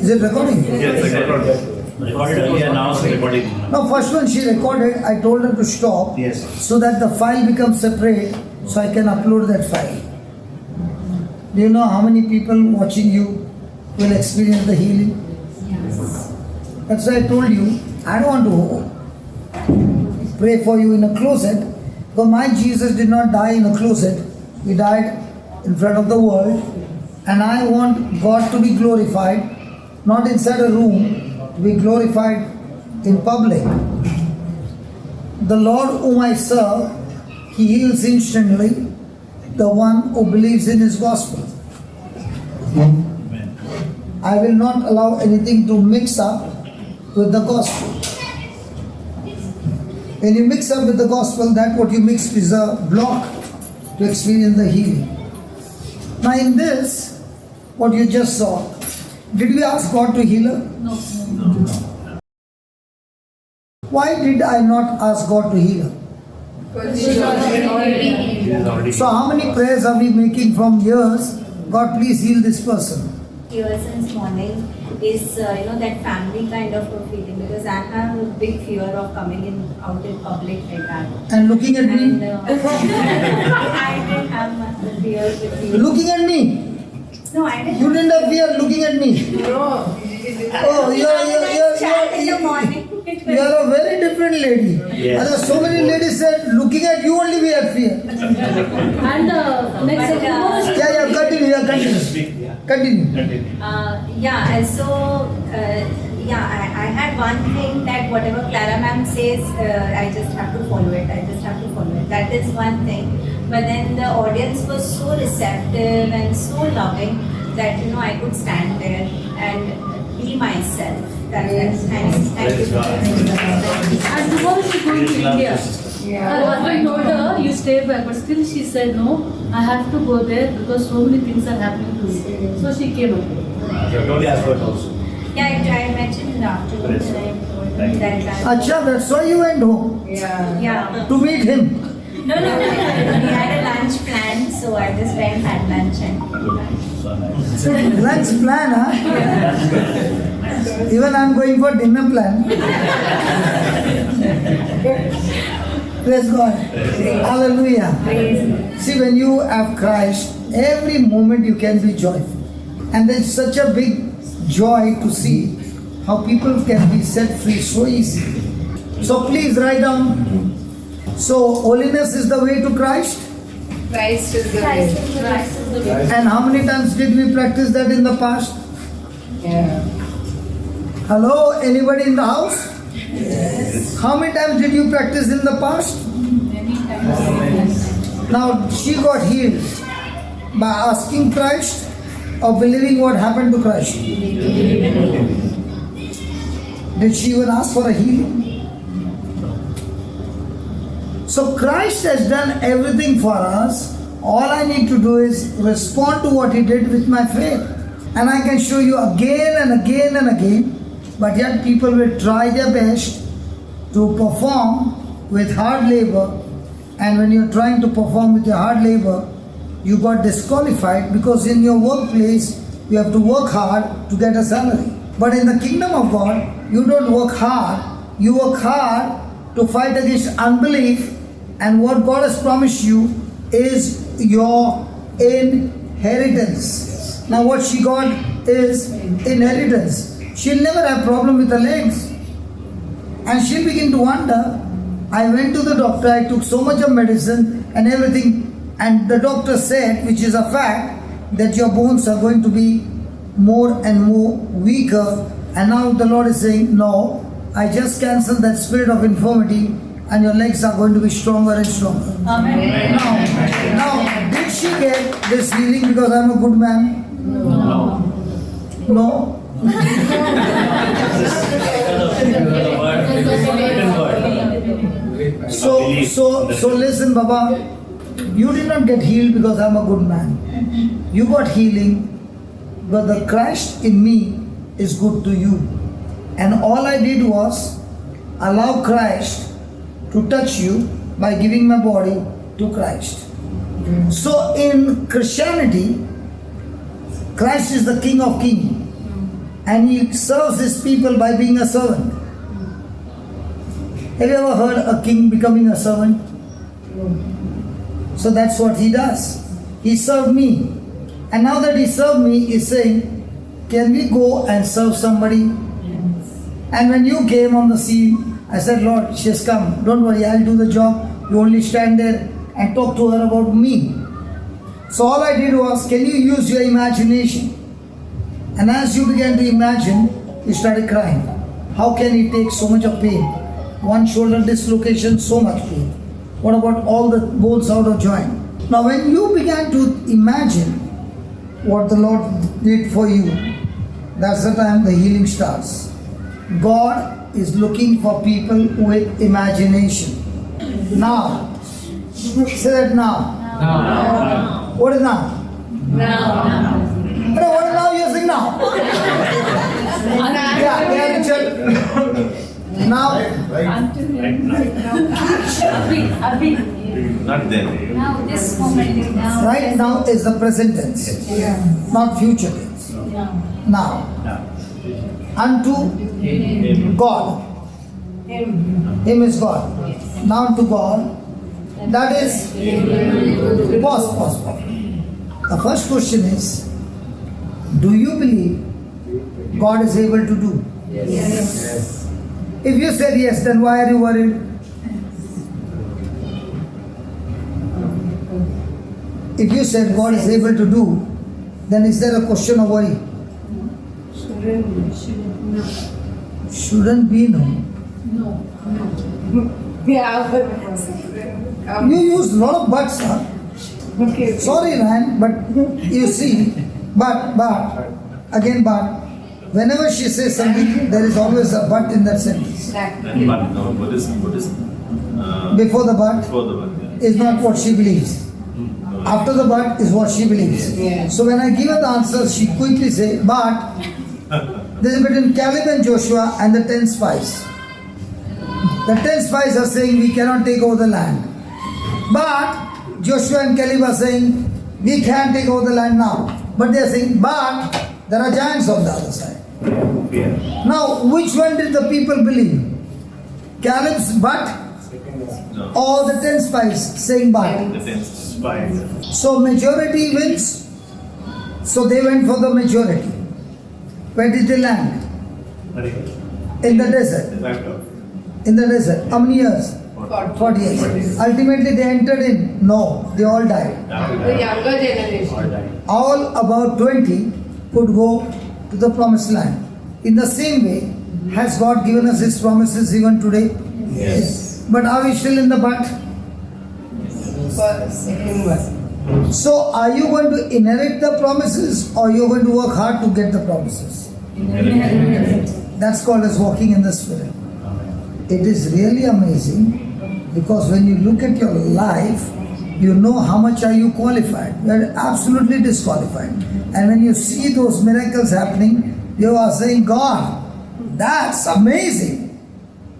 Is it recording? Yes, recorded. Recorded earlier, now it's recording. No, first one she recorded, I told her to stop. Yes. So that the file becomes separate, so I can upload that file. Do you know how many people watching you will experience the healing? Yes. That's why I told you, I don't want to pray for you in a closet, because my Jesus did not die in a closet. He died in front of the world, and I want God to be glorified, not inside a room, to be glorified in public. The Lord whom I serve, He heals instantly the one who believes in His gospel. Amen. I will not allow anything to mix up with the gospel. When you mix up with the gospel, that what you mix is a block to experience the healing. Now in this, what you just saw, did we ask God to heal her? No. Why did I not ask God to heal her? She already. So how many prayers are we making from years? God, please heal this person. Here since morning is that family kind of a feeling, because I have a big fear of coming out in public like that. And looking at And me? I didn't have much fear with you. Looking at me? No, I didn't. You didn't have fear looking at me? Oh, In the morning. you are a very different lady. Yes. And so many ladies said, looking at you only we have fear. And next But, Yeah, continue. Speak, yeah. Continue. Continue. and so I had one thing that whatever Clara ma'am says, I just have to follow it. That is one thing. But then the audience was so receptive and so loving that I could stand there and be myself. Thank you. Praise God. And tomorrow she's going to India. Her husband told her, you stay back, but still she said, no, I have to go there because so many things are happening to me. So she came up. You told as well also. Yeah, I mentioned in the afternoon Praise that I God. told Thank you. that time. Acha, that's why you went home. Yeah. To meet him. No. We had a lunch planned, so I just went, had lunch and came back. So nice. Lunch plan, huh? Even I'm going for dinner plan. Praise God. Hallelujah. See, when you have Christ, every moment you can be joyful. And there's such a big joy to see how people can be set free so easily. So please write down. So holiness is the way to Christ. Christ is the way. And how many times did we practice that in the past? Yeah. Hello, anybody in the house? Yes. How many times did you practice in the past? Many times. Now she got healed by asking Christ or believing what happened to Christ. Did she even ask for a healing? So Christ has done everything for us. All I need to do is respond to what He did with my faith. And I can show you again and again and again. But yet people will try their best to perform with hard labor. And when you're trying to perform with your hard labor, you got disqualified because in your workplace, you have to work hard to get a salary. But in the kingdom of God, you don't work hard. You work hard to fight against unbelief. And what God has promised you is your inheritance. Now what she got is inheritance. She'll never have problem with her legs. And she'll begin to wonder, I went to the doctor, I took so much of medicine and everything, and the doctor said, which is a fact, that your bones are going to be more and more weaker. And now the Lord is saying, no, I just cancelled that spirit of infirmity and your legs are going to be stronger and stronger. Amen. Now, did she get this healing because I'm a good man? No? So listen, Baba, you did not get healed because I'm a good man. You got healing, but the Christ in me is good to you. And all I did was allow Christ to touch you by giving my body to Christ. So in Christianity, Christ is the King of Kings. and he serves his people by being a servant. Have you ever heard a king becoming a servant? So that's what he does. He served me. And now that he served me, he's saying, can we go and serve somebody? And when you came on the scene, I said, Lord, she has come. Don't worry, I'll do the job. You only stand there and talk to her about me. So all I did was, can you use your imagination? And as you began to imagine, you started crying. How can he take so much of pain? One shoulder dislocation, so much pain. What about all the bones out of joint? Now when you began to imagine what the Lord did for you, that's the time the healing starts. God is looking for people with imagination. Now, say that now. What is now? Now. No, what is now? You're saying now. Yeah, Richard. Now, Not then. Now this moment is now. right now is the present tense, not future tense. Now, unto God. Him is God. Now to God. That is, pause. The first question is, do you believe God is able to do? Yes. If you said yes, then why are you worried? If you said God is able to do, then is there a question of worry? Shouldn't be, no. Yeah, but You use a lot of buts, huh? okay. Sorry, Ryan, but you see, but, whenever she says something, there is always a but in that sentence. And but no, Buddhism. Before the but Before the but. is not what she believes. After the but is what she believes. Yeah. So when I give her the answer, she quickly say, but this is between Caleb and Joshua and the 10 spies. The 10 spies are saying we cannot take over the land. But Joshua and Caleb are saying we can take over the land now. But they are saying, but there are giants on the other side. Fear. Now, which one did the people believe? Caleb's but No. or the 10 spies saying but? The 10 spies. So majority wins. So they went for the majority. Where did they land? In the desert. In the desert. How many years? 40 years. Ultimately they entered in. No, they all died. The younger generation. All about 20 could go to the promised land. In the same way, has God given us His promises even today? Yes. But are we still in the but? Second one. So are you going to inherit the promises or you're going to work hard to get the promises? That's called as walking in the Spirit. It is really amazing because when you look at your life, you know how much are you qualified. You are absolutely disqualified. And when you see those miracles happening, you are saying, God, that's amazing.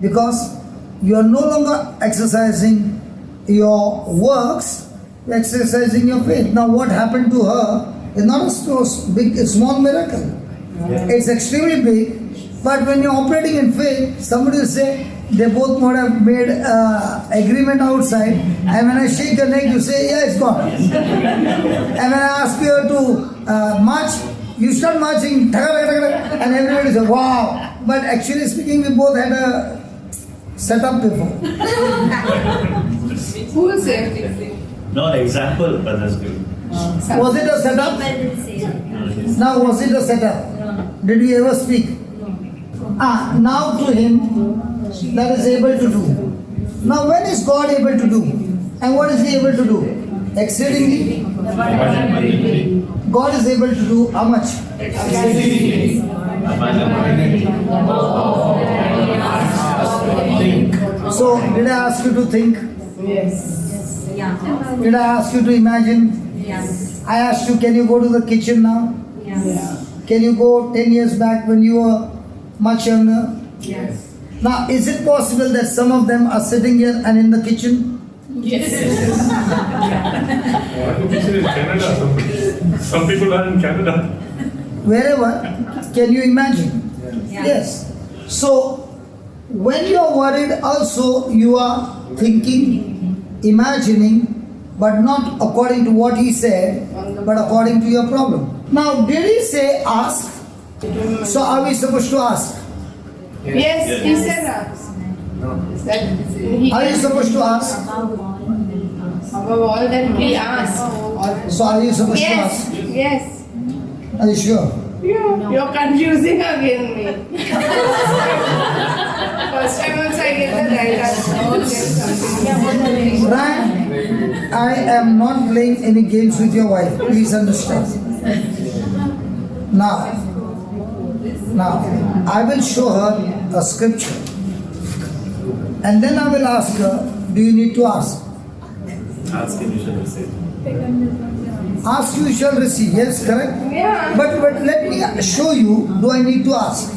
Because you are no longer exercising your works, you are exercising your faith. Now what happened to her is not a small miracle. It's extremely big. But when you're operating in faith, somebody will say, they both would have made agreement outside, and when I shake your neck, you say, yeah, it's gone. And when I ask you to march, you start marching, and everybody says, wow. But actually speaking, we both had a setup before. Who will say this? No, example, brothers give. Was it a setup? Now, was it a setup? Did we ever speak? Now to him that is able to do. Now when is God able to do? And what is He able to do? Exceedingly. God is able to do how much? So did I ask you to think? Yes. Yeah. Did I ask you to imagine? Yes. I asked you, can you go to the kitchen now? Yes. Can you go 10 years back when you were much younger? Yes. Now, is it possible that some of them are sitting here and in the kitchen? Yes. Kitchen in Canada. Some people are in Canada. Wherever. Can you imagine? Yes. So, when you are worried, also you are thinking, imagining, but not according to what he said, but according to your problem. Now, did he say ask? So, are we supposed to ask? Yes, he said ask. That he Are you supposed to ask? above all that we ask. So, are you supposed to Yes, ask? yes. Are you sure? You're confusing again me. First time also I get the right answer. Ryan, I am not playing any games with your wife. Please understand. Now, I will show her a scripture. And then I will ask her, do you need to ask? Ask and you shall receive. Ask you shall receive. Yes, correct? Yeah. But let me show you, do I need to ask?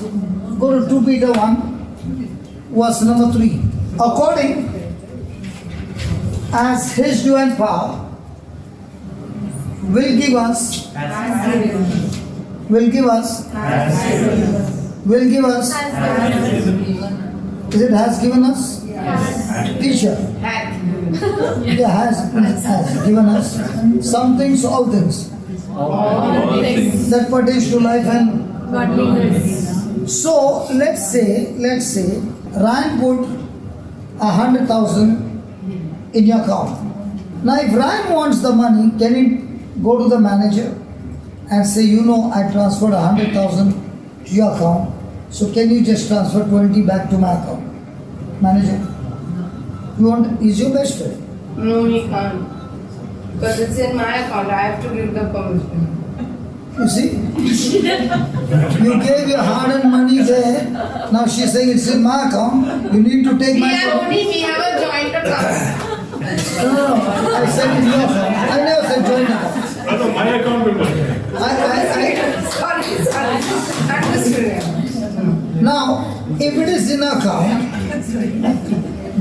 Go to 2 Peter 1, verse number 3. According as his divine power will give us, is it has given us? Teacher. Yeah, has given us some things, all things that pertains to life and so let's say Ryan put 100,000 in your account. Now if Ryan wants the money, can he go to the manager and say, you know, I transferred 100,000 to your account, so can you just transfer 20 back to my account? Manager, you want, he's your best friend. No, he can't. Because it's in my account. I have to give the permission. You see? You gave your hard-earned money there. Now she's saying it's in my account. You need to take my account. We have a joint account. No. I said it's your account. I never said joint account. No, my account will work. Sorry. Understood. Now, if it is in account,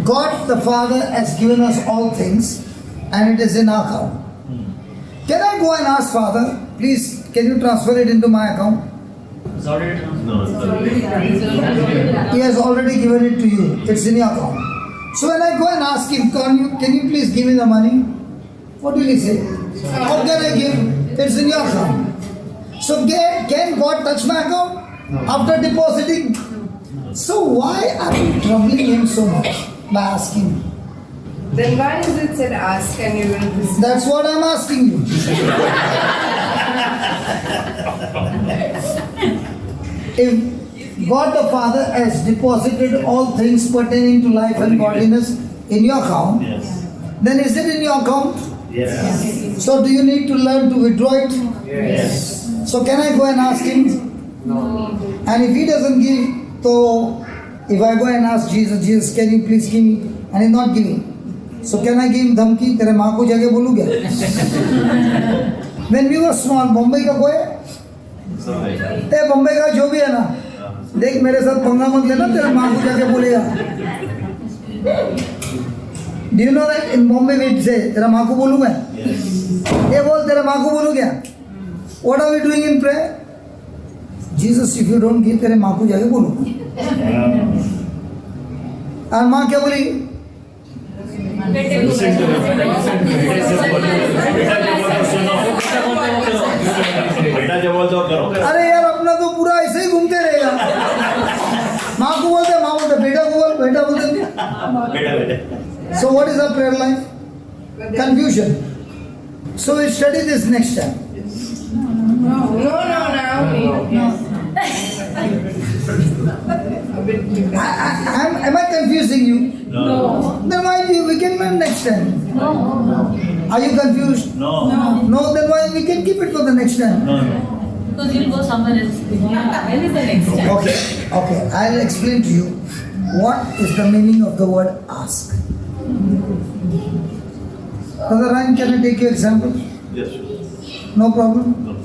God the Father has given us all things and it is in our account. Can I go and ask Father, please, can you transfer it into my account? No, it's not. He has already given it to you. It's in your account. So when I go and ask him, can you please give me the money? What will he say? How can I give? It's in your account. So can God touch my account after depositing? So why are you troubling him so much by asking? Then why is it said ask and you will receive? That's what I'm asking you. If God the Father has deposited all things pertaining to life and godliness in your account, Yes. then is it in your account? Yes. So do you need to learn to withdraw it? Yes. So can I go and ask him? No. And if he doesn't give, so if I go and ask Jesus, can you please give me? And he's not giving. So can I give him dhamki? तेरे माँ को जाके बोलूँ क्या? When we were small, Bombay का कोई? ते Bombay का जो भी है ना, देख मेरे साथ पंगा मत लेना, तेरे माँ को जाके बोलेगा. Do you know that in Bombay we say, तेरा माँ को बोलूँ मैं? Yes. ये बोल तेरे माँ को बोलूँ क्या? What are we doing in prayer? Jesus, if you don't give, तेरे माँ को जाके बोलूँ. और माँ क्या बोली? बेटा जब बोलते हो करो. अरे यार अपना तो पूरा ऐसे ही घूमते रहेगा. माँ को बोलते, माँ बोलते, बेटा को बोल, बेटा बोलते. बेटा. So what is our prayer life? Confusion. So we study this next time. No, now. A bit different. Am I confusing you? No. Then why we can learn next time? No. Are you confused? No. No, then why we can keep it for the next time? No. Because you'll go somewhere else. When is the next time? Okay. I'll explain to you what is the meaning of the word ask. Brother Ryan, can I take your example? Yes. No problem. No.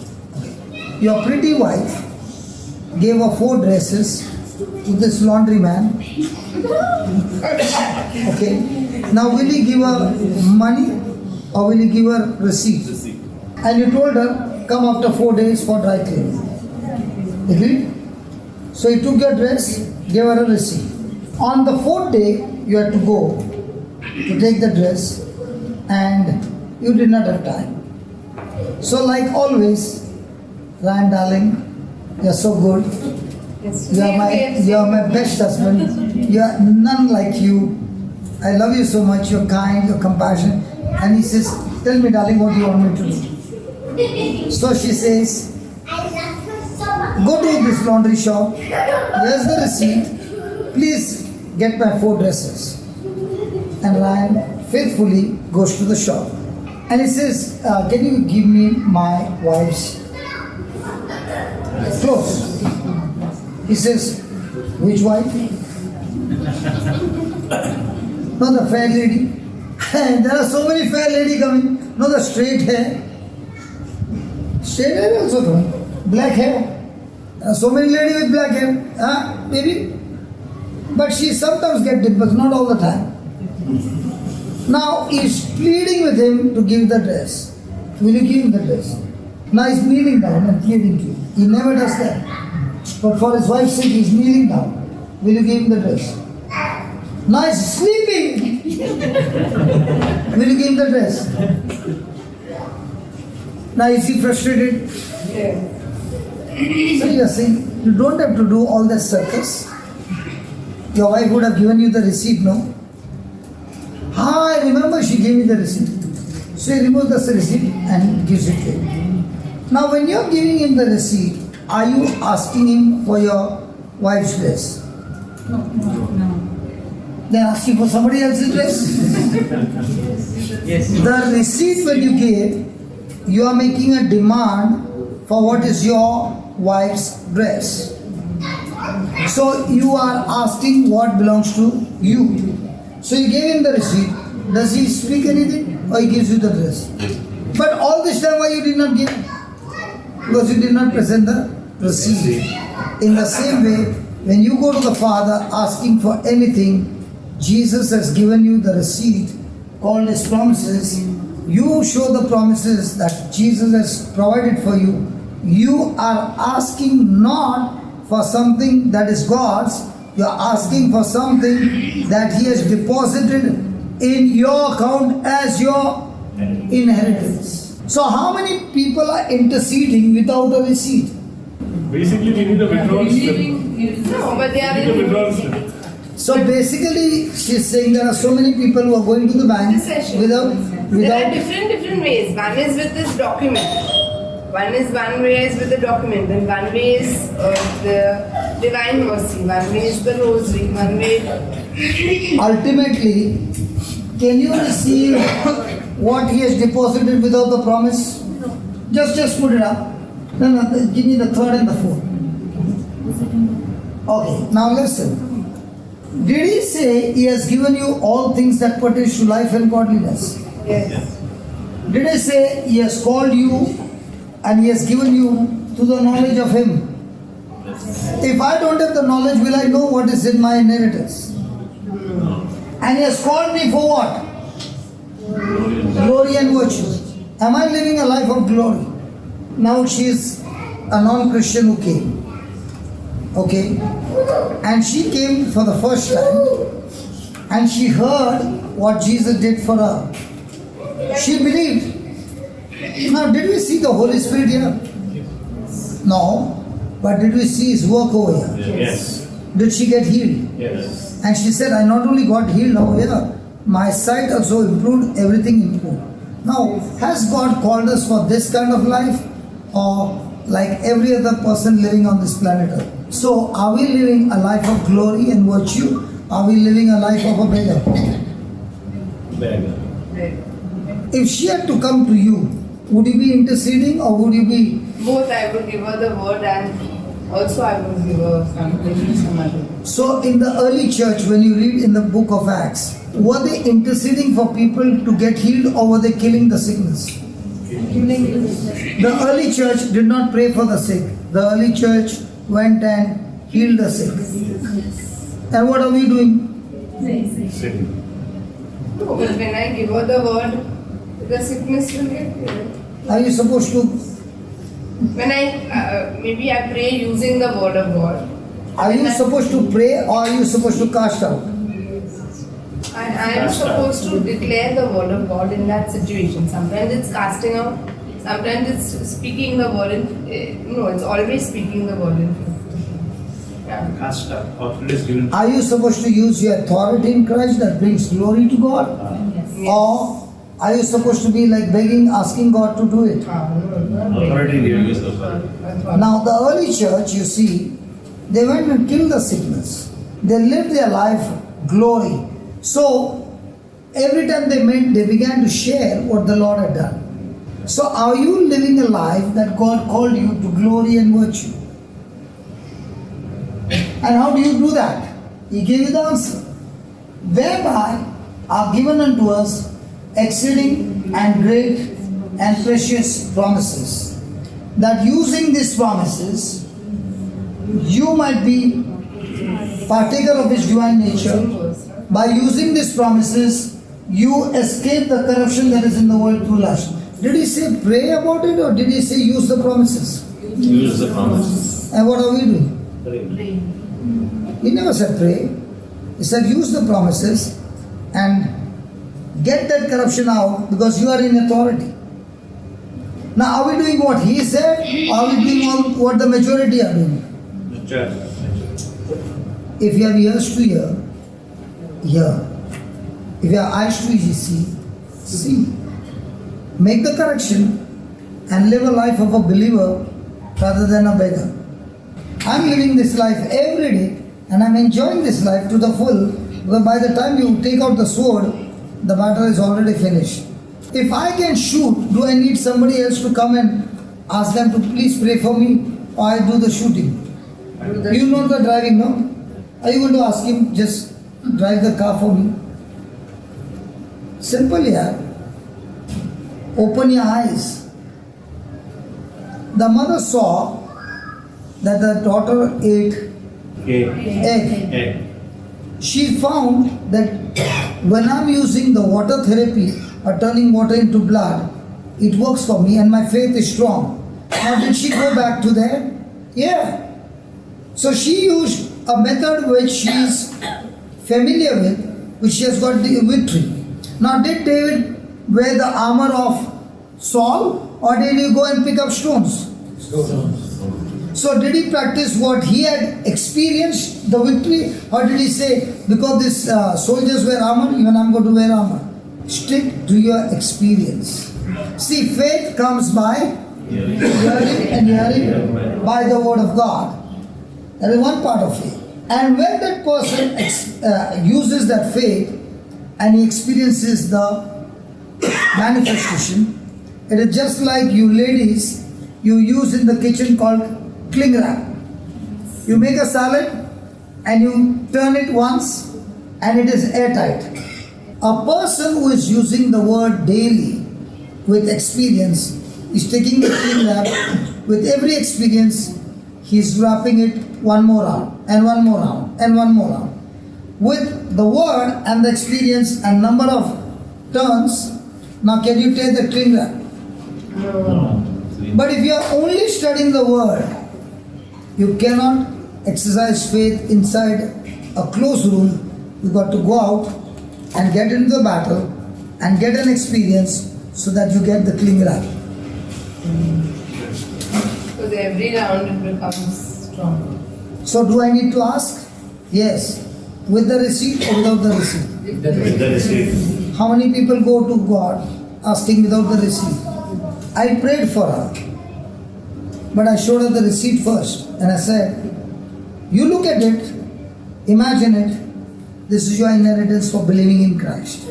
Your pretty wife gave her 4 dresses to this laundry man. Okay. Now will he give her money or will he give her receipt? Receipt. And you told her, come after 4 days for dry cleaning. Agreed? So he took your dress, gave her a receipt. On the 4th day, you had to go to take the dress, and you did not have time. So like always, Ryan darling, you're so good. Yes. You are my best husband. You are none like you. I love you so much. You're kind, you're compassionate. And he says, tell me darling, what do you want me to do? So she says, go to this laundry shop. Here's the receipt. Please get my 4 dresses. And Ryan faithfully goes to the shop. And he says, can you give me my wife's clothes? He says, which wife? No, the fair lady. There are so many fair lady coming. No, the straight hair. Straight hair also coming. Black hair. So many ladies with black hair. Maybe. But she sometimes gets dimples, not all the time. Now he's pleading with him to give the dress. Will you give him the dress? Now he's kneeling down and pleading to you. He never does that. But for his wife's sake, he's kneeling down. Will you give him the dress? Now he's sleeping. Will you give him the dress? Now is he frustrated? Yeah. So you are saying, you don't have to do all that circus. Your wife would have given you the receipt, no? I remember she gave me the receipt. So he removes the receipt and gives it to him. Now when you are giving him the receipt, are you asking him for your wife's dress? No. Then asking for somebody else's dress? Yes. The receipt when you gave, you are making a demand for what is your wife's dress. So you are asking what belongs to you. So you gave him the receipt. Does he speak anything or he gives you the dress? But all this time why you did not give? Because you did not present the receipt. In the same way, when you go to the Father asking for anything, Jesus has given you the receipt called His promises. You show the promises that Jesus has provided for you. You are asking not for something that is God's. You are asking for something that He has deposited in your account as your inheritance. So how many people are interceding without a receipt? Basically, we need a withdrawal slip. No, but they are We need a in withdrawal slip. So basically, she's saying there are so many people who are going to the bank Intercession. without. There are different ways. One is with this document. One way is with the document, and one way is the divine mercy. One way is the rosary. One way. Ultimately, can you receive what He has deposited without the promise? No. Just put it up. No, give me the 3rd and the 4th. Okay, now listen. Did He say He has given you all things that pertain to life and godliness? Yes. Did He say He has called you and He has given you to the knowledge of Him? If I don't have the knowledge, will I know what is in my inheritance? And He has called me for what? Glory and virtue. Am I living a life of glory? Now she is a non-Christian who came. Okay? And she came for the first time and she heard what Jesus did for her. She believed. Now, did we see the Holy Spirit here? No. But did we see His work over here? Yes. Did she get healed? Yes. And she said, I not only got healed over here, my sight also improved, everything improved. Now, has God called us for this kind of life or like every other person living on this planet Earth? So, are we living a life of glory and virtue? Are we living a life of a beggar? Beggar. If she had to come to you, would you be interceding or would you be? Both, I would give her the word and also I would give her some other. So, in the early church, when you read in the book of Acts, were they interceding for people to get healed or were they killing the sickness? The early church did not pray for the sick. The early church went and healed the sick. And what are we doing? Sitting. No, but when I give her the word, the sickness will get healed. Are you supposed to When maybe I pray using the word of God. Are you supposed to pray or are you supposed to cast out? I am supposed to declare the word of God in that situation. Sometimes it's casting out, sometimes it's speaking the word it's always speaking the word in faith. Yeah. Cast out. Authority is given. Are you supposed to use your authority in Christ that brings glory to God? Yes. Or are you supposed to be like begging, asking God to do it? Authority given is the authority. Now the early church, you see, they went and killed the sickness. They lived their life glory. So every time they met, they began to share what the Lord had done. So are you living a life that God called you to glory and virtue? And how do you do that? He gave you the answer. Whereby are given unto us exceeding and great and precious promises. That using these promises, you might be partaker of His divine nature. By using these promises, you escape the corruption that is in the world through lust. Did He say pray about it or did He say use the promises? Use the promises. And what are we doing? Pray. He never said pray. He said use the promises and get that corruption out because you are in authority. Now are we doing what He said or are we doing what the majority are doing? The church. If you have ears to hear, hear. If you have eyes to see, see. Make the correction and live a life of a believer rather than a beggar. I'm living this life every day and I'm enjoying this life to the full because by the time you take out the sword, the battle is already finished. If I can shoot, do I need somebody else to come and ask them to please pray for me or I do the shooting? You know the driving, no? Are you going to ask him just drive the car for me? Simple, yeah. Open your eyes. The mother saw that the daughter ate egg. She found that when I'm using the water therapy or turning water into blood, it works for me and my faith is strong. Now did she go back to there? Yeah. So she used a method which she is familiar with, which she has got the victory. Now did David wear the armor of Saul or did he go and pick up stones? So did he practice what he had experienced, the victory, or did he say, because these soldiers wear armor, even I'm going to wear armor? Stick to your experience. See, faith comes by hearing and hearing by the word of God. That is one part of faith. And when that person uses that faith and he experiences the manifestation, it is just like you ladies, you use in the kitchen called cling wrap. You make a salad and you turn it once and it is airtight. A person who is using the word daily with experience is taking the cling wrap with every experience, he is wrapping it one more round and one more round and one more round. With the word and the experience and number of turns, now can you take the cling wrap? No. But if you are only studying the word, you cannot exercise faith inside a closed room. You got to go out and get into the battle and get an experience so that you get the cling wrap. Because every round it becomes stronger. So do I need to ask? Yes. With the receipt or without the receipt? With the receipt. How many people go to God asking without the receipt? I prayed for her, but I showed her the receipt first and I said, you look at it, imagine it, this is your inheritance for believing in Christ.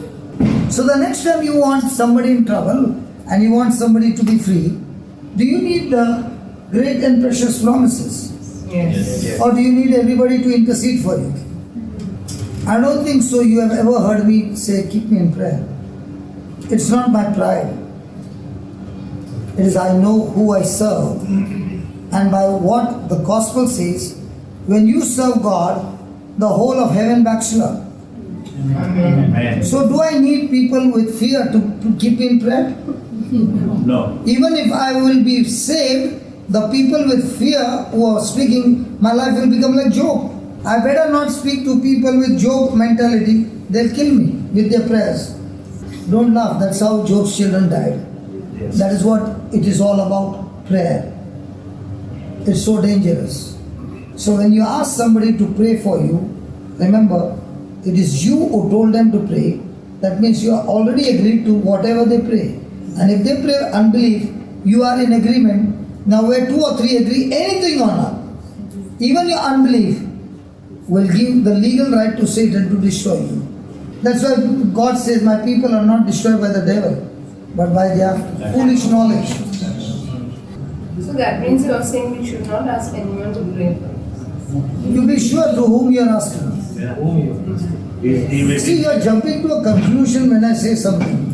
So the next time you want somebody in trouble and you want somebody to be free, do you need the great and precious promises? Yes. Or do you need everybody to intercede for you? I don't think so. You have ever heard me say, keep me in prayer. It's not my pride. It is I know who I serve. And by what the gospel says, when you serve God, the whole of heaven backs you up. Amen. So do I need people with fear to keep in prayer? No. Even if I will be saved, The people with fear who are speaking, my life will become like Job. I better not speak to people with Job mentality. They'll kill me with their prayers. Don't laugh. That's how Job's children died. Yes. That is what it is all about, prayer. It's so dangerous. So when you ask somebody to pray for you, remember, it is you who told them to pray. That means you are already agreed to whatever they pray. And if they pray unbelief, you are in agreement. Now where two or three agree, anything or not, even your unbelief will give the legal right to Satan to destroy you. That's why God says, my people are not destroyed by the devil, but by their foolish knowledge. So that means you are saying we should not ask anyone to pray for us. You be sure to whom you are asking. Yeah. He may See, be- you are jumping to a conclusion when I say something.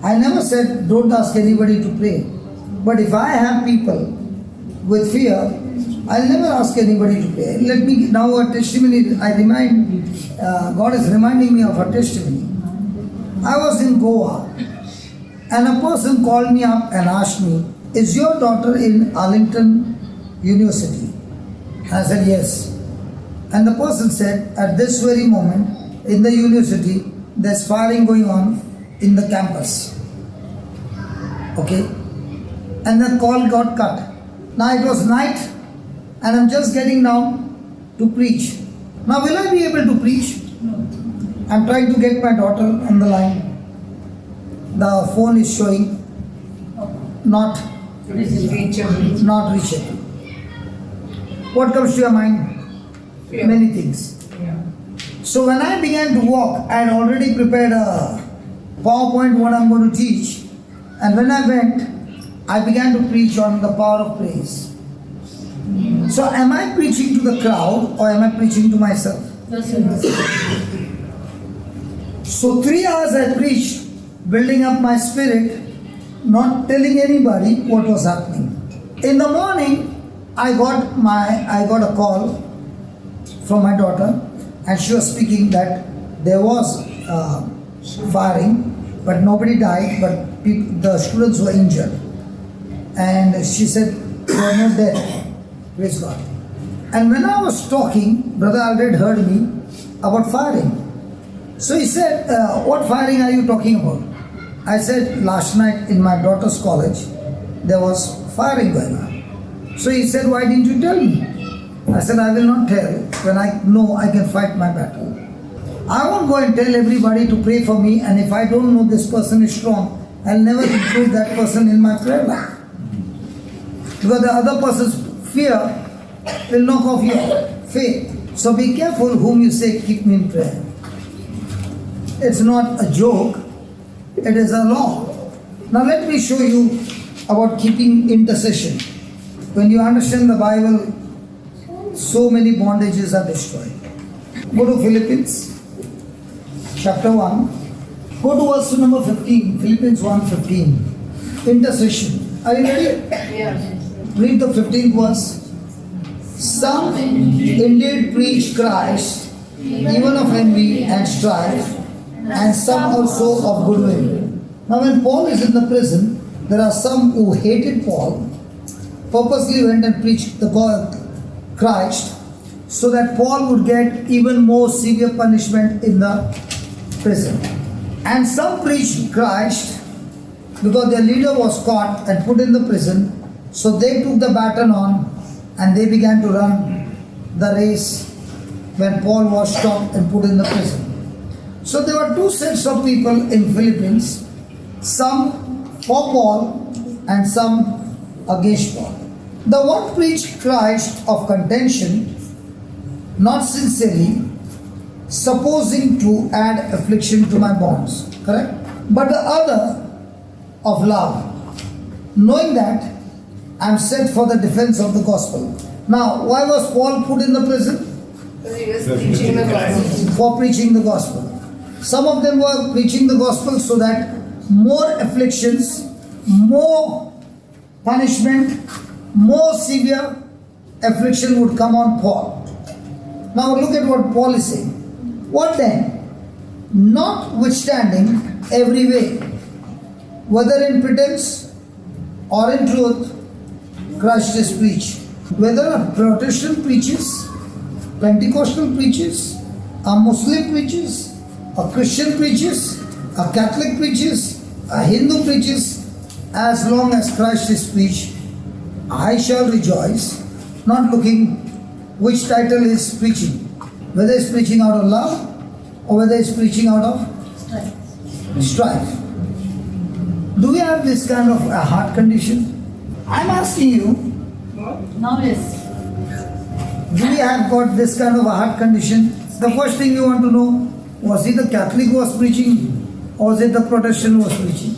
I never said don't ask anybody to pray. But if I have people with fear, I'll never ask anybody to pray. Let me now a testimony. God is reminding me of a testimony. I was in Goa and a person called me up and asked me, is your daughter in Arlington University? I said yes. And the person said, at this very moment in the university, there's firing going on in the campus. Okay? And the call got cut. Now it was night and I'm just getting down to preach. Now will I be able to preach? I'm trying to get my daughter on the line. The phone is showing not reachable. What comes to your mind? Fear. Many things. So when I began to walk, I had already prepared a PowerPoint what I'm going to teach. And when I went, I began to preach on the power of praise. So am I preaching to the crowd or am I preaching to myself? So 3 hours I preached, building up my spirit, not telling anybody what was happening. In the morning, I got a call from my daughter, and she was speaking that there was firing, but nobody died, but the students were injured. And she said, they are not dead. Praise God. And when I was talking, Brother Alred heard me about firing. So he said, what firing are you talking about? I said, last night in my daughter's college, there was firing going on. So he said, why didn't you tell me? I said, I will not tell when I know I can fight my battle. I won't go and tell everybody to pray for me, and if I don't know this person is strong, I'll never include that person in my prayer life. Because the other person's fear will knock off your faith. So be careful whom you say, keep me in prayer. It's not a joke, it is a law. Now let me show you about keeping intercession. When you understand the Bible, so many bondages are destroyed. Go to Philippians chapter 1. Go to verse number 15. Philippians 1:15. Intercession. Are you ready? Yeah. Read the 15th verse. Some indeed preach Christ, even of envy and strife, and some also of goodwill. Now when Paul is in the prison, there are some who hated Paul, purposely went and preached the God Christ, so that Paul would get even more severe punishment in the prison. And some preached Christ because their leader was caught and put in the prison, so they took the baton on and they began to run the race when Paul was stopped and put in the prison. So there were two sets of people in Philippines, some for Paul and some against Paul. The one preached Christ of contention, not sincerely, supposing to add affliction to my bonds, correct? But the other of love, knowing that I am set for the defense of the gospel. Now, why was Paul put in the prison? Because he was preaching the gospel. For preaching the gospel. Some of them were preaching the gospel so that more afflictions, more punishment, more severe affliction would come on Paul. Now look at what Paul is saying. What then? Notwithstanding every way, whether in pretense or in truth, Christ is preached. Whether a Protestant preaches, Pentecostal preaches, a Muslim preaches, a Christian preaches, a Catholic preaches, a Hindu preaches, as long as Christ is preached, I shall rejoice, not looking which title is preaching, whether it's preaching out of love or whether it's preaching out of strife. Do we have this kind of a heart condition? I'm asking you, Now yes. do we have got this kind of a heart condition? The first thing you want to know, was it the Catholic who was preaching or was it the Protestant who was preaching?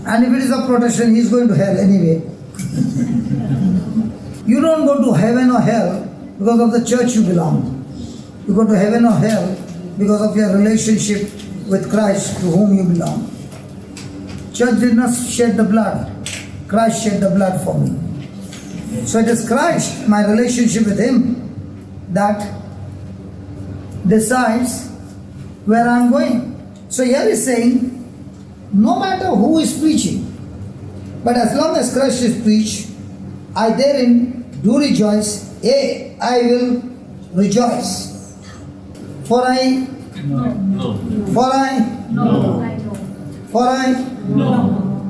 And if it is a Protestant, he is going to hell anyway. You don't go to heaven or hell because of the church you belong. You go to heaven or hell because of your relationship with Christ to whom you belong. Church did not shed the blood. Christ shed the blood for me. So it is Christ, my relationship with Him, that decides where I am going. So here is saying, no matter who is preaching, but as long as Christ is preached, I therein do rejoice, yea, I will rejoice. For I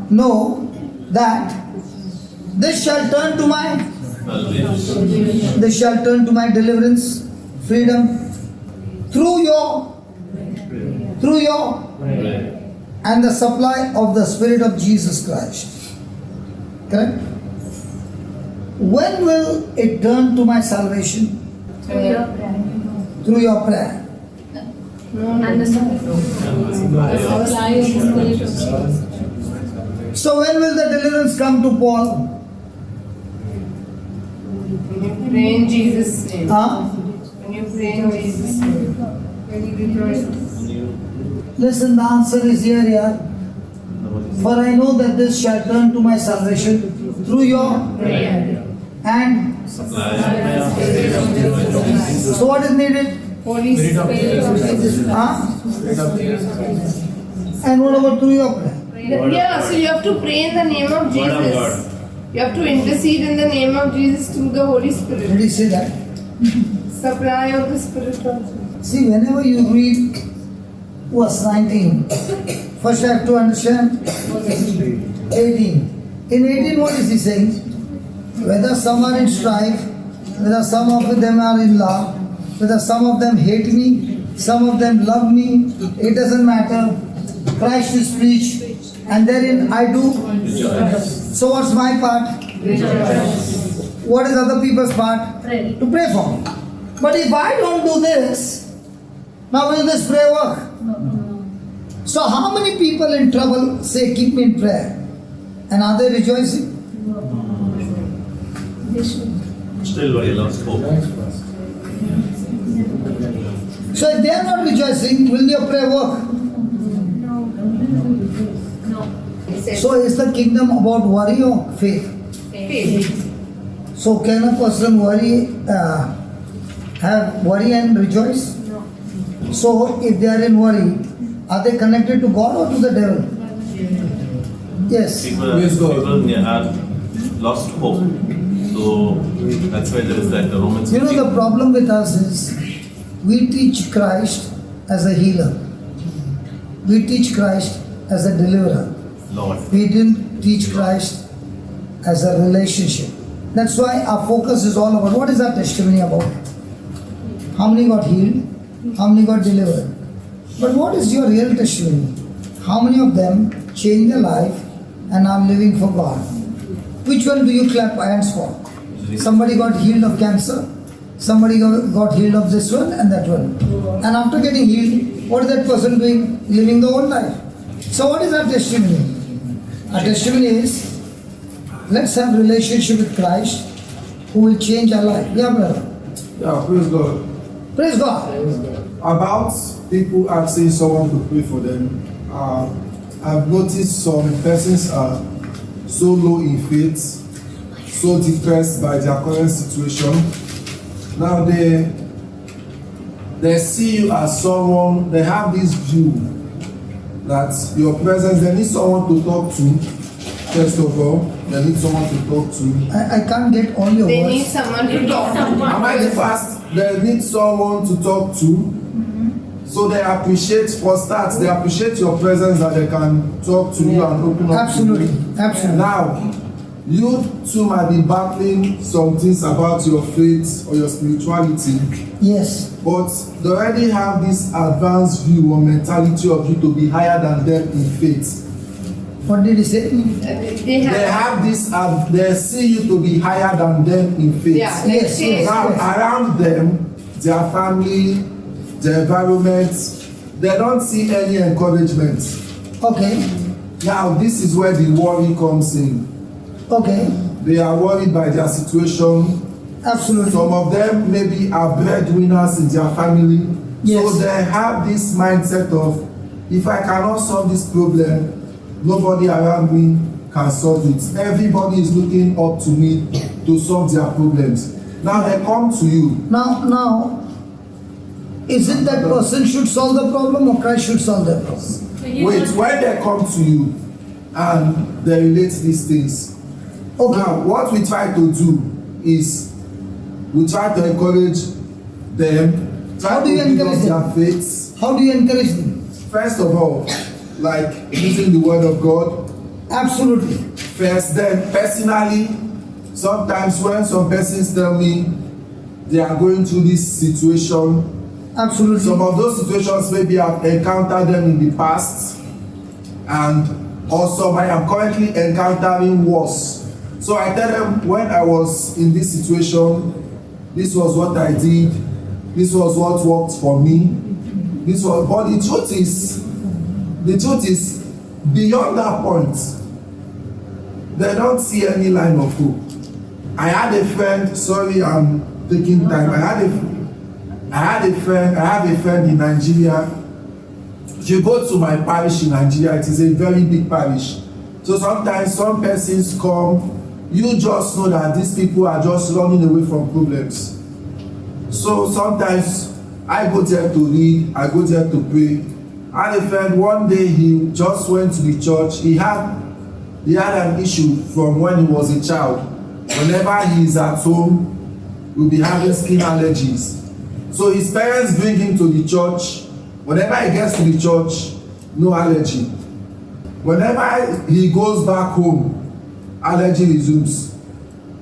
know that this shall turn to my deliverance, freedom, through your and the supply of the Spirit of Jesus Christ. Correct? When will it turn to my salvation? Through your prayer. Through your prayer. And the supply of the Spirit of Jesus. So when will the deliverance come to Paul? When you pray in Jesus' name. Huh? When you pray in Jesus' name. When you rejoice. Listen, the answer is here, yeah. For I know that this shall turn to my salvation through your Prayer. and so what is needed? Holy Spirit of Jesus. Huh? And what about through your prayer? Yeah, so you have to pray in the name of Jesus. You have to intercede in the name of Jesus through the Holy Did Spirit. he say that? Supply of the Spirit also. See, whenever you read verse 19, first I have to understand 18. In 18, what is he saying? Whether some are in strife, whether some of them are in love, whether some of them hate me, some of them love me, it doesn't matter. Christ is preached, and therein I do. So what's my part? What is other people's part? Pray. To pray for me. But if I don't do this, now will this prayer work? So how many people in trouble say, keep me in prayer? And are they rejoicing? They should. Still very lost hope. So if they are not rejoicing, will your prayer work? No. So is the kingdom about worry or faith? Faith. So can a person have worry and rejoice? No. So if they are in worry, are they connected to God or to the devil? Yes. People have lost hope. So that's why there is that Romans. You know, the problem with us is we teach Christ as a healer. We teach Christ as a deliverer. Lord. We didn't teach Christ as a relationship. That's why our focus is all about what is our testimony about? How many got healed? How many got delivered? But what is your real testimony? How many of them changed their life and are living for God? Which one do you clap hands for? Somebody got healed of cancer, somebody got healed of this one and that one. And after getting healed, what is that person doing? Living the old life. So what is our testimony? Our testimony is, let's have relationship with Christ who will change our life. Yeah, brother. Yeah, praise God. Praise God. About people asking someone to pray for them, I've noticed some persons are so low in faith, so depressed by their current situation. Now they see you as someone, they have this view that your presence, they need someone to talk to, First of all, they need someone to talk to. I can't get all your They words. need someone to talk to. Am I the first? They need someone to talk to. So they appreciate, for starts, they appreciate your presence, that they can talk to you and open up Absolutely, to you. absolutely. Now, you too might be battling some things about your faith or your spirituality, Yes. but they already have this advanced view or mentality of you to be higher than them in faith. What did he say? They They have this, they see you to be higher than them in faith. Yeah, Yes, yes. Now, around them, their family, their environment, they don't see any encouragement. Okay, Now, this is where the worry comes in. okay, They are worried by their situation. absolutely. Some of them maybe are breadwinners in their family. Yes. So they have this mindset of, if I cannot solve this problem, nobody around me can solve it. Everybody is looking up to me to solve their problems. Now they come to you. Now, is it that person should solve the problem or Christ should solve the problem? Wait, when they come to you and they relate these things, Okay, now what we try to do is we try to encourage them, try How to do you build encourage up them? their faith. how do you encourage them? First of all, like using the word of God. Absolutely. First, then personally, sometimes when some persons tell me they are going through this situation, Absolutely. some of those situations maybe I've encountered them in the past, and also I am currently encountering worse. So I tell them, when I was in this situation, this was what I did, this was what worked for me, this was, but the truth is, beyond that point, they don't see any line of hope. I had a friend, sorry I'm taking time, I have a friend in Nigeria. If you go to my parish in Nigeria, it is a very big parish. So sometimes some persons come, you just know that these people are just running away from problems. So sometimes I go there to read, I go there to pray. I had a friend, one day he just went to the church. He had an issue from when he was a child. Whenever he is at home, he'll be having skin allergies. So his parents bring him to the church. Whenever he gets to the church, no allergy. Whenever he goes back home, allergy resumes.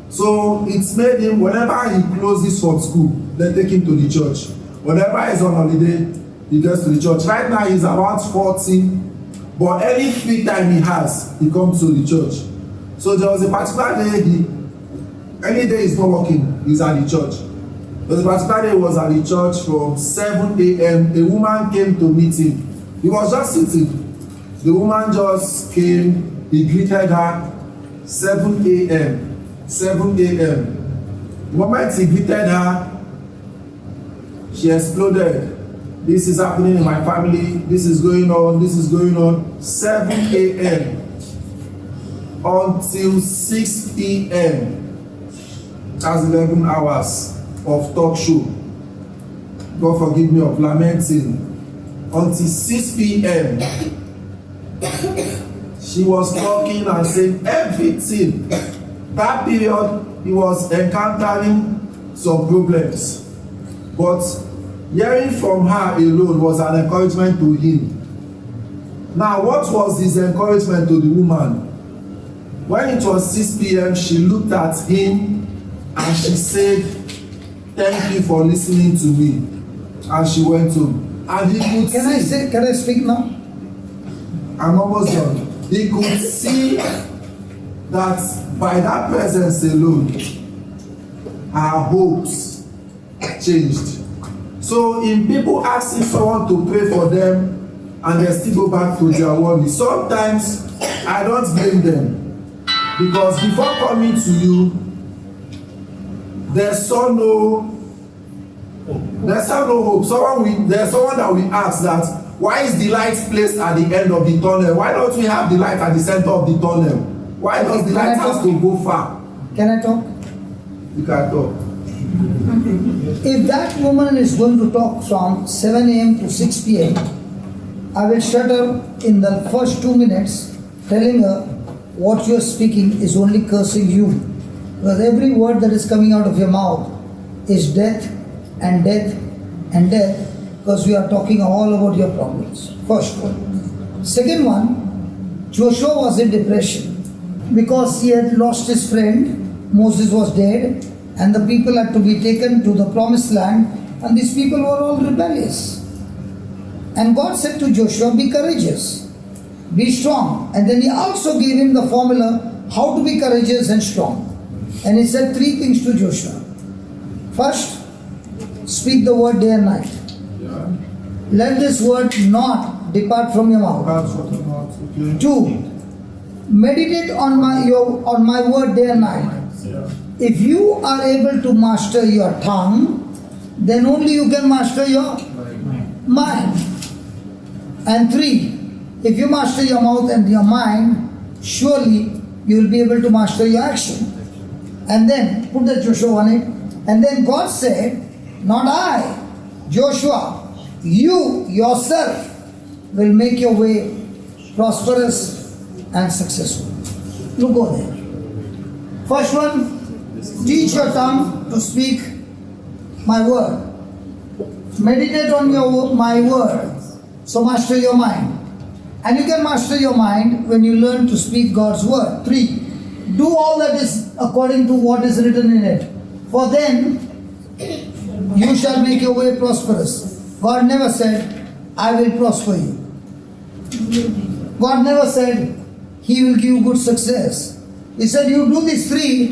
So it's made him, whenever he closes from school, they take him to the church. Whenever he's on holiday, he gets to the church. Right now he's about 40, but any free time he has, he comes to the church. So there was a particular day, any day he's not working, he's at the church. There was a particular day he was at the church from 7 a.m. A woman came to meet him. He was just sitting. The woman just came, he greeted her, 7 a.m. 7 a.m. The moment he greeted her, she exploded. This is happening in my family, this is going on, this is going on. 7 a.m. until 6 p.m. That's 11 hours of talk show. God forgive me of lamenting. Until 6 p.m. she was talking and saying everything. That period, he was encountering some problems. But hearing from her alone was an encouragement to him. Now, what was his encouragement to the woman? When it was 6 p.m., she looked at him and she said, "Thank you for listening to me." And she went home. And he could Can I speak now? I'm almost done. He could see that by that presence alone, her hopes changed. So in people asking someone to pray for them and they still go back to their worry, sometimes I don't blame them, because before coming to you, they saw no hope. There's someone that we ask that, why is the light placed at the end of the tunnel? Why don't we have the light at the center of the tunnel? Why does the light have to go far? Can I talk? You can talk. If that woman is going to talk from 7 a.m. to 6 p.m., I will shut her in the first 2 minutes, telling her what you are speaking is only cursing you. Because every word that is coming out of your mouth is death and death and death, because we are talking all about your problems. First one. Second one, Joshua was in depression because he had lost his friend. Moses was dead and the people had to be taken to the promised land, and these people were all rebellious. And God said to Joshua, be courageous, be strong. And then he also gave him the formula how to be courageous and strong. And he said three things to Joshua. First, speak the word day and night. Yeah. Let this word not depart from your mouth. That's what I'm about. Okay. 2. Meditate on my word day and night. Yeah. If you are able to master your tongue, then only you can master your mind. And 3, if you master your mouth and your mind, surely you will be able to master your action. And then, put the Joshua on it. And then God said, not I, Joshua, you yourself will make your way prosperous and successful. Look over there. First one, teach your tongue to speak my word. Meditate on my word. So master your mind. And you can master your mind when you learn to speak God's word. 3, do all that is according to what is written in it. For then you shall make your way prosperous. God never said, I will prosper you. God never said, He will give you good success. He said, you do these 3,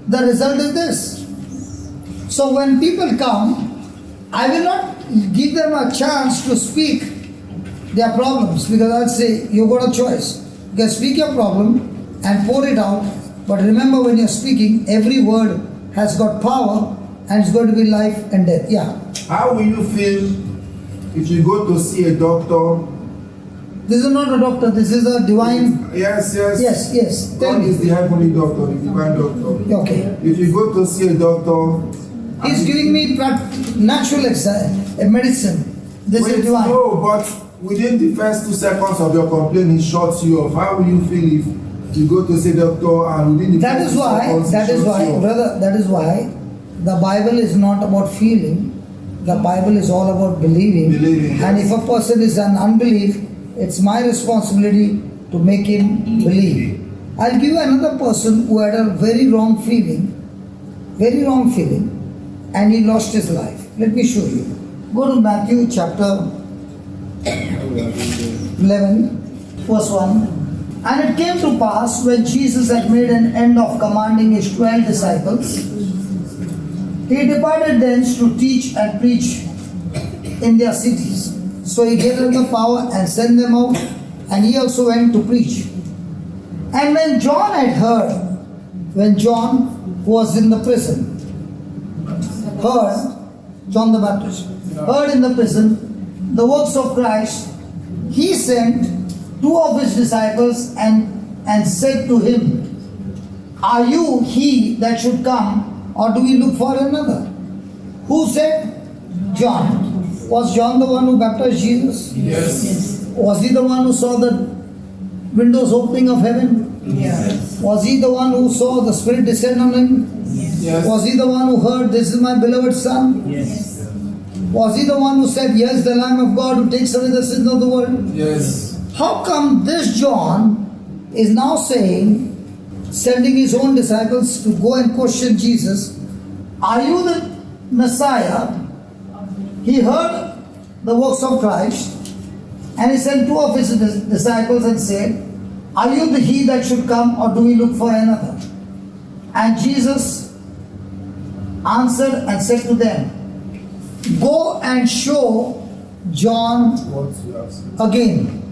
the result is this. So when people come, I will not give them a chance to speak their problems, because I'll say, you've got a choice. You can speak your problem and pour it out, but remember when you're speaking, every word has got power and it's going to be life and death. Yeah. How will you feel if you go to see a doctor? This is not a doctor, this is a divine. Yes. Yes. Tell God me. is the heavenly doctor, the divine doctor. Okay. If you go to see a doctor, He's giving me natural medicine. This is divine. No, but within the first 2 seconds of your complaint, he shuts you off. How will you feel if you go to see a doctor and within the That first is 2 why, seconds brother, that is why the Bible is not about feeling. The Bible is all about believing. Believing, And yes. if a person is an unbelief, it's my responsibility to make him believe. I'll give you another person who had a very wrong feeling, and he lost his life. Let me show you. Go to Matthew chapter 11, verse 1. And it came to pass, when Jesus had made an end of commanding his 12 disciples, he departed thence to teach and preach in their cities. So he gave them the power and sent them out, and he also went to preach. And when John had heard, when John was in the prison, John the Baptist, heard in the prison the works of Christ, he sent 2 of his disciples and said to him, are you he that should come, or do we look for another? Who said? John. Was John the one who baptized Jesus? Yes. Was he the one who saw the windows opening of heaven? Yes. Was he the one who saw the Spirit descend on him? Yes. Was he the one who heard, this is my beloved Son? Yes. Was he the one who said, yes, the Lamb of God who takes away the sins of the world? Yes. How come this John is now saying, sending his own disciples to go and question Jesus, are you the Messiah? He heard the works of Christ, and he sent 2 of his disciples and said, are you the he that should come, or do we look for another? And Jesus answered and said to them, go and show John What you have said. again.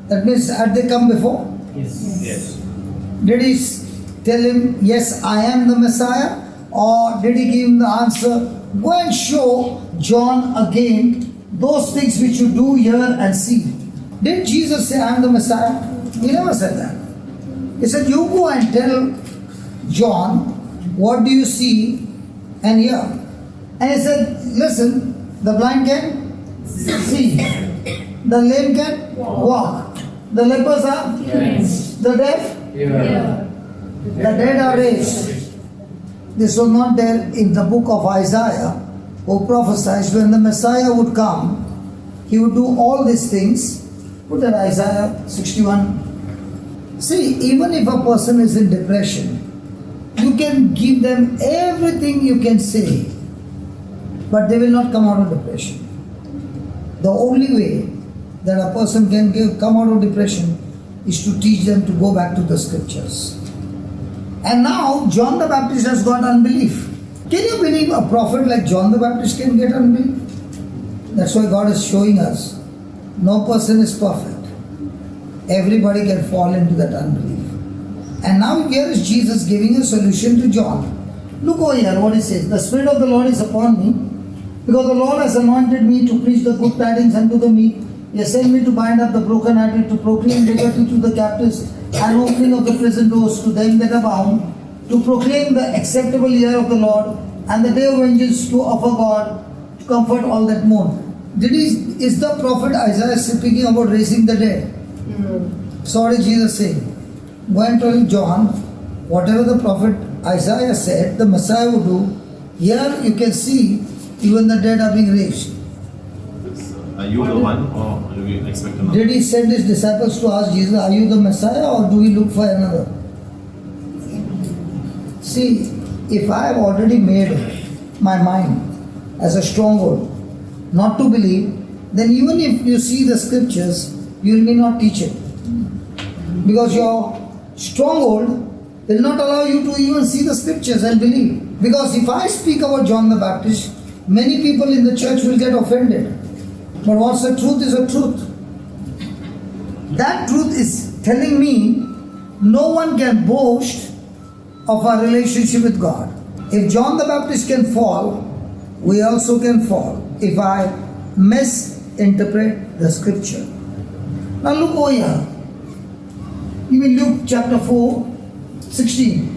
That means, had they come before? Yes. Did he tell him, yes, I am the Messiah? Or did he give him the answer, go and show John again those things which you do hear and see? Did Jesus say, I am the Messiah? He never said that. He said, you go and tell John, what do you see and hear? And he said, listen, the blind can see, the lame can walk, the lepers are, the deaf The dead are raised. This was not there in the book of Isaiah, who prophesied when the Messiah would come, he would do all these things. Put that Isaiah 61. See, even if a person is in depression, you can give them everything you can say, but they will not come out of depression. The only way that a person can come out of depression is to teach them to go back to the scriptures. And now John the Baptist has got unbelief. Can you believe a prophet like John the Baptist can get unbelief? That's why God is showing us no person is perfect. Everybody can fall into that unbelief. And now here is Jesus giving a solution to John. Look over here what he says. The Spirit of the Lord is upon me, because the Lord has anointed me to preach the good tidings unto the meek. He has sent me to bind up the brokenhearted, to proclaim liberty to the captives, and opening of the prison doors to them that are bound, to proclaim the acceptable year of the Lord, and the day of vengeance, to offer God, to comfort all that mourn. Is the prophet Isaiah speaking about raising the dead? So what did Jesus say? Go and tell John, whatever the prophet Isaiah said, the Messiah would do. Here you can see even the dead are being raised. Are you the one, or do we expect another? Did he send his disciples to ask Jesus, are you the Messiah, or do we look for another? See, if I have already made my mind as a stronghold not to believe, then even if you see the scriptures, you may not teach it. Because your stronghold will not allow you to even see the scriptures and believe. Because if I speak about John the Baptist, many people in the church will get offended. But what's the truth is the truth. That truth is telling me no one can boast of our relationship with God. If John the Baptist can fall, we also can fall if I misinterpret the scripture. Now look over here. Even Luke chapter 4, 16.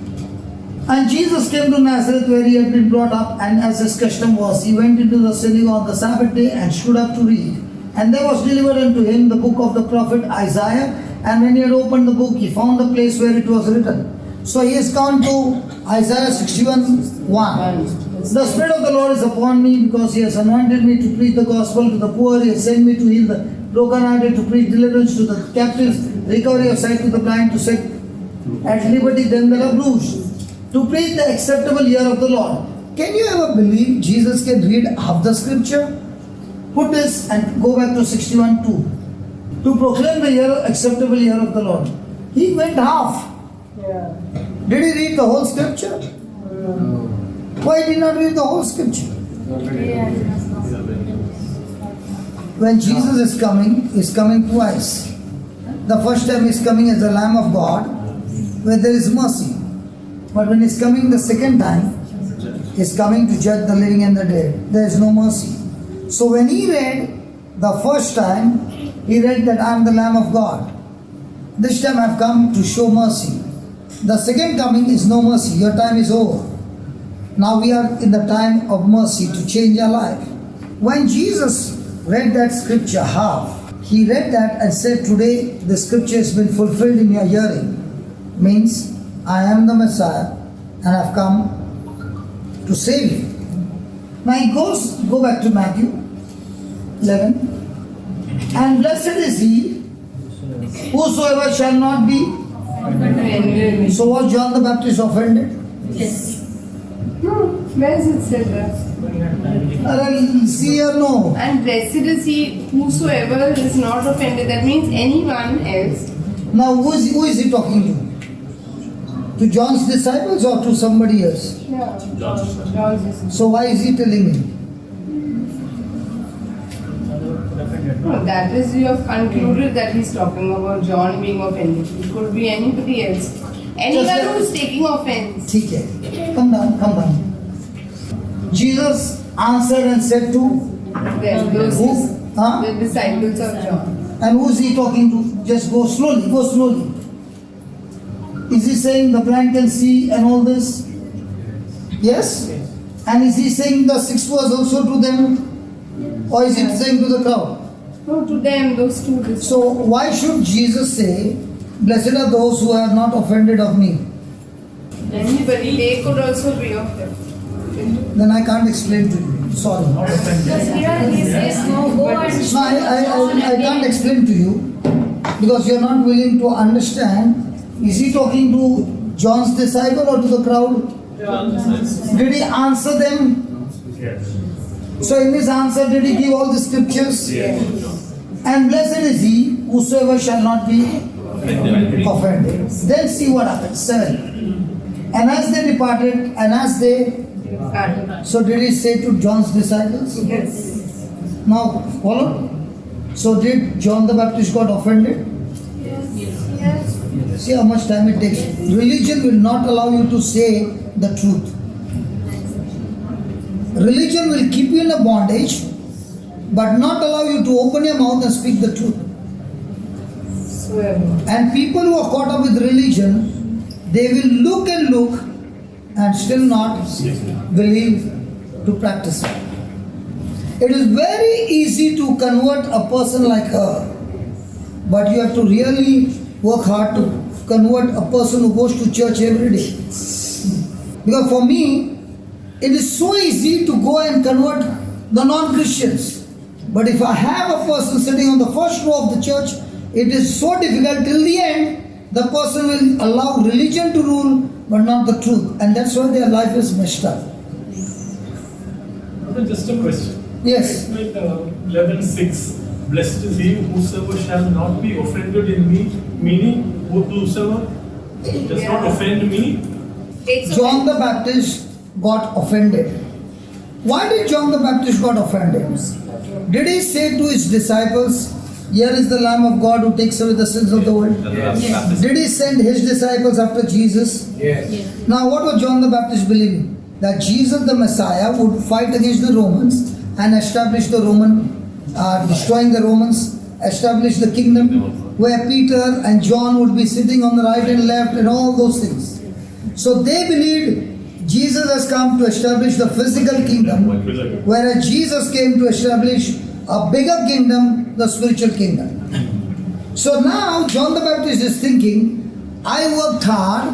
And Jesus came to Nazareth where he had been brought up, and as his custom was, he went into the synagogue on the Sabbath day and stood up to read. And there was delivered unto him the book of the prophet Isaiah, and when he had opened the book, he found the place where it was written. So he has come to Isaiah 61:1. The Spirit of the Lord is upon me, because he has anointed me to preach the gospel to the poor. He has sent me to heal the brokenhearted, to preach deliverance to the captives, recovery of sight to the blind, to set at liberty them that are bruised, to preach the acceptable year of the Lord. Can you ever believe Jesus can read half the scripture? Put this and go back to 61:2. To proclaim the acceptable year of the Lord. He went half. Did he read the whole scripture? Why did he not read the whole scripture? When Jesus is coming twice. The first time he is coming as the Lamb of God, where there is mercy. But when he is coming the second time, he is coming to judge the living and the dead. There is no mercy. So when he read the first time, he read that I am the Lamb of God. This time I have come to show mercy. The second coming is no mercy. Your time is over. Now we are in the time of mercy to change our life. When Jesus read that scripture half, he read that and said, today the scripture has been fulfilled in your hearing. Means, I am the Messiah and I have come to save you. Now he go back to Matthew 11. And blessed is he whosoever shall not be. So was John the Baptist offended? Yes. No, where is it said that? See or no? And blessed is he whosoever is not offended. That means anyone else. Now who is he talking to? To John's disciples or to somebody else? Yeah. John's. So why is he telling me? No, that is you have concluded that he's talking about John being offended. It could be anybody else. Anyone who's taking offense. ठीक है. Come down. Jesus answered and said to Those who? the disciples of John. And who is he talking to? Just go slowly. Is he saying the blind can see and all this? Yes? And is he saying the 6 was also to them? Or is it saying to the crowd? No, to them, those two disciples. So why should Jesus say Blessed are those who are not offended of me. Anybody, they could also be of them. Then I can't explain to you. Sorry. Because here he says, no, go and No, I can't explain to you because you are not willing to understand. Is he talking to John's disciple or to the crowd? Did he answer them? Yes. So in his answer, did he give all the scriptures? Yes. And blessed is he whosoever shall not be offended. Then see what happens. 7. And as they departed, and as they... So did he say to John's disciples? Yes. Now follow. So did John the Baptist got offended? Yes. See how much time it takes. Religion will not allow you to say the truth. Religion will keep you in a bondage, but not allow you to open your mouth and speak the truth. Swear. And people who are caught up with religion, they will look and look and still not believe to practice it. It is very easy to convert a person like her, but you have to really work hard to convert a person who goes to church every day. Because for me, it is so easy to go and convert the non-Christians. But if I have a person sitting on the first row of the church, it is so difficult till the end, the person will allow religion to rule, but not the truth. And that's why their life is messed up. Okay, just a question. Yes. 11:6. Blessed is he whosoever shall not be offended in me, meaning whosoever does not offend me. John the Baptist got offended. Why did John the Baptist got offended? Did he say to his disciples, here is the Lamb of God who takes away the sins of the world? Yes. Did he send his disciples after Jesus? Yes. Now what was John the Baptist believing? That Jesus the Messiah would fight against the Romans and establish the Roman, destroying the Romans, establish the kingdom where Peter and John would be sitting on the right and left and all those things. So they believed Jesus has come to establish the physical kingdom, whereas Jesus came to establish a bigger kingdom, the spiritual kingdom. So now John the Baptist is thinking, I worked hard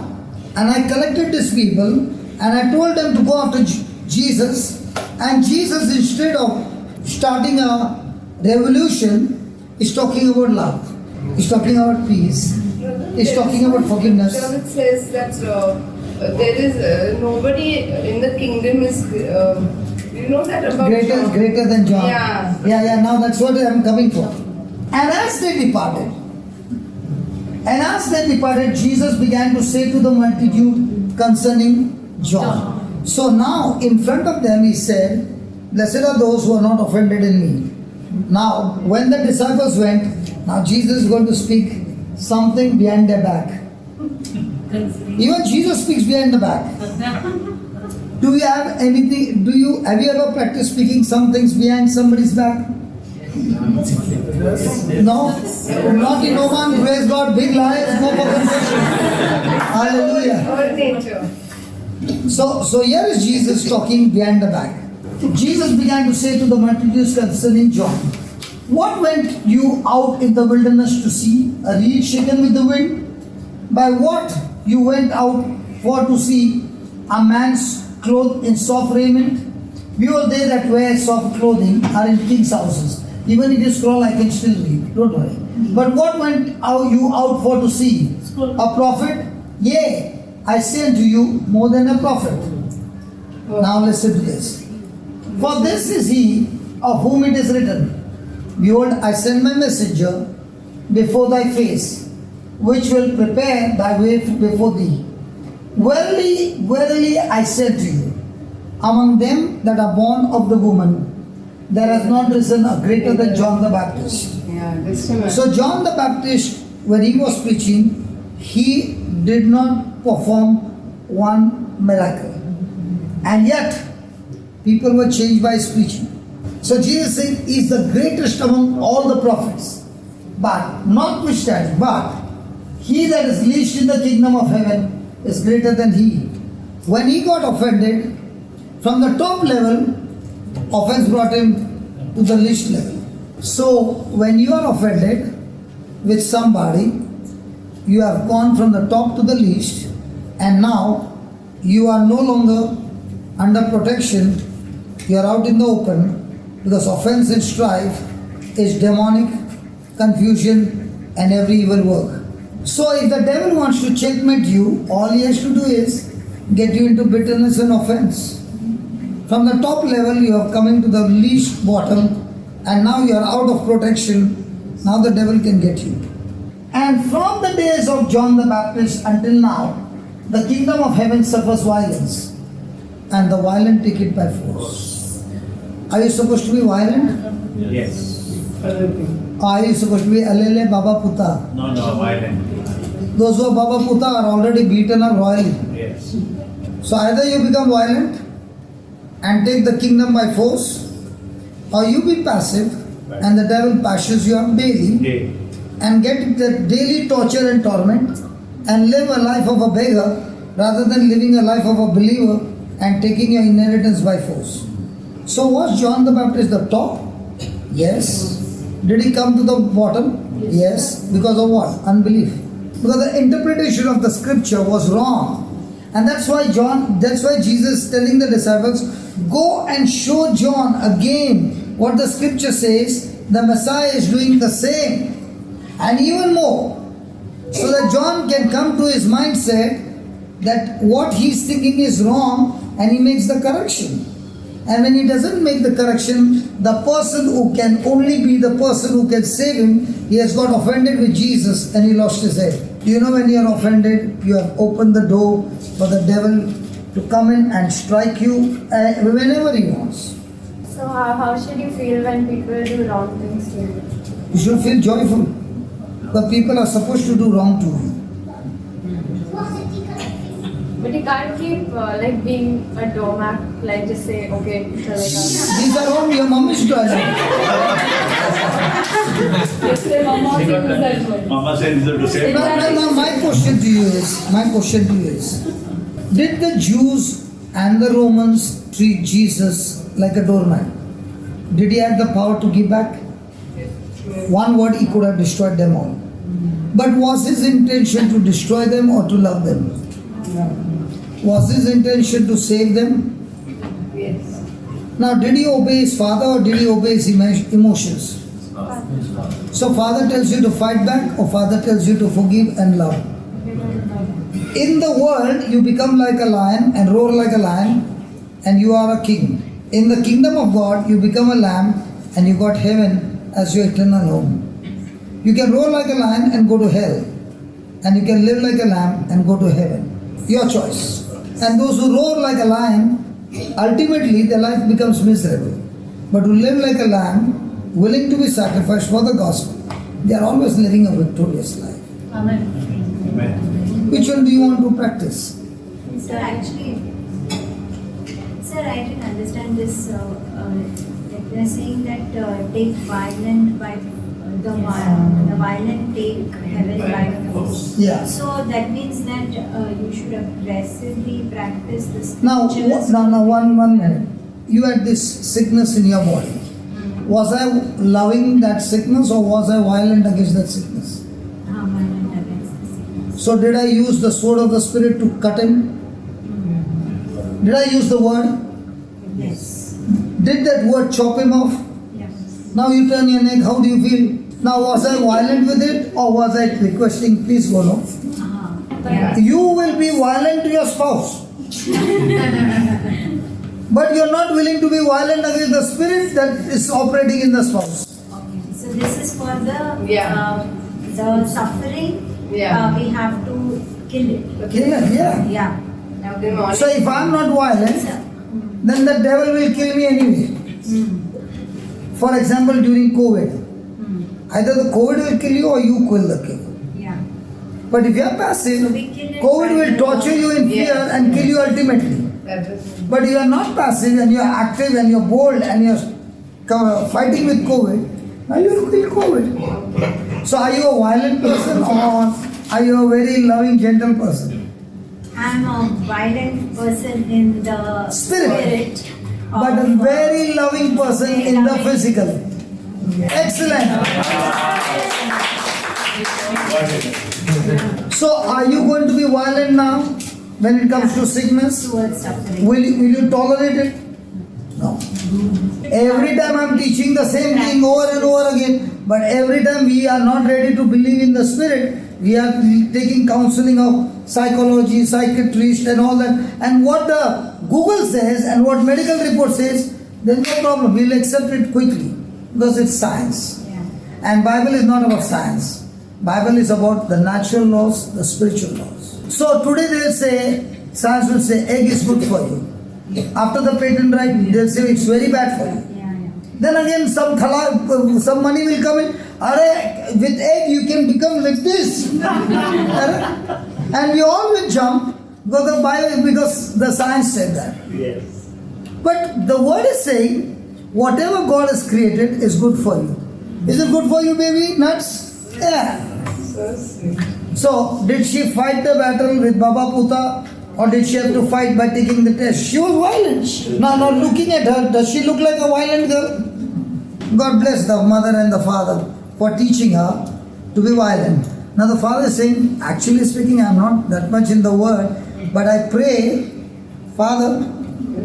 and I collected these people and I told them to go after Jesus, and Jesus, instead of starting a revolution, is talking about love, is talking about peace, is talking about forgiveness. It says that there is nobody in the kingdom is you know that about John? Greater than John. Yeah. Now that's what I'm coming for. And as they departed, Jesus began to say to the multitude concerning John. So now in front of them he said, blessed are those who are not offended in me. Now when the disciples went, now Jesus is going to speak something behind their back. Even Jesus speaks behind the back. Do you have anything? Have you ever practiced speaking some things behind somebody's back? No? Not in Oman, praise God, big liars, go for confession. Hallelujah. All nature. So here is Jesus talking behind the back. Jesus began to say to the multitudes concerning John, what went you out in the wilderness to see? A reed shaken with the wind? By what you went out for to see? A man's clothed in soft raiment? Behold, they that wear soft clothing are in king's houses. Even if you scroll, I can still read. Don't worry. But what went you out for to see? A prophet? Yea, I say unto you, more than a prophet. Now listen to this. For this is he of whom it is written, behold, I send my messenger before thy face, which will prepare thy way before thee. Verily, verily, I say to you, among them that are born of the woman, there has not risen a greater than John the Baptist. Yeah, this time. So John the Baptist, when he was preaching, he did not perform one miracle. And yet, people were changed by his preaching. So Jesus said, he is the greatest among all the prophets. But, notwithstanding, but he that is least in the kingdom of heaven is greater than he. When he got offended, from the top level, offense brought him to the least level. So, when you are offended with somebody, you have gone from the top to the least, and now you are no longer under protection. You are out in the open, because offense and strife is demonic, confusion, and every evil work. So if the devil wants to checkmate you, all he has to do is get you into bitterness and offense. From the top level, you are coming to the least bottom, and now you are out of protection. Now the devil can get you. And from the days of John the Baptist until now, the kingdom of heaven suffers violence, and the violent take it by force. Are you supposed to be violent? Yes. Or are you supposed to be alele baba puta? No, violent. Those who are baba puta are already beaten up royally. Yes. So either you become violent and take the kingdom by force, or you be passive and the devil passes you up daily Okay. and get the daily torture and torment and live a life of a beggar rather than living a life of a believer and taking your inheritance by force. So was John the Baptist the top? Yes. Did he come to the bottom? Yes. Because of what? Unbelief. Because the interpretation of the scripture was wrong. And that's why Jesus is telling the disciples, go and show John again what the scripture says. The Messiah is doing the same and even more, so that John can come to his mindset that what he's thinking is wrong, and he makes the correction. And when he doesn't make the correction, the person who can only be the person who can save him, he has got offended with Jesus and he lost his head. You know, when you are offended, you have opened the door for the devil to come in and strike you whenever he wants. So how should you feel when people do wrong things to you? You should feel joyful. The people are supposed to do wrong to you. But you can't keep like being a doormat, like just say, okay, These are all your mommy's toys. Mama says to say. Now, my question to you is, did the Jews and the Romans treat Jesus like a doormat? Did he have the power to give back? One word, he could have destroyed them all. But was his intention to destroy them or to love them? Was his intention to save them? Yes. Now, did he obey his father or did he obey his emotions? So father tells you to fight back, or father tells you to forgive and love. In the world, you become like a lion and roar like a lion, and you are a king. In the kingdom of God, you become a lamb and you got heaven as your eternal home. You can roar like a lion and go to hell, and you can live like a lamb and go to heaven. Your choice. And those who roar like a lion, ultimately their life becomes miserable. But who live like a lamb, willing to be sacrificed for the gospel, they are always living a victorious life. Amen. Amen. Which one do you want to practice? Sir, actually, sir, I didn't understand this. They are saying that take violent by the violent take heaven by force. Yeah. So that means that you should aggressively practice this. Now, one minute. You had this sickness in your body. Was I loving that sickness or was I violent against that sickness? Violent against the sickness. So did I use the sword of the Spirit to cut him? Did I use the word? Yes. Did that word chop him off? Yes. Now you turn your neck, how do you feel? Now was I violent with it or was I requesting, please go no? Yeah. You will be violent to your spouse. But you are not willing to be violent against the spirit that is operating in the spouse. Okay. So this is for the Yeah. suffering. Yeah. We have to kill it. Kill it, yeah. Yeah. Now demonic. So if I am not violent, then the devil will kill me anyway. For example, during COVID, either the COVID will kill you or you kill the killer. Yeah. But if you are passive, So we kill it COVID by will the- torture you in fear Yes. and kill you ultimately. That is. But you are not passive and you are active and you are bold and you are fighting with COVID. Now you will kill COVID. So are you a violent person or are you a very loving, gentle person? I'm a violent person in the Spirit. spirit, But a very loving person in the physical. Excellent. So are you going to be violent now when it comes to sickness? Towards suffering. Will you tolerate it? No. Every time I'm teaching the same thing over and over again, but every time we are not ready to believe in the Spirit, we are taking counseling of psychology, psychiatrist and all that. And what the Google says and what medical report says, there's no problem. We'll accept it quickly because it's science. Yeah. And Bible is not about science. Bible is about the natural laws, the spiritual laws. So today they'll say, science will say egg is good for you. After the patent right, they'll say it's very bad for you. Yeah. Then again some money will come in. With egg you can become like this. And we all will jump because the science said that. Yes. But the word is saying, whatever God has created is good for you. Is it good for you, baby? Nuts? Yeah. So sweet. So, did she fight the battle with Baba Puta, or did she have to fight by taking the test? She was violent. Now, not looking at her, does she look like a violent girl? God bless the mother and the father for teaching her to be violent. Now, the father is saying, actually speaking, I am not that much in the word, but I pray, Father,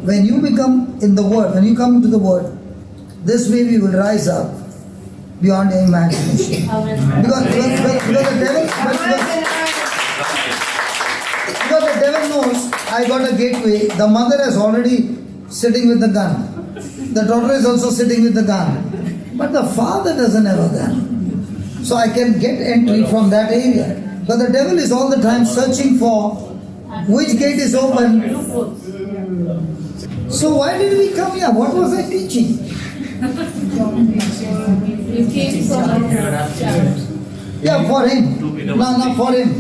when you become in the word, when you come into the word, this baby will rise up beyond your imagination. Because the devil knows I got a gateway. The mother is already sitting with the gun. The daughter is also sitting with the gun. But the father doesn't have a gun. So I can get entry from that area. But the devil is all the time searching for which gate is open. So why did we come here? What was I teaching? You came from Yeah, for him. No, for him.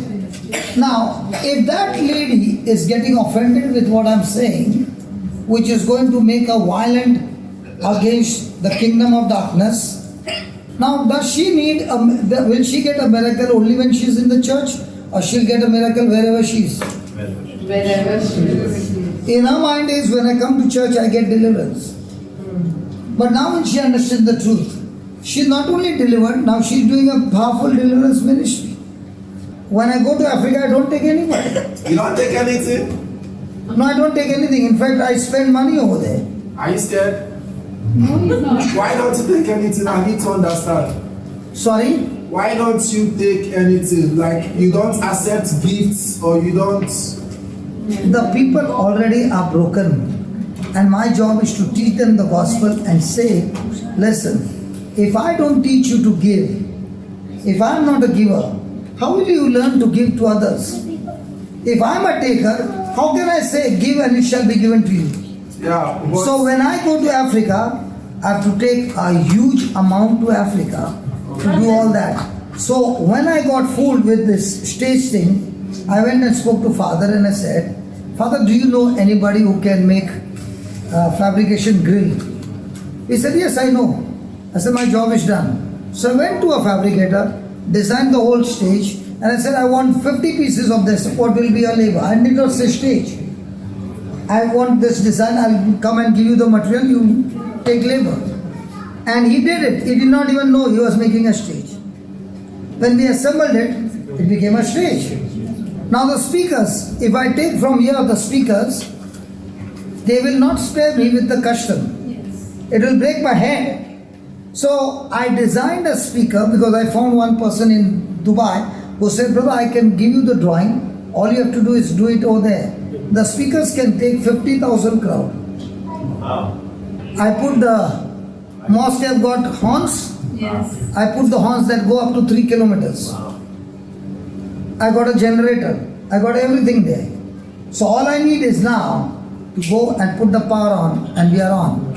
Now, if that lady is getting offended with what I'm saying, which is going to make her violent against the kingdom of darkness, now does she need will she get a miracle only when she's in the church, or she'll get a miracle wherever she is? Wherever she is. In her mind is, when I come to church I get deliverance. But now when she understood the truth, she's not only delivered, now she's doing a powerful deliverance ministry. When I go to Africa, I don't take anybody. You don't take anything? No, I don't take anything. In fact, I spend money over there. Are you scared? No, he's not. Why don't you take anything? I need to understand. Sorry? Why don't you take anything? Like you don't accept gifts or you don't. The people already are broken. And my job is to teach them the gospel and say, listen, if I don't teach you to give, if I'm not a giver, how will you learn to give to others? If I'm a taker, how can I say give and it shall be given to you? Yeah. But So when I go to Africa, I have to take a huge amount to Africa to do all that. So when I got fooled with this stage thing, I went and spoke to Father and I said, Father, do you know anybody who can make fabrication grill? He said, yes, I know. I said, my job is done. So I went to a fabricator, designed the whole stage, and I said, I want 50 pieces of this. What will be your labor? I did not say stage. I want this design, I'll come and give you the material, you take labor. And he did it. He did not even know he was making a stage. When we assembled it, it became a stage. Now the speakers, if I take from here the speakers, they will not spare me with the custom. It will break my hand. So I designed a speaker because I found one person in Dubai who said, brother, I can give you the drawing. All you have to do is do it over there. The speakers can take 50,000 crowd. Wow. I put the mosque have got horns. Yes. I put the horns that go up to 3 kilometers. I got a generator. I got everything there. So all I need is now to go and put the power on and we are on.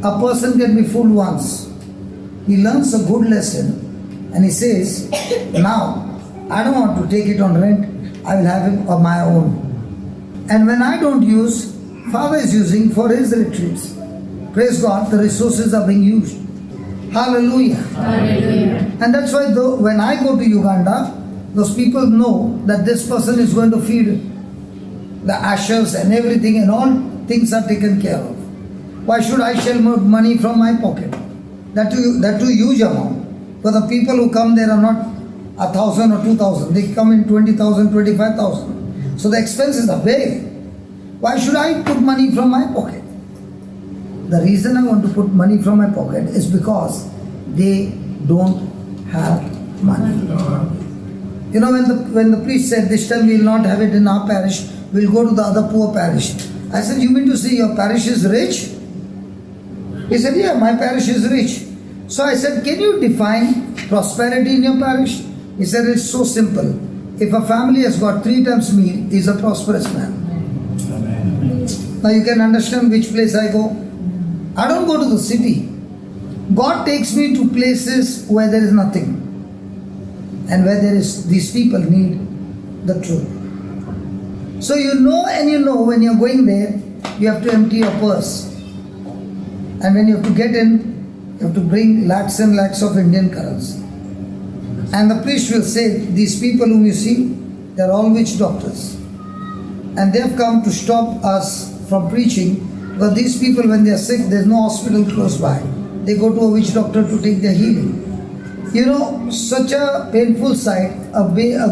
A person can be fooled once. He learns a good lesson and he says, now I don't want to take it on rent. I will have it on my own. And when I don't use, Father is using for his retreats. Praise God, the resources are being used. Hallelujah. Hallelujah. And that's why when I go to Uganda, those people know that this person is going to feed the ashes and everything, and all things are taken care of. Why should I shell money from my pocket? That too huge amount. But the people who come there are not 1,000 or 2,000. They come in 20,000, 25,000. So the expenses are big. Why should I put money from my pocket? The reason I want to put money from my pocket is because they don't have money. You know, when the priest said, this time we will not have it in our parish, we'll go to the other poor parish. I said, you mean to say your parish is rich? He said, yeah, my parish is rich. So I said, can you define prosperity in your parish? He said, it's so simple. If a family has got 3 times meal, he is a prosperous man. Now you can understand which place I go. I don't go to the city. God takes me to places where there is nothing. And where there is, these people need the truth. So you know when you're going there, you have to empty your purse. And when you have to get in, you have to bring lakhs and lakhs of Indian currency. And the priest will say, these people whom you see, they're all witch doctors. And they've come to stop us from preaching, because these people, when they're sick, there's no hospital close by. They go to a witch doctor to take their healing. You know, such a painful sight, a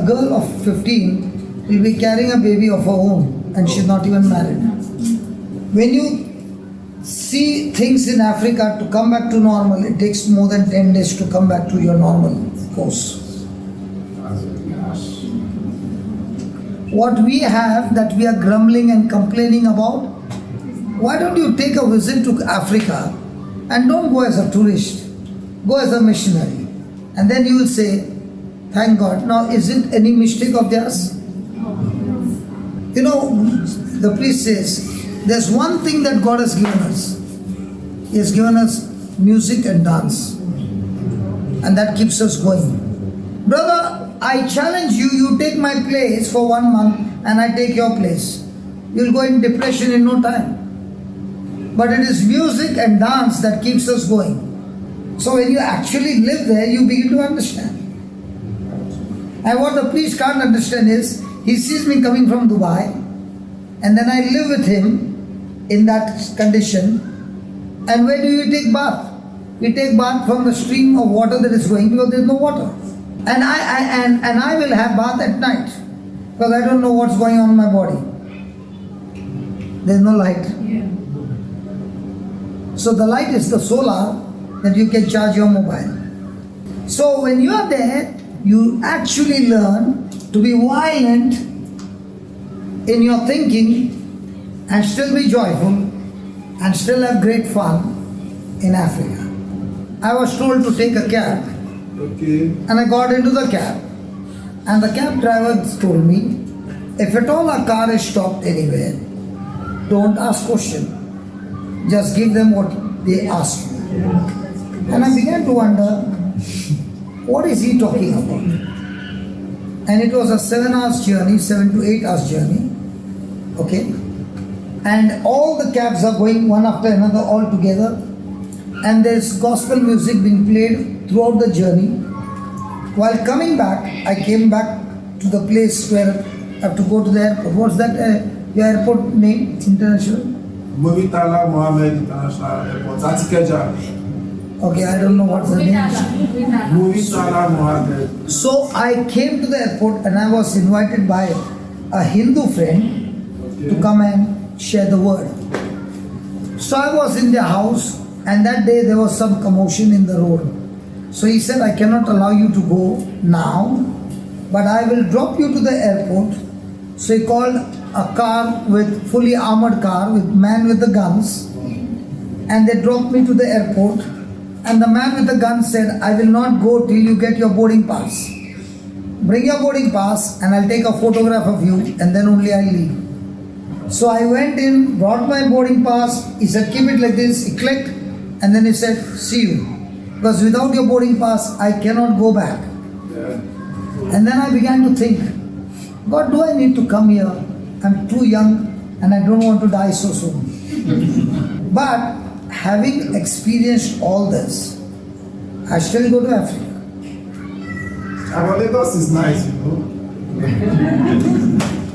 girl of 15 will be carrying a baby of her own, and she's not even married. When you see things in Africa, to come back to normal, it takes more than 10 days to come back to your normal course. What we have that we are grumbling and complaining about, why don't you take a visit to Africa and don't go as a tourist, go as a missionary, and then you will say, thank God. Now, is it any mistake of theirs? You know, the priest says, there's one thing that God has given us. He has given us music and dance, and that keeps us going. Brother, I challenge you, you take my place for 1 month and I take your place. You'll go in depression in no time. But it is music and dance that keeps us going. So when you actually live there, you begin to understand. And what the priest can't understand is, he sees me coming from Dubai, and then I live with him in that condition. And where do you take bath? We take bath from the stream of water that is going, because there is no water. And I will have bath at night, because I don't know what's going on in my body. There's no light. So the light is the solar that you can charge your mobile. So when you are there, you actually learn to be violent in your thinking and still be joyful and still have great fun in Africa. I was told to take a cab. Okay. And I got into the cab, and the cab driver told me, if at all a car is stopped anywhere, don't ask question, just give them what they ask you. And I began to wonder, what is he talking about? And it was a 7 hours journey, 7 to 8 hours journey, okay? And all the cabs are going one after another all together, and there's gospel music being played throughout the journey. While coming back, I came back to the place where I have to go to the airport. What's that, your airport name, International? Murtala Mohammed International Airport, Zatikeja. Okay, I don't know what's the name. Murtala Mohammed. So I came to the airport, and I was invited by a Hindu friend to come and share the word. So I was in their house, and that day there was some commotion in the road. So he said, I cannot allow you to go now, but I will drop you to the airport. So he called a car with fully armored car with man with the guns, and they dropped me to the airport. And the man with the gun said, I will not go till you get your boarding pass. Bring your boarding pass and I'll take a photograph of you, and then only I'll leave. So I went in, brought my boarding pass. He said, keep it like this. He clicked, and then he said, see you. Because without your boarding pass, I cannot go back. And then I began to think, God, do I need to come here? I'm too young and I don't want to die so soon. But having experienced all this, I still go to Africa. Our Lagos is nice, you know.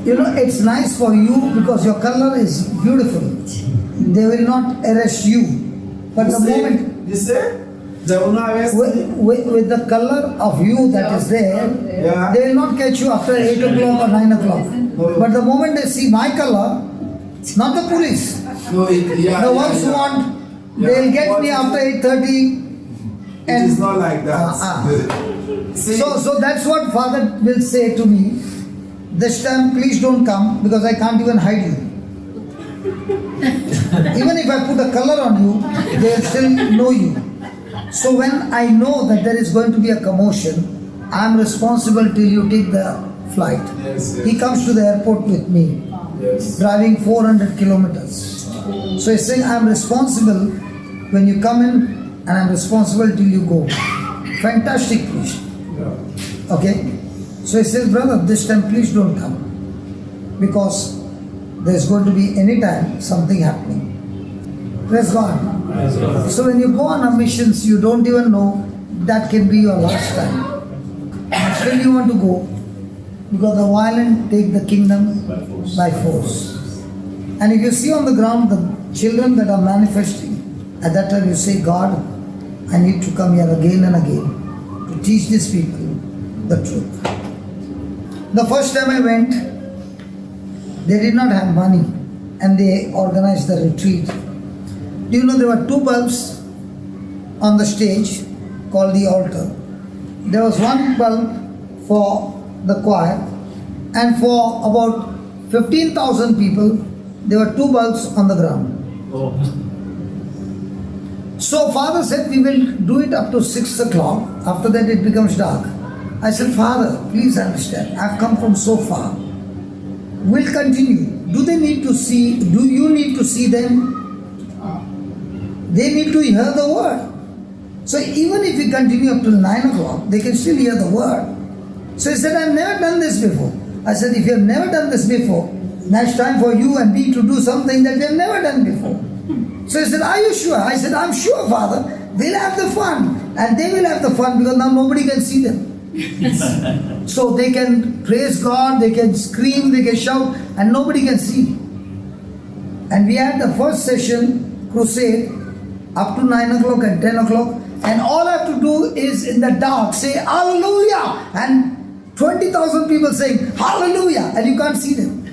You know, it's nice for you because your color is beautiful. They will not arrest you. But the moment You say? Una vez, with the color of you that is there, Yeah. they will not catch you after 8 o'clock or 9 o'clock. But the moment they see my color, not the police, no, the ones who want, they will get me after 8:30. It is not like that. See, So that's what Father will say to me. This time, please don't come because I can't even hide you. Even if I put a color on you, they will still know you. So when I know that there is going to be a commotion, I am responsible till you take the flight. Yes, He comes to the airport with me, yes. driving 400 kilometers. So he's saying, I am responsible when you come in, and I am responsible till you go. Fantastic priest. Yeah. Okay? So he says, brother, this time please don't come. Because there is going to be any time something happening. Praise God. So when you go on a missions, you don't even know that can be your last time. Still you want to go. Because the violent take the kingdom by force. And if you see on the ground the children that are manifesting, at that time you say, God, I need to come here again and again to teach these people the truth. The first time I went, they did not have money and they organized the retreat. Do you know there were 2 bulbs on the stage called the altar? There was 1 bulb for the choir, and for about 15,000 people, there were 2 bulbs on the ground. So Father said, we will do it up to 6 o'clock. After that it becomes dark. I said, Father, please understand, I've come from so far. We'll continue. Do you need to see them? They need to hear the word. So even if we continue up till 9 o'clock, they can still hear the word. So he said, I've never done this before. I said, if you have never done this before, now it's time for you and me to do something that we have never done before. So he said, are you sure? I said, I'm sure, Father. We'll have the fun. And they will have the fun because now nobody can see them. So they can praise God, they can scream, they can shout, and nobody can see. And we had the first session, crusade, up to 9 o'clock and 10 o'clock. And all I have to do is in the dark say, Hallelujah! And 20,000 people saying, Hallelujah! And you can't see them.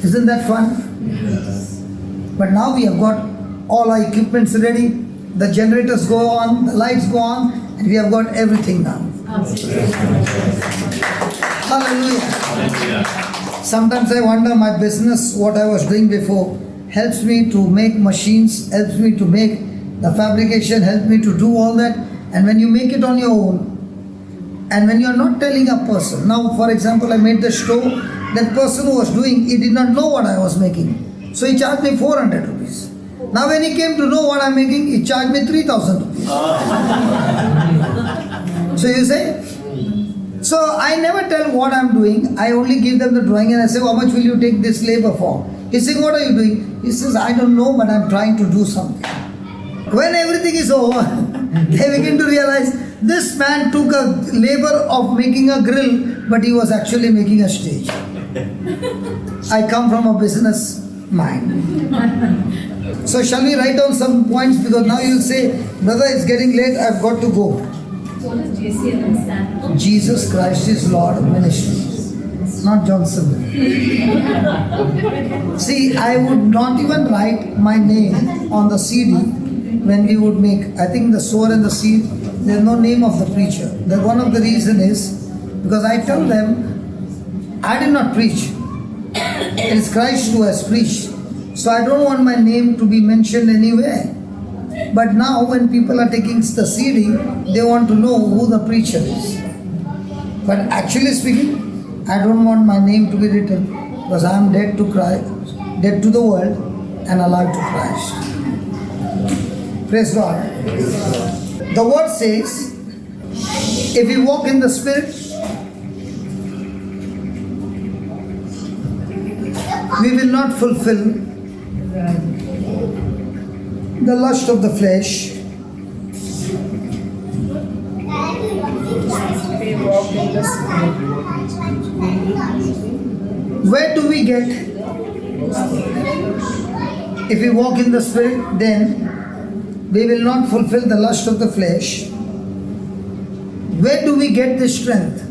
Isn't that fun? But now we have got all our equipments ready, the generators go on, the lights go on, and we have got everything now. Hallelujah. Sometimes I wonder my business, what I was doing before, helps me to make machines, helps me to make the fabrication, helps me to do all that. And when you make it on your own, and when you are not telling a person, now for example I made the stove, that person who was doing, he did not know what I was making. So he charged me 400 rupees. Now when he came to know what I'm making, he charged me 3,000 rupees. So you say? So I never tell what I'm doing. I only give them the drawing and I say, how much will you take this labor for? He's saying, what are you doing? He says, I don't know, but I'm trying to do something. When everything is over, they begin to realize this man took a labor of making a grill, but he was actually making a stage. I come from a business mind. So shall we write down some points, because now you'll say, brother, it's getting late, I've got to go. What does JCILM stand for? Jesus Christ is Lord of Ministries, not Johnson. See, I would not even write my name on the CD when we would make, I think the sower and the seed, there's no name of the preacher. That one of the reason is, because I tell them, I did not preach. It is Christ who has preached. So I don't want my name to be mentioned anywhere. But now when people are taking the CD, they want to know who the preacher is. But actually speaking, I don't want my name to be written, because I am dead to Christ, dead to the world and alive to Christ. Praise God. The word says, if we walk in the Spirit, we will not fulfill the lust of the flesh. Where do we get? If we walk in the Spirit, then we will not fulfill the lust of the flesh. Where do we get this strength?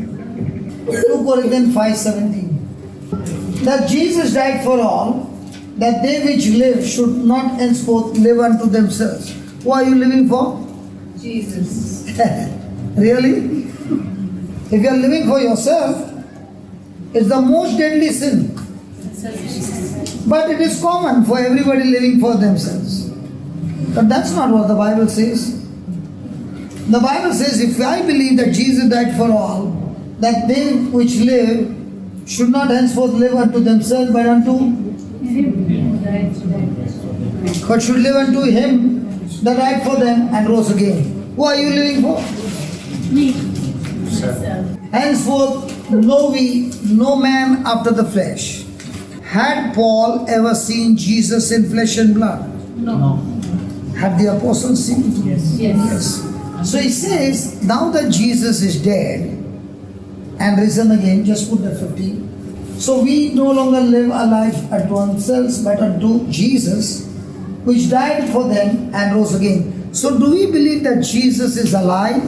2 Corinthians 5:17. That Jesus died for all, that they which live should not henceforth live unto themselves. Who are you living for? Jesus. Really? If you are living for yourself, it's the most deadly sin. But it is common for everybody living for themselves. But that's not what the Bible says. The Bible says, if I believe that Jesus died for all, that they which live should not henceforth live unto themselves, but should live unto Him that died for them and rose again. Who are you living for? Me. Henceforth know we no man after the flesh. Had Paul ever seen Jesus in flesh and blood? No. Had the apostles seen it? Yes. So he says, now that Jesus is dead and risen again, just put that 15. So we no longer live a life unto ourselves, but unto Jesus, which died for them and rose again. So do we believe that Jesus is alive?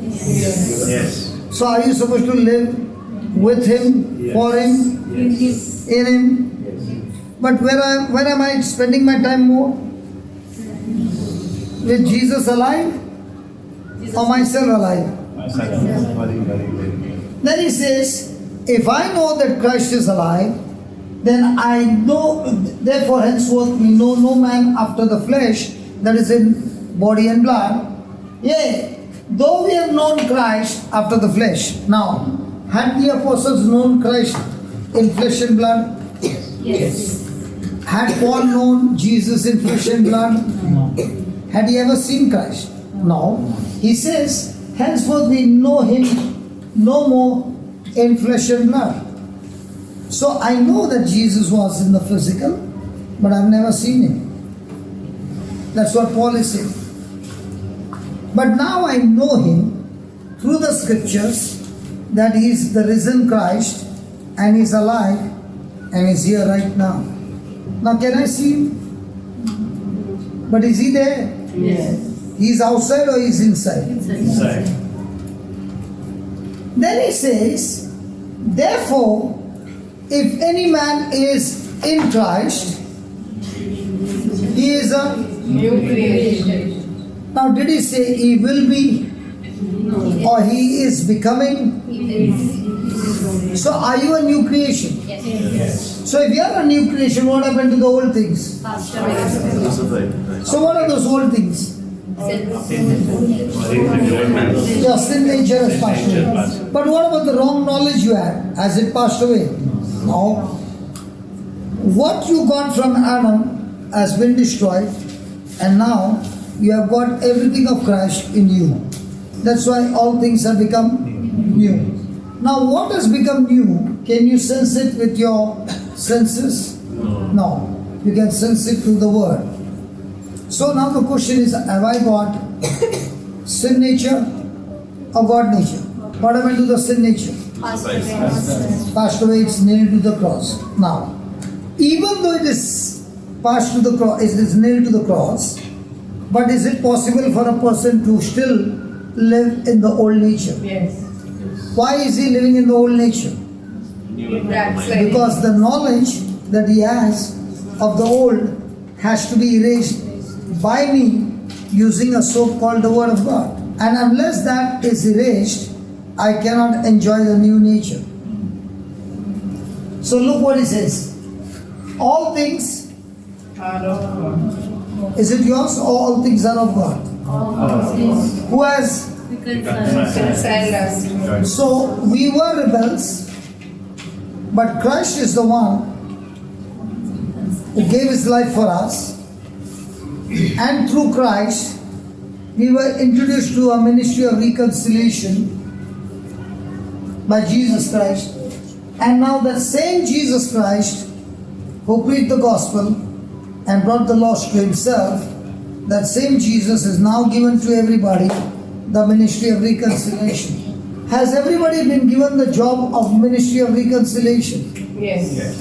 Yes. So are you supposed to live with Him, for Him, Yes. in Him? But where am I spending my time more? With Jesus alive or myself alive? Then he says, if I know that Christ is alive, then I know, therefore henceforth we know no man after the flesh, that is in body and blood. Yea, though we have known Christ after the flesh. Now, had the apostles known Christ in flesh and blood? Yes. Had Paul known Jesus in flesh and blood? No. Had he ever seen Christ? No. He says, henceforth we know Him no more in flesh and blood. So I know that Jesus was in the physical, but I've never seen Him. That's what Paul is saying. But now I know Him through the scriptures that He is the risen Christ and He's alive and He's here right now. Now can I see Him? But is He there? Yes. He's outside or He's inside? Inside. Then he says, therefore, if any man is in Christ, he is a New creation. Now, did he say he will be or he is becoming? So, are you a new creation? Yes. So, if you are a new creation, what happened to the old things? Crucified. So, what are those old things? Your sin nature has passed away. But what about the wrong knowledge you had? Has it passed away? No. What you got from Adam has been destroyed, and now you have got everything of Christ in you. That's why all things have become new. Now, what has become new? Can you sense it with your senses? No. You can sense it through the Word. So now the question is, have I got sin nature or God nature? What happened to the sin nature? Passed away, it's nailed to the cross. Now, even though it is passed to the cross, it is nailed to the cross, but is it possible for a person to still live in the old nature? Yes. Why is he living in the old nature? That's like Because the knowledge that he has of the old has to be erased by me using a soap called the Word of God. And unless that is erased, I cannot enjoy the new nature. So look what he says. All things, are of God. is it yours or all things are of God? Who has? Reconcile us. So we were rebels, but Christ is the one who gave His life for us. And through Christ, we were introduced to a ministry of reconciliation by Jesus Christ. And now that same Jesus Christ who preached the gospel and brought the lost to Himself, that same Jesus is now given to everybody the ministry of reconciliation. Has everybody been given the job of ministry of reconciliation? Yes.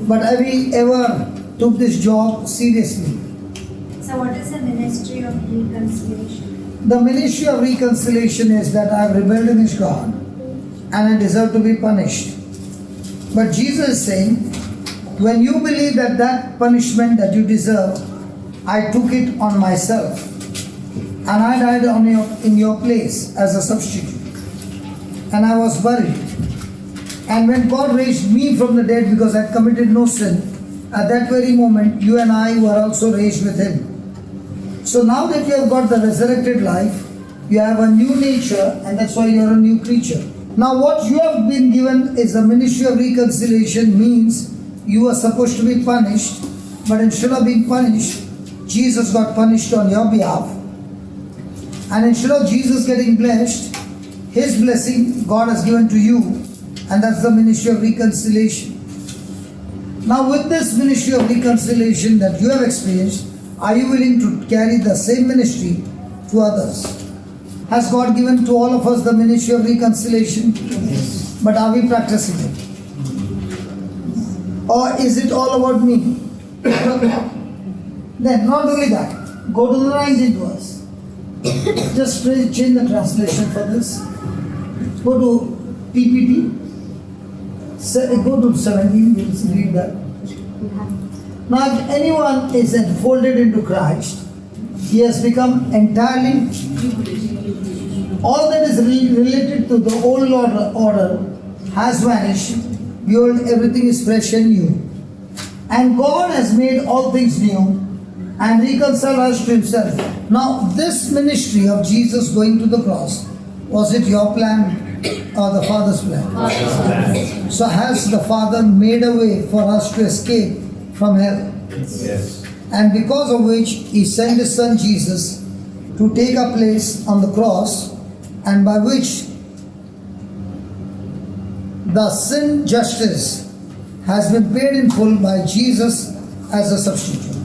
But have we ever took this job seriously? So what is the ministry of reconciliation? The ministry of reconciliation is that I have rebelled against God and I deserve to be punished. But Jesus is saying, when you believe that that punishment that you deserve, I took it on myself and I died in your place as a substitute. And I was buried. And when God raised me from the dead because I had committed no sin, at that very moment you and I were also raised with Him. So now that you have got the resurrected life, you have a new nature and that's why you are a new creature. Now what you have been given is the ministry of reconciliation, means you are supposed to be punished, but instead of being punished, Jesus got punished on your behalf. And instead of Jesus getting blessed, His blessing God has given to you, and that's the ministry of reconciliation. Now with this ministry of reconciliation that you have experienced, are you willing to carry the same ministry to others? Has God given to all of us the ministry of reconciliation? Yes. But are we practicing it? Or is it all about me? Then not only that, go to the 19th verse. Just change the translation for this. Go to PPT. Go to 17, you'll read that. Now if anyone is enfolded into Christ, he has become entirely, all that is related to the old order has vanished. Behold, everything is fresh and new. And God has made all things new and reconciled us to Himself. Now this ministry of Jesus going to the cross, was it your plan or the Father's plan? So has the Father made a way for us to escape from hell? Yes. And because of which He sent His Son Jesus to take a place on the cross, and by which the sin justice has been paid in full by Jesus as a substitute.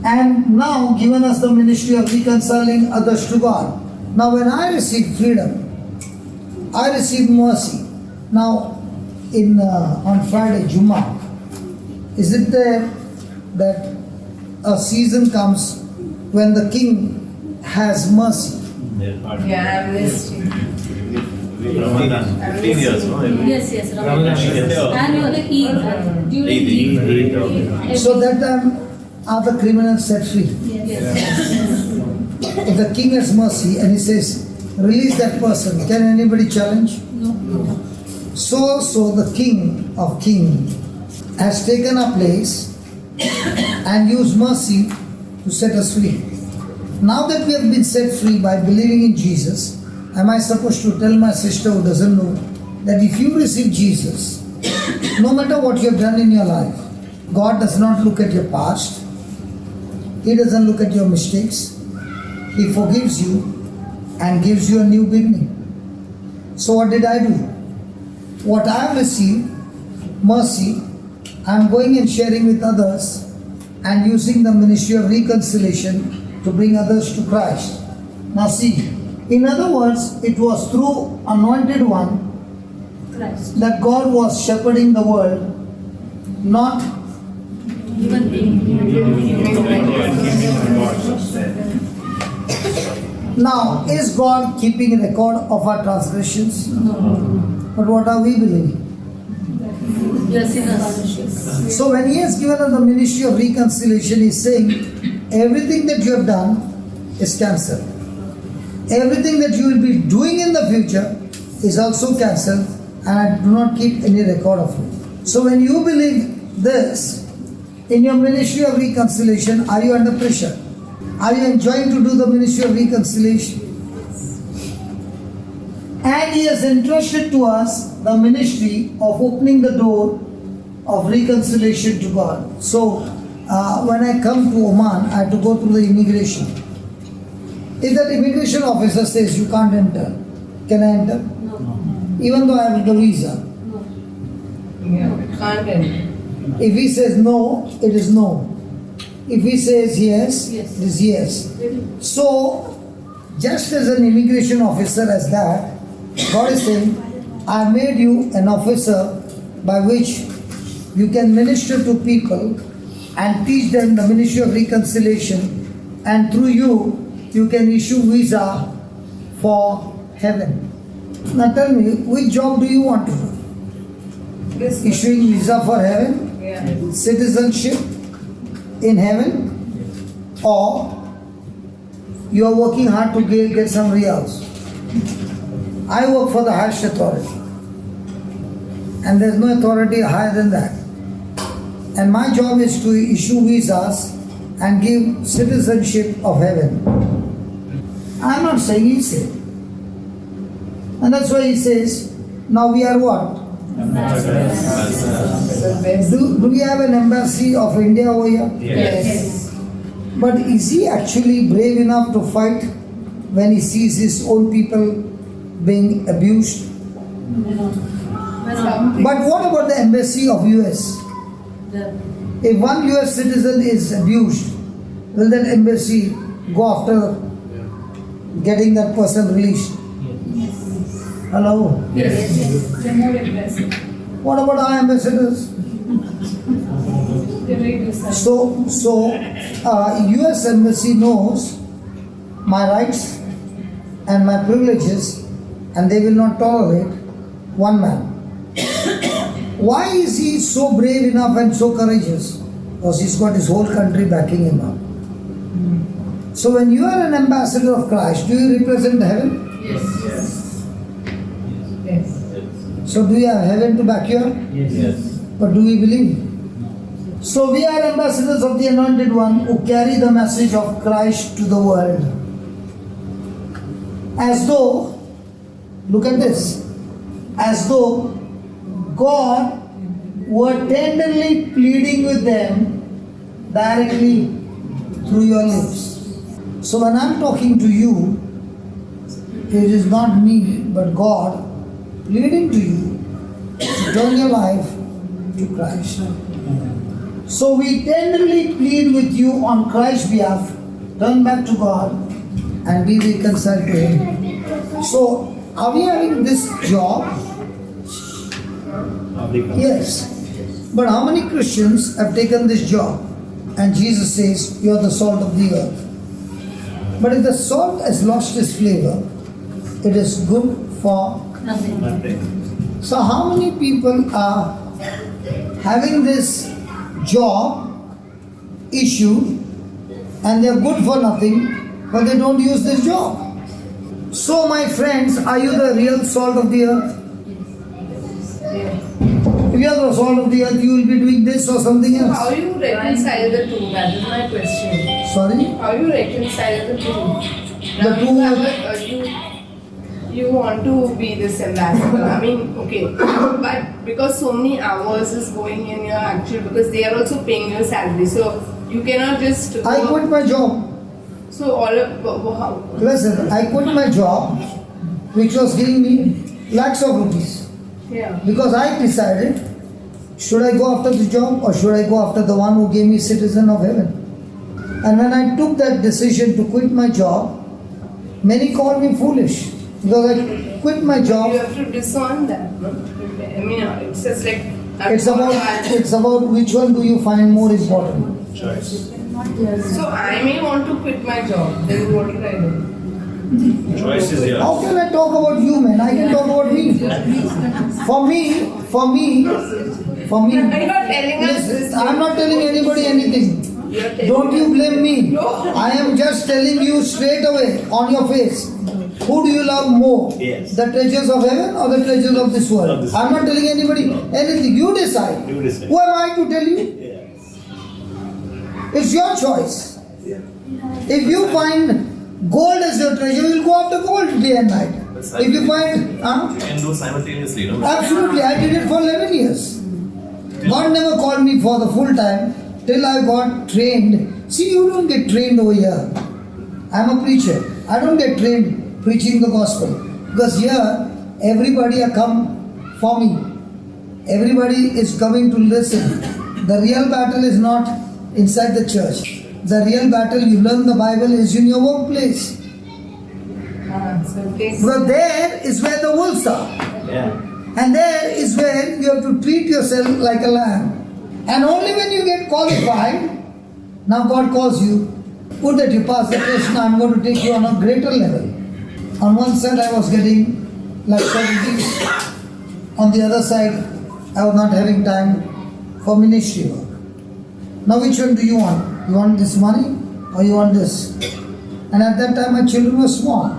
And now given us the ministry of reconciling others to God. Now when I received freedom, I received mercy. Now on Friday, Jummah, is it there that a season comes when the king has mercy? Yeah, amnesty. Ramadan, 15 years, no? Yes, Ramadan. Annually Eid. So that time are the criminals set free? Yes. If the king has mercy and he says, release that person, can anybody challenge? No. So the King of Kings has taken a place and used mercy to set us free. Now that we have been set free by believing in Jesus, am I supposed to tell my sister who doesn't know that if you receive Jesus, no matter what you have done in your life, God does not look at your past, He doesn't look at your mistakes, He forgives you and gives you a new beginning. So what did I do? What I have received, mercy, I am going and sharing with others and using the ministry of reconciliation to bring others to Christ. Now see, in other words, it was through Anointed One Christ. that God was shepherding the world, not Human now. Is God keeping a record of our transgressions? No. But what are we believing? We are sinners. So when He has given us the ministry of reconciliation, He is saying, everything that you have done is cancelled. Everything that you will be doing in the future is also cancelled, and I do not keep any record of it. So when you believe this, in your ministry of reconciliation, are you under pressure? Are you enjoying to do the ministry of reconciliation? And He has entrusted to us the ministry of opening the door of reconciliation to God. So when I come to Oman, I have to go through the immigration. If that immigration officer says you can't enter, can I enter? No. Even though I have the visa. No. Yeah, can't enter. If he says no, it is no. If he says yes, Yes. it is yes. So, just as an immigration officer as that, God is saying, I made you an officer by which you can minister to people and teach them the ministry of reconciliation, and through you, you can issue visa for heaven. Now tell me, which job do you want to do? This one. Issuing visa for heaven? Yeah. Citizenship in heaven? Or you are working hard to get some reals? I work for the highest authority, and there's no authority higher than that. And my job is to issue visas and give citizenship of heaven. I'm not saying he said. And that's why he says, now we are what? Do we have an embassy of India over here? Yes. But is he actually brave enough to fight when he sees his own people being abused? But what about the embassy of US? If one US citizen is abused, will that embassy go after getting that person released? Hello? Yes. They're more aggressive. What about our ambassadors? They're very decisive. So, US embassy knows my rights and my privileges, and they will not tolerate one man. Why is he so brave enough and so courageous? Because he's got his whole country backing him up. So when you are an ambassador of Christ, do you represent heaven? Yes. So do you have heaven to back you up? Yes. But do we believe? So we are ambassadors of the Anointed One who carry the message of Christ to the world. As though, look at this, as though God were tenderly pleading with them directly through your lips. So when I'm talking to you, it is not me but God pleading to you to turn your life to Christ. So we tenderly plead with you on Christ's behalf, turn back to God and be reconciled to Him. So are we having this job? Yes. But how many Christians have taken this job? And Jesus says, you are the salt of the earth. But if the salt has lost its flavor, it is good for Nothing. So how many people are having this job issued and they are good for nothing, but they don't use this job? So my friends, are you the real salt of the earth? If you are the salt of the earth, you will be doing this or something else. How you reconcile the two? That is my question. Sorry? How you reconcile the two? The Now two- you have you want to be this ambassador. I mean, okay, but because so many hours is going in your actual, because they are also paying your salary, so you cannot just. I go- quit my job. So all of how? Listen, I quit my job, which was giving me lakhs of rupees. Yeah. Because I decided, should I go after the job or should I go after the one who gave me citizen of heaven? And when I took that decision to quit my job, many called me foolish because I quit my You job. have to discern that. No? I mean, it's just like. It's about which one do you find more important. Choice. So I may want to quit my job. Then what will I do? Choice is yours. How can I talk about you, man? I can talk about me. For me. You're telling us Listen, this. I'm not telling anybody anything. You're telling Don't you blame me. No. I am just telling you straight away on your face. Who do you love more? Yes. The treasures of heaven or the treasures of this world? Of this I'm not telling anybody anything. You decide. You decide. Who am I to tell you? Yes. It's your choice. If you find gold as your treasure, you will go after gold day and night. If you find, You can do simultaneously, no? absolutely, I did it for 11 years. God never called me for the full time till I got trained. See, you don't get trained over here. I'm a preacher. I don't get trained preaching the gospel. Because here, everybody are come for me. Everybody is coming to listen. The real battle is not inside the church. The real battle, you learn the Bible, is in your workplace. So it takes. Because there is where the wolves are. Yeah. And there is where you have to treat yourself like a lamb. And only when you get qualified, now God calls you, put that you pass the test, now I'm going to take you on a greater level. On one side I was getting like 70s. On the other side, I was not having time for ministry work. Now which one do you want? You want this money or you want this? And at that time my children were small.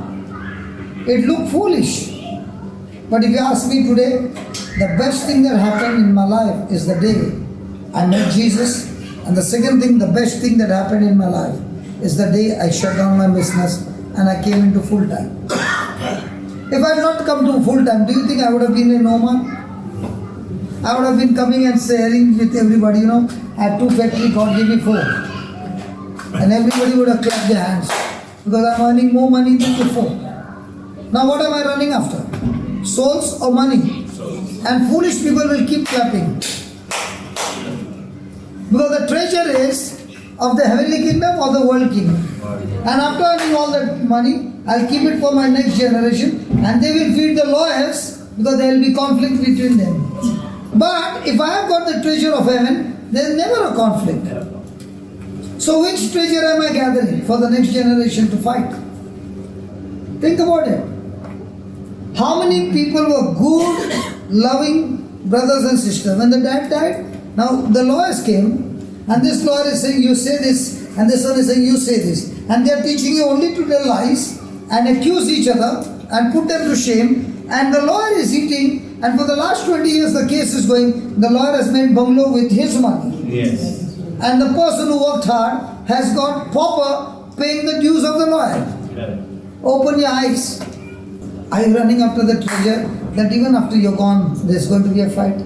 It looked foolish. But if you ask me today, the best thing that happened in my life is the day I met Jesus. And the second thing, the best thing that happened in my life is the day I shut down my business and I came into full time. If I had not come to full time, do you think I would have been in Oman? I would have been coming and sharing with everybody, I had 2 factories, God gave me 4. And everybody would have clapped their hands because I'm earning more money than before. Now what am I running after? Souls or money? And foolish people will keep clapping. Because the treasure is of the heavenly kingdom or the world kingdom. And after earning all that money, I'll keep it for my next generation and they will feed the lawyers because there will be conflict between them. But if I have got the treasure of heaven, there is never a conflict. So which treasure am I gathering for the next generation to fight? Think about it. How many people were good, loving brothers and sisters? When the dad died, now the lawyers came and this lawyer is saying you say this and this one is saying you say this. And they are teaching you only to tell lies and accuse each other and put them to shame. And the lawyer is eating and for the last 20 years the case is going. The lawyer has made bungalow with his money. Yes. And the person who worked hard has got pauper paying the dues of the lawyer. Yeah. Open your eyes. Are you running after the treasure that even after you're gone, there's going to be a fight?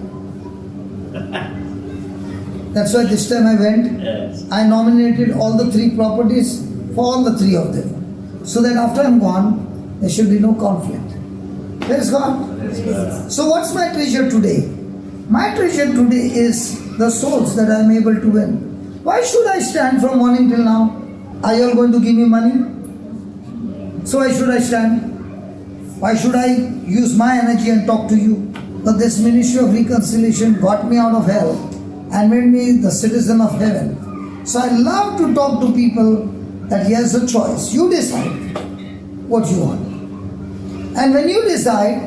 That's why this time I went, Yes. I nominated all the 3 properties for all the 3 of them. So that after I'm gone, there should be no conflict. Praise God. So what's my treasure today? My treasure today is the souls that I'm able to win. Why should I stand from morning till now? Are you all going to give me money? So why should I stand? Why should I use my energy and talk to you? But this ministry of reconciliation got me out of hell and made me the citizen of heaven. So I love to talk to people that here's a choice. You decide what you want. And when you decide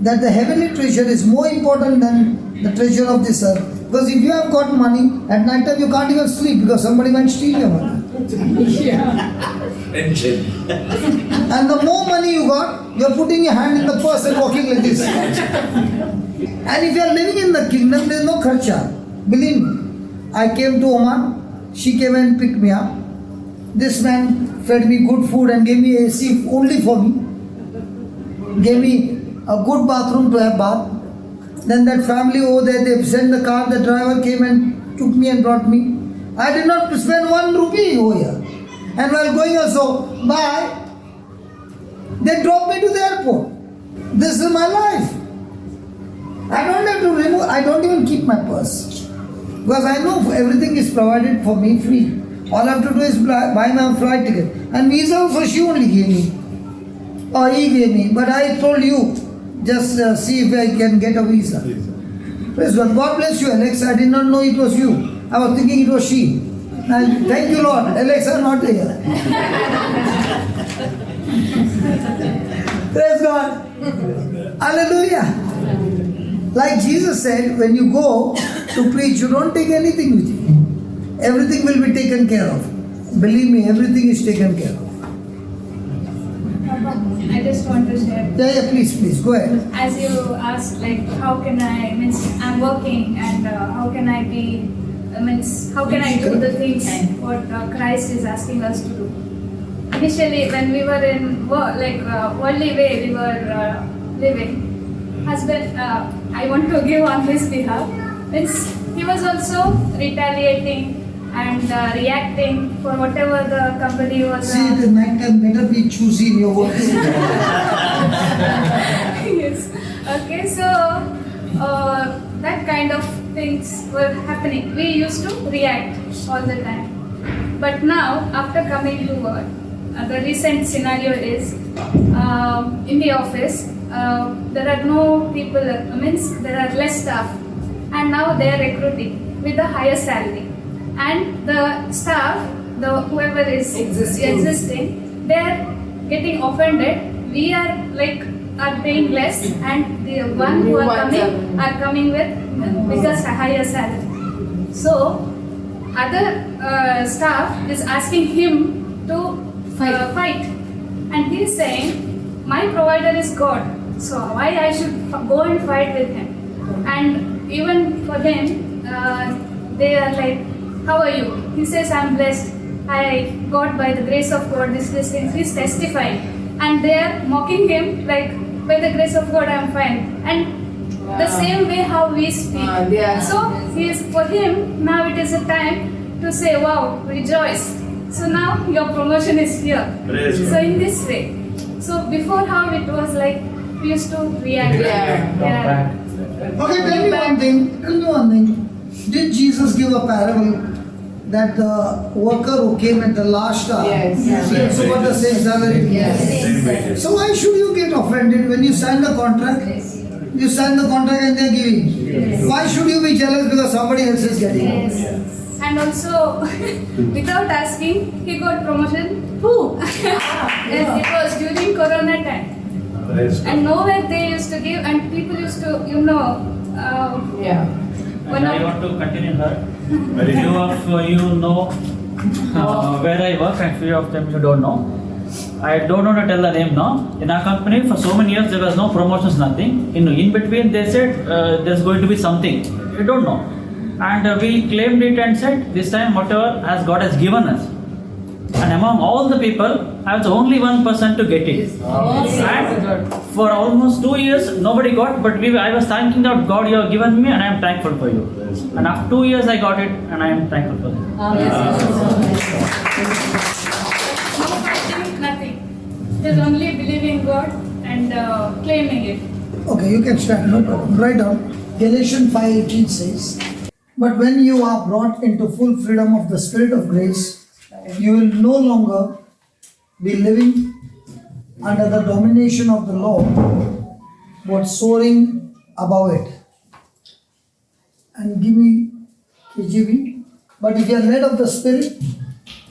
that the heavenly treasure is more important than the treasure of this earth, because if you have got money, at night time you can't even sleep because somebody might steal your money. And the more money you got, you're putting your hand in the purse and walking like this. And if you're living in the kingdom, there's no kharcha. Believe me, I came to Oman, she came and picked me up. This man fed me good food and gave me AC only for me. Gave me a good bathroom to have bath. Then that family over there, they sent the car, the driver came and took me and brought me. I did not spend 1 rupee over here. And while going also, bye, they dropped me to the airport. This is my life. I don't have to remove, I don't even keep my purse. Because I know everything is provided for me free. All I have to do is buy my flight ticket. And visa also she only gave me. Or he gave me. But I told you, just see if I can get a visa. Praise God. God bless you, Alex. I did not know it was you. I was thinking it was she. And thank you, Lord. Alex, I'm not here. Praise God. Hallelujah. Like Jesus said, when you go to preach, you don't take anything with you. Everything will be taken care of. Believe me, everything is taken care of. I just want to share. Yeah, please, go ahead. As you asked, like, how can I, I'm working and how can I be, how can I do the things what Christ is asking us to do? Initially, when we were in worldly way, we were living. Husband, I want to give on his behalf. He was also retaliating and reacting for whatever the company was. See, the night time better be choosy in your words. Yes. Okay, so that kind of things were happening. We used to react all the time. But now, after coming to work, the recent scenario is in the office, there are no people, there are less staff, and now they are recruiting. with a higher salary, and the staff, the whoever is existing, they are getting offended. We are paying less, and the one who are coming with because higher salary. So other staff is asking him to fight, and he is saying, my provider is God, so why I should go and fight with him? And even for him, they are like, how are you? He says, I'm blessed. I got by the grace of God this thing. He's testifying, and they are mocking him like, by the grace of God I'm fine. And the same way how we speak. So for him now it is a time to say, wow, rejoice. So now your promotion is here. So in this way. So before how it was like we used to react. Yeah. Okay, tell me one thing. Did Jesus give a parable that the worker who came at the last hour, he also got the same salary? Yes. So why should you get offended when you sign the contract? You sign the contract and they are giving. Why should you be jealous because somebody else is getting? And also, without asking, he got promotion. Who? Yes, it was during Corona time. And nowhere they used to give, and people used to, And I want to continue her. Few of you know where I work, and few of them you don't know. I don't want to tell the name now. In our company, for so many years, there was no promotions, nothing. In between, they said there's going to be something. You don't know. And we claimed it and said, this time, whatever as God has given us. And among all the people, I was the only one person to get it. And for almost 2 years, nobody got, but I was thanking that God, you have given me, and I am thankful for you. And after 2 years, I got it, and I am thankful for it. No fighting, nothing. Just only believing God and claiming it. Okay, you can start, no problem. Write down. Galatians 5:18 says, but when you are brought into full freedom of the Spirit of grace, you will no longer be living under the domination of the law, but soaring above it. And give me KJV. But if you are led of the Spirit,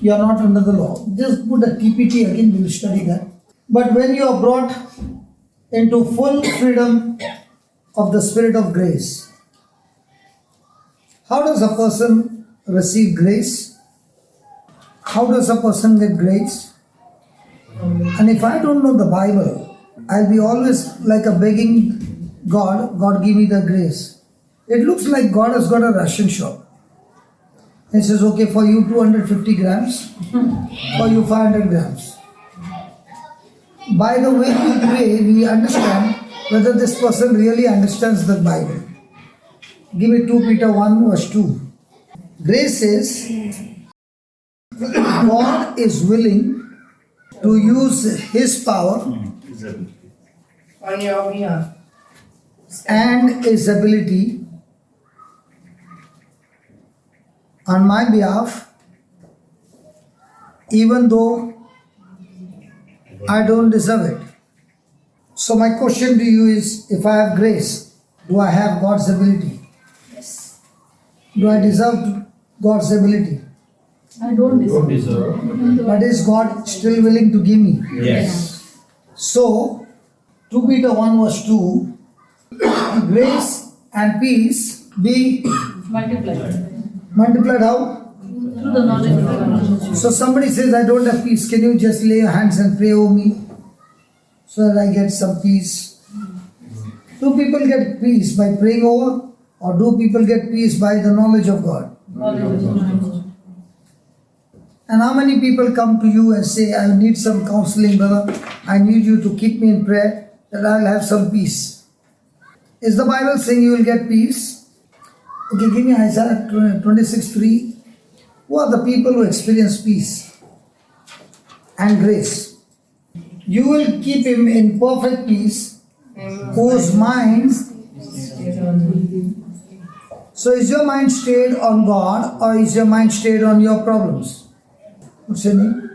you are not under the law. Just put a TPT again, we will study that. But when you are brought into full freedom of the Spirit of grace, how does a person receive grace? How does a person get grace? And if I don't know the Bible, I'll be always like a begging God, God give me the grace. It looks like God has got a ration shop. He says, okay, for you 250 grams, for you 500 grams. By the way we pray, we understand whether this person really understands the Bible. Give me 2 Peter 1 verse 2. Grace says, God is willing to use His power On your behalf. and His ability on my behalf, even though I don't deserve it. So my question to you is, if I have grace, do I have God's ability? Yes. Do I deserve God's ability? I don't deserve. But is God still willing to give me? Yes. So, 2 Peter 1 verse 2, grace and peace be multiplied how? Through the knowledge of God. So somebody says, I don't have peace. Can you just lay your hands and pray over me so that I get some peace? Do people get peace by praying over, or do people get peace by the knowledge of God? And how many people come to you and say, I need some counseling, brother. I need you to keep me in prayer that I'll have some peace. Is the Bible saying you will get peace? Okay, give me Isaiah 26:3. Who are the people who experience peace and grace? You will keep him in perfect peace, whose mind. So is your mind stayed on God, or is your mind stayed on your problems? What's your name?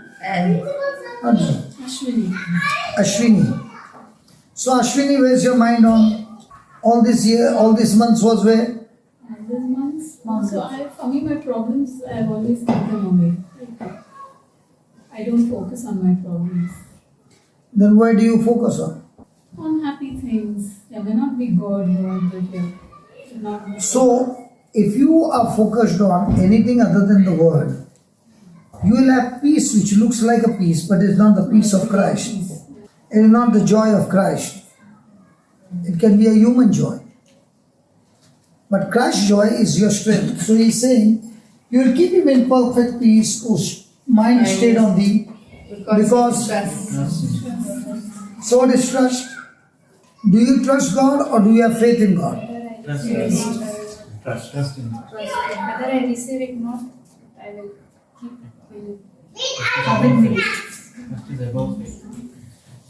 Ashwini. So Ashwini, where's your mind on? All this year, all these months was where? mountains. So for me, my problems, I've always kept them away. I don't focus on my problems. Then why do you focus on? On happy things. Yeah, may not be God, but yeah. Not So, if you are focused on anything other than the word, you will have peace which looks like a peace, but is not the peace of Christ. It is not the joy of Christ. It can be a human joy. But Christ's joy is your strength. So he's saying, you will keep him in perfect peace whose mind stayed on thee. Because so what is trust? Do you trust God or do you have faith in God? Trust in God. Whether I receive it or not, I will keep it. Trust is above faith.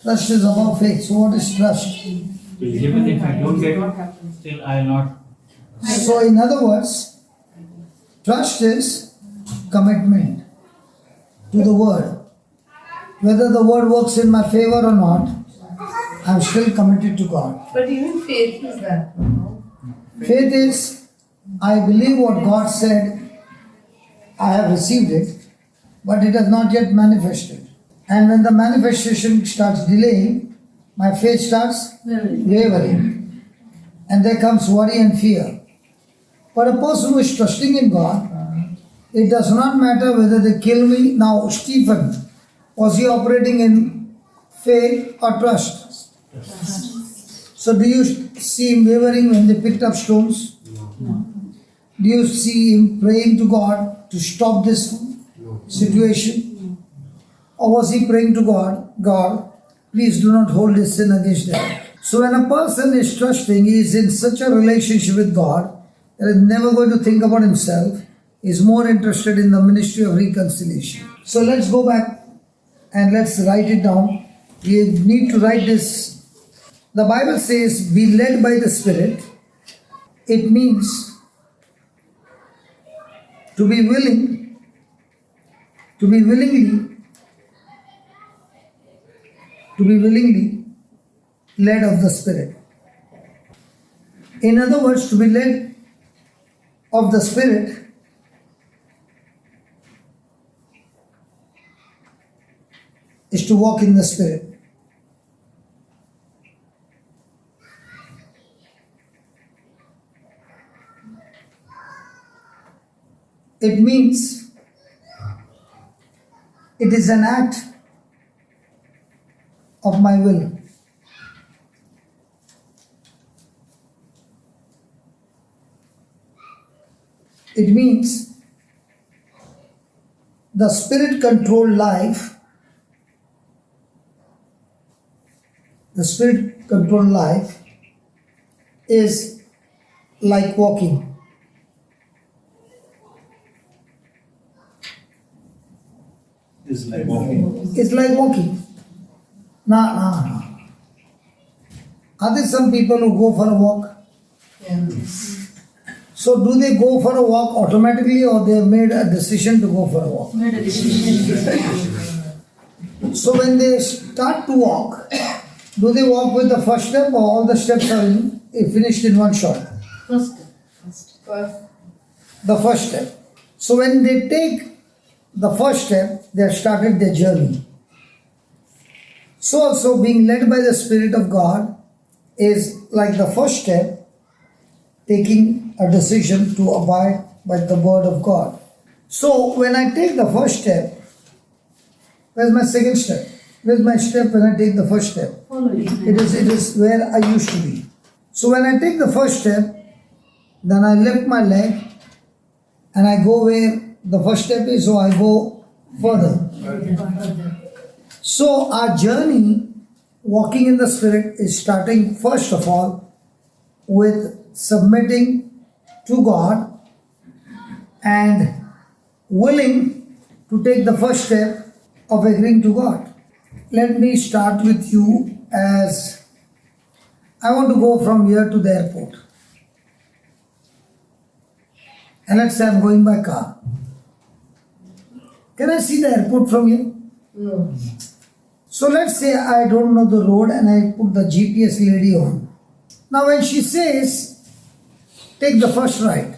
Trust is above faith. So what is trust? Even if I don't get it, still I will not. So in other words, trust is commitment to the word. Whether the word works in my favor or not, I am still committed to God. But even faith is that. Faith is, I believe what God said, I have received it, but it has not yet manifested. And when the manifestation starts delaying, my faith starts wavering. And there comes worry and fear. But a person who is trusting in God, it does not matter whether they kill me. Now, Stephen, was he operating in faith or trust? So do you see him wavering when they picked up stones? No. Do you see him praying to God to stop this situation? Or was he praying to God, God, please do not hold this sin against them? So when a person is trusting, he is in such a relationship with God that he is never going to think about himself. He is more interested in the ministry of reconciliation. So let's go back and let's write it down. You need to write this. The Bible says, be led by the Spirit. It means to be willing, to be willingly led of the Spirit. In other words, to be led of the Spirit is to walk in the Spirit. It means it is an act of my will. It means the Spirit controlled life. The Spirit controlled life is like walking. It's like walking. It's like walking. Nah. Are there some people who go for a walk? Yeah. So do they go for a walk automatically or they have made a decision to go for a walk? Made a decision. So when they start to walk, do they walk with the first step or all the steps are finished in one shot? First. The first step. So when they take the first step, they have started their journey. So also being led by the Spirit of God is like the first step, taking a decision to abide by the word of God. So when I take the first step, where's my second step? Where's my step when I take the first step? Following. It is where I used to be. So when I take the first step, then I lift my leg and I go where the first step is, so I go further. So our journey, walking in the Spirit, is starting first of all with submitting to God and willing to take the first step of agreeing to God. Let me start with you as I want to go from here to the airport. And let's say I'm going by car. Can I see the airport from here? No. So let's say I don't know the road and I put the GPS lady on. Now when she says, take the first right,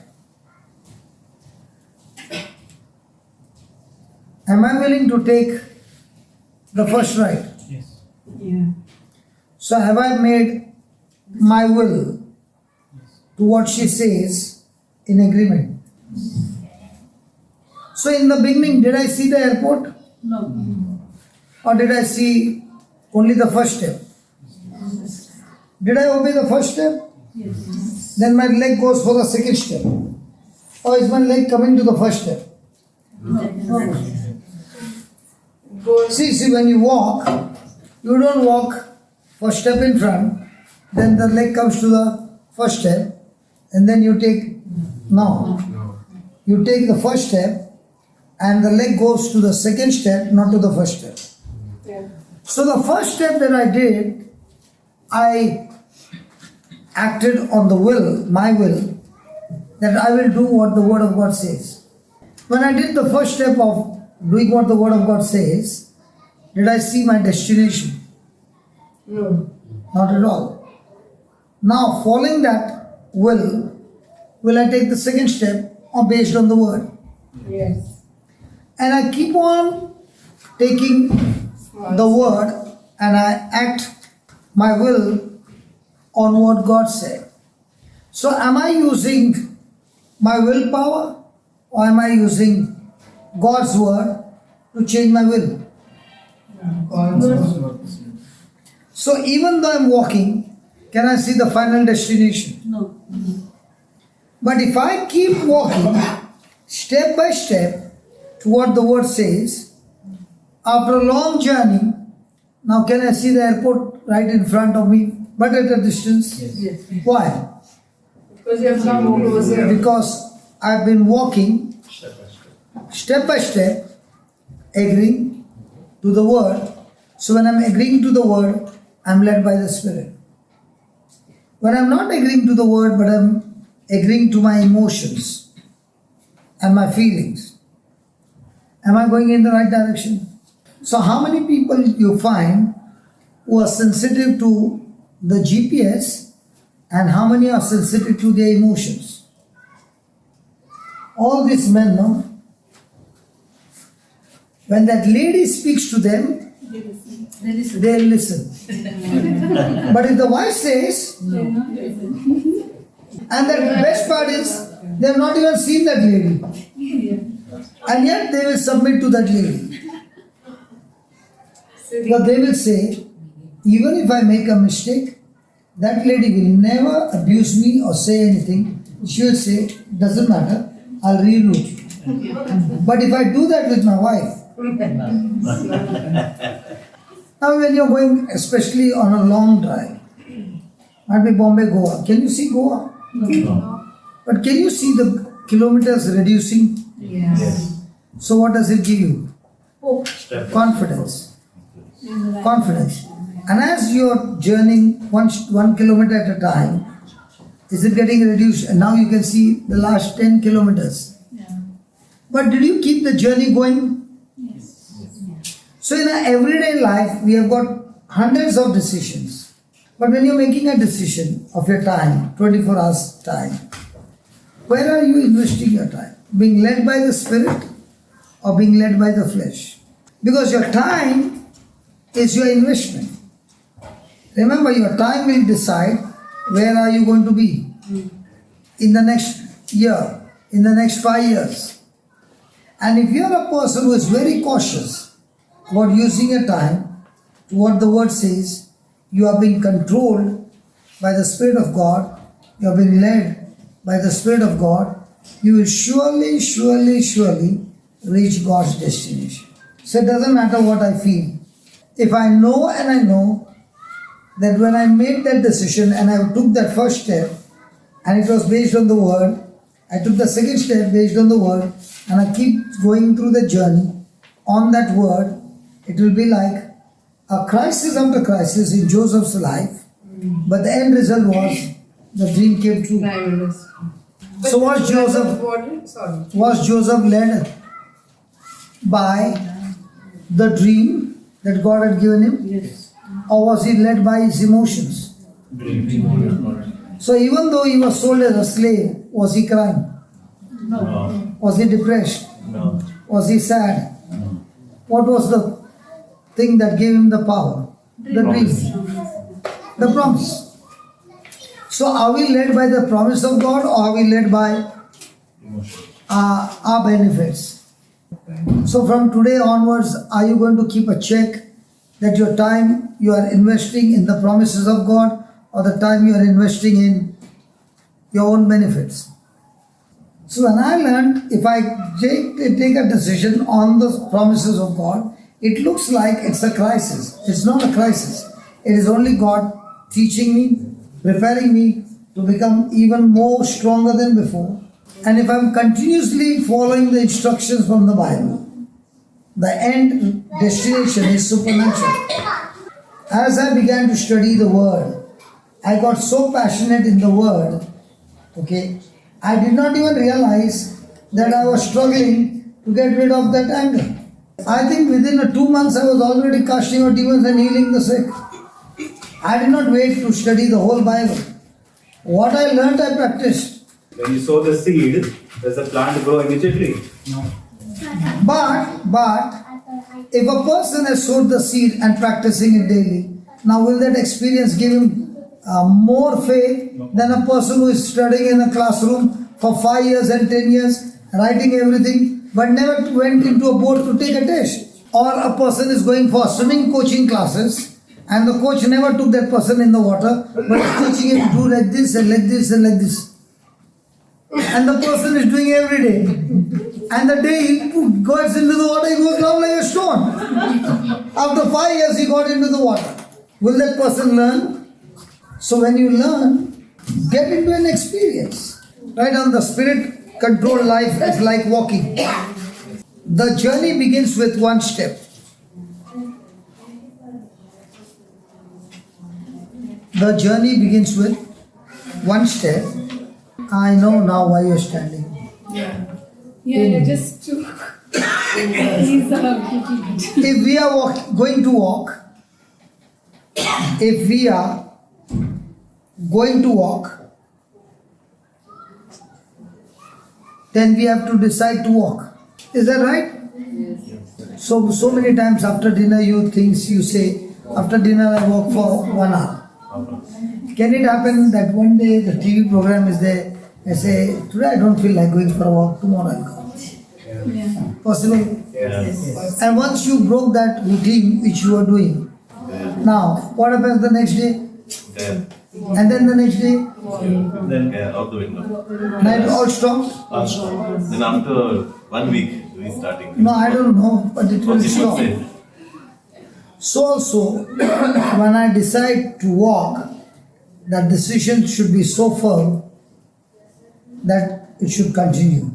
Am I willing to take the first ride? Yes. Yeah. So have I made my will to what she says in agreement? So in the beginning, did I see the airport? No. Or did I see only the first step? Did I obey the first step? Yes. Then my leg goes for the second step. Or is my leg coming to the first step? No. See, when you walk, you don't walk first step in front, then the leg comes to the first step, and then you take, no. You take the first step, and the leg goes to the second step, not to the first step. Yeah. So the first step that I did, I acted on the will, my will, that I will do what the Word of God says. When I did the first step of doing what the Word of God says, did I see my destination? No. Not at all. Now, following that will I take the second step or based on the Word? Yes. And I keep on taking the Word and I act my will on what God said. So am I using my willpower or am I using God's Word to change my will? So even though I'm walking, can I see the final destination? No. But if I keep walking step by step to what the Word says, after a long journey, now can I see the airport right in front of me, but at a distance? Yes. Why? Because you have come closer. Because I've been walking step by step, agreeing to the Word. So when I'm agreeing to the Word, I'm led by the Spirit. When I'm not agreeing to the Word, but I'm agreeing to my emotions and my feelings, am I going in the right direction? So how many people you find who are sensitive to the GPS and how many are sensitive to their emotions? All these men, no? When that lady speaks to them, they listen. But if the wife says, and the best part is, they have not even seen that lady. And yet they will submit to that lady. But they will say, even if I make a mistake, that lady will never abuse me or say anything. She will say, doesn't matter, I'll reroute you. But if I do that with my wife, now when you're going, especially on a long drive, might be Bombay, Goa, can you see Goa? No. But can you see the kilometers reducing? Yes. So what does it give you? Hope. Confidence. Confidence. And as you're journeying 1 kilometer at a time, is it getting reduced? And now you can see the last 10 kilometers. Yeah. But did you keep the journey going? Yes. So in our everyday life, we have got hundreds of decisions. But when you're making a decision of your time, 24 hours time, where are you investing your time? Being led by the Spirit or being led by the flesh? Because your time is your investment. Remember, your time will decide where are you going to be in the next year, in the next 5 years. And if you are a person who is very cautious about using your time to what the Word says, you are being controlled by the Spirit of God, you are being led by the Spirit of God, you will surely reach God's destination. So it doesn't matter what I feel. If I know and I know that when I made that decision and I took that first step and it was based on the Word, I took the second step based on the Word and I keep going through the journey on that Word, it will be like a crisis after crisis in Joseph's life, but the end result was the dream came true. So was Joseph led by the dream that God had given him? Yes. Or was he led by his emotions? So even though he was sold as a slave, was he crying? No. Was he depressed? No. Was he sad? What was the thing that gave him the power? The dream. The promise. So are we led by the promise of God, or are we led by our benefits? So from today onwards, are you going to keep a check that your time you are investing in the promises of God, or the time you are investing in your own benefits? So when I learned, if I take a decision on the promises of God, it looks like it's a crisis. It's not a crisis. It is only God teaching me, preparing me to become even more stronger than before. And if I'm continuously following the instructions from the Bible, the end destination is supernatural. As I began to study the Word, I got so passionate in the Word, okay, I did not even realize that I was struggling to get rid of that anger. I think within 2 months I was already casting out demons and healing the sick. I did not wait to study the whole Bible. What I learned, I practiced. When you sow the seed, does the plant grow immediately? No. But if a person has sowed the seed and practicing it daily, now will that experience give him more faith than a person who is studying in a classroom for 5 years and 10 years, writing everything, but never went into a boat to take a test? Or a person is going for swimming coaching classes and the coach never took that person in the water, but is teaching him to do like this and like this and like this. And the person is doing every day. And the day he goes into the water, he goes down like a stone. After 5 years, he got into the water. Will that person learn? So when you learn, get into an experience. Right on the spirit-controlled life is like walking. The journey begins with one step. The journey begins with one step. I know now why you're standing. Yeah, just to please If we are going to walk, then we have to decide to walk. Is that right? Yes. So many times after dinner you say, after dinner I walk for 1 hour. Can it happen that one day the TV program is there, I say, today I don't feel like going for a walk, tomorrow I'll go. Yeah. Possible? Yes. And once you broke that routine which you are doing, now what happens the next day? And then the next day? Then out the window. Night all stopped? Then after 1 week, restarting. No, I don't know, but it will stop. So also, when I decide to walk, that decision should be so firm that it should continue.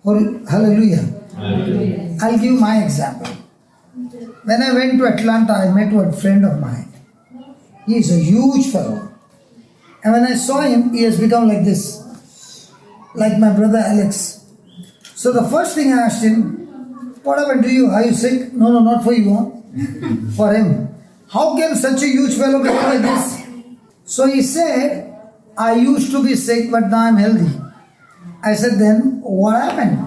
Hallelujah. I'll give my example. When I went to Atlanta, I met a friend of mine. He is a huge fellow. And when I saw him, he has become like this, like my brother Alex. So the first thing I asked him, what happened to you? Are you sick? No, not for you, huh? For him. How can such a huge fellow become like this? So he said, I used to be sick, but now I'm healthy. I said, then what happened?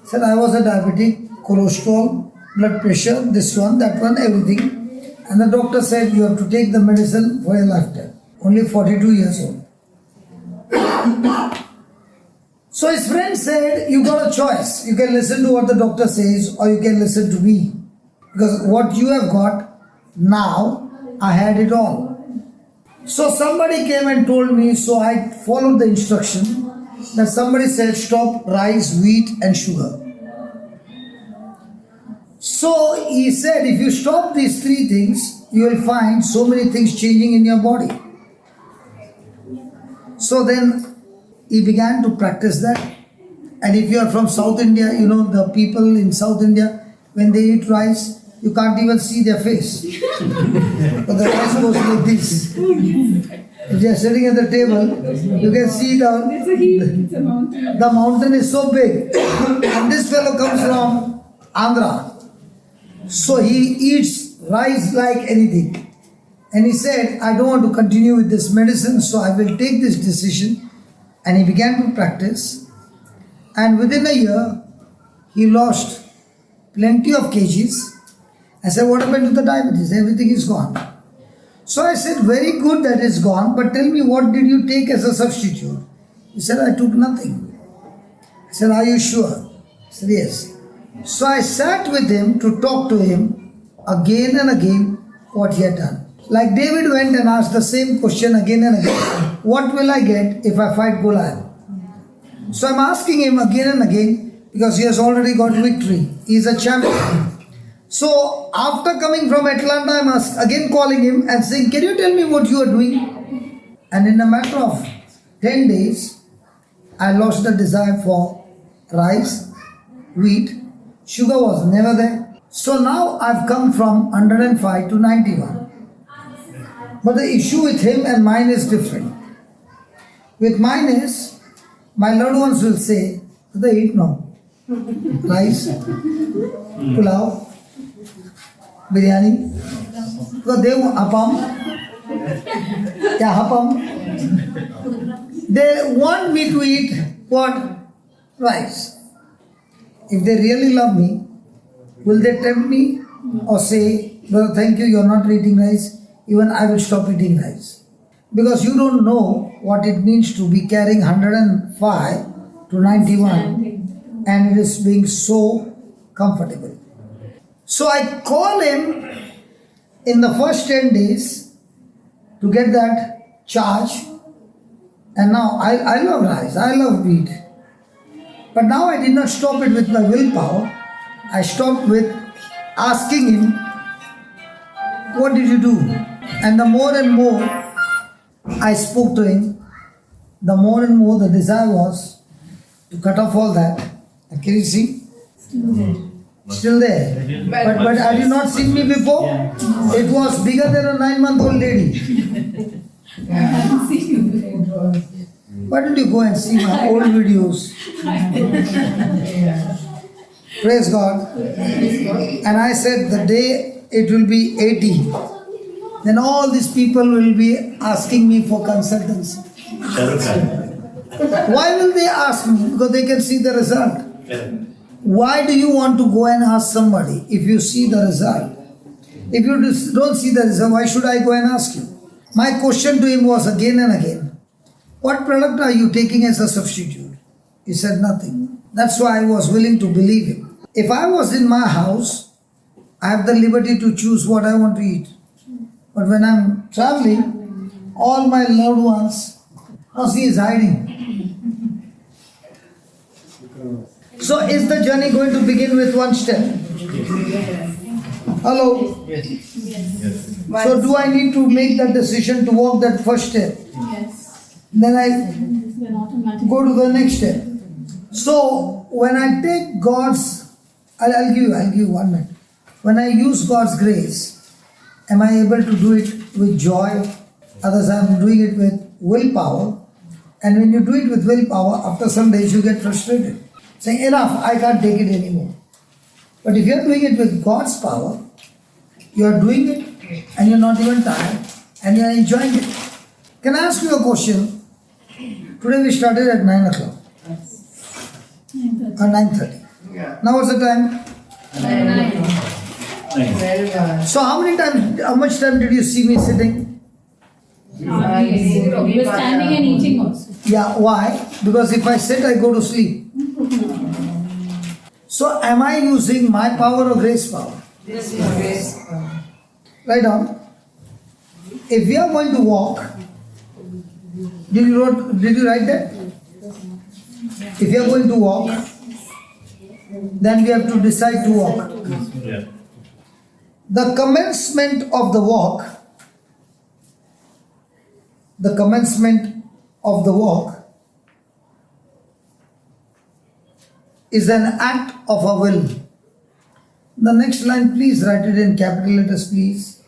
He said, I was a diabetic, cholesterol, blood pressure, this one, that one, everything. And the doctor said, you have to take the medicine for your lifetime. Only 42 years old. So his friend said, you got a choice. You can listen to what the doctor says or you can listen to me. Because what you have got now, I had it all. So somebody came and told me, so I followed the instruction that somebody said stop rice, wheat and sugar. So he said if you stop these 3 things, you will find so many things changing in your body. So then he began to practice that. And if you are from South India, you know the people in South India, when they eat rice, you can't even see their face. But the rice goes like this. If they are sitting at the table, you can see the mountain is so big. And this fellow comes from Andhra. So he eats rice like anything. And he said, I don't want to continue with this medicine, so I will take this decision. And he began to practice. And within a year, he lost plenty of kgs. I said, what happened to the diabetes? Everything is gone. So I said, very good that it's gone, but tell me, what did you take as a substitute? He said, I took nothing. I said, are you sure? He said, yes. So I sat with him to talk to him again and again what he had done. Like David went and asked the same question again and again. What will I get if I fight Goliath? So I'm asking him again and again because he has already got victory. He is a champion. So after coming from Atlanta, I'm again calling him and saying, can you tell me what you are doing? And in a matter of 10 days, I lost the desire for rice, wheat. Sugar was never there. So now I've come from 105 to 91. But the issue with him and mine is different. With mine is, my loved ones will say, they eat no. Rice, pulao, biryani. Because they want appam. Yeah, appam. They want me to eat what? Rice. If they really love me, will they tempt me or say, brother, thank you, you're not eating rice, even I will stop eating rice. Because you don't know what it means to be carrying 105 to 91 and it is being so comfortable. So I call him in the first 10 days to get that charge, and now I love rice, I love wheat. But now I did not stop it with my willpower. I stopped with asking him, what did you do? And the more and more I spoke to him, the more and more the desire was to cut off all that. And can you see? Still there. But had you not seen me before? It was bigger than a 9-month-old lady. Why don't you go and see my old videos? Praise God. And I said the day it will be 80, then all these people will be asking me for consultancy. Why will they ask me? Because they can see the result. Why do you want to go and ask somebody if you see the result? If you don't see the result, why should I go and ask you? My question to him was again and again, what product are you taking as a substitute? He said nothing. That's why I was willing to believe him. If I was in my house, I have the liberty to choose what I want to eat. But when I'm traveling, all my loved ones, he is hiding. So is the journey going to begin with one step? Hello? Yes. So do I need to make that decision to walk that first step? Yes. Then I Then automatically. go to the next step. So when I take God's, I'll give you 1 minute. When I use God's grace, am I able to do it with joy? Others I'm doing it with willpower. And when you do it with willpower, after some days you get frustrated. Saying, enough, I can't take it anymore. But if you're doing it with God's power, you're doing it and you're not even tired and you're enjoying it. Can I ask you a question? Today we started at 9 o'clock. Or 9:30. Yeah. Now what's the time? 9. So how much time did you see me sitting? Zero. We were standing and eating also. Yeah, why? Because if I sit, I go to sleep. So am I using my power or grace power? This is grace. Right on. If we are going to walk, did you write that? If we are going to walk, then we have to decide to walk. Yeah. The commencement of the walk, is an act of our will. The next line, please write it in capital letters, please.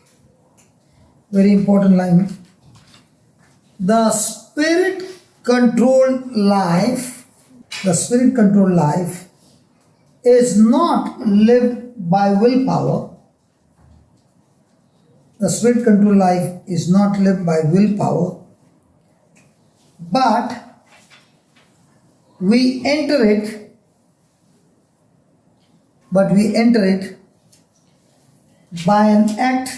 Very important line. The spirit-controlled life is not lived by willpower. The spirit-controlled life is not lived by willpower, but we enter it but we enter it by an act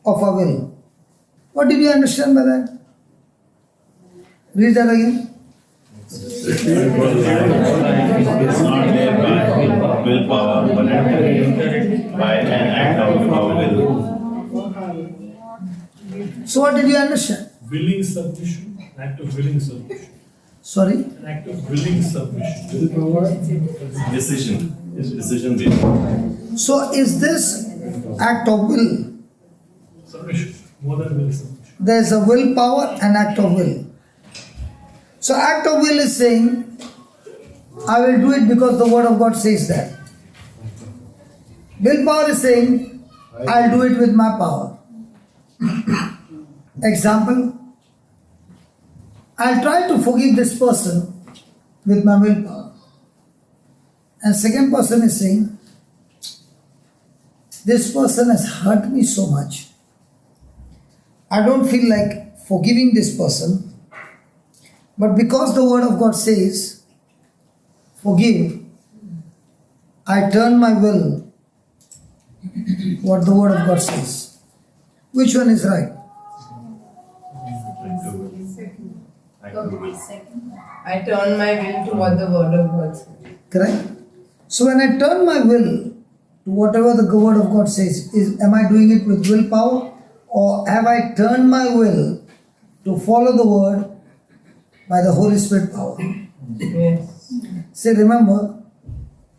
of our will. What did you understand by that? Read that again. It's not there by willpower, but by an act of our will. So what did you understand? Willing submission, an act of willing submission. Sorry? An act of willing submission. Decision based. So is this act of will? Submission, more than willing submission. There is a willpower and act of will. So act of will is saying, I will do it because the word of God says that. Willpower is saying, I'll do it with my power. Example, I'll try to forgive this person with my willpower. And second person is saying, this person has hurt me so much. I don't feel like forgiving this person. But because the word of God says, forgive, I turn my will what the word of God says. Which one is right? I turn my will to what the word of God says. Correct? So when I turn my will to whatever the word of God says, am I doing it with willpower? Or have I turned my will to follow the word by the Holy Spirit power? Yes. Say, remember,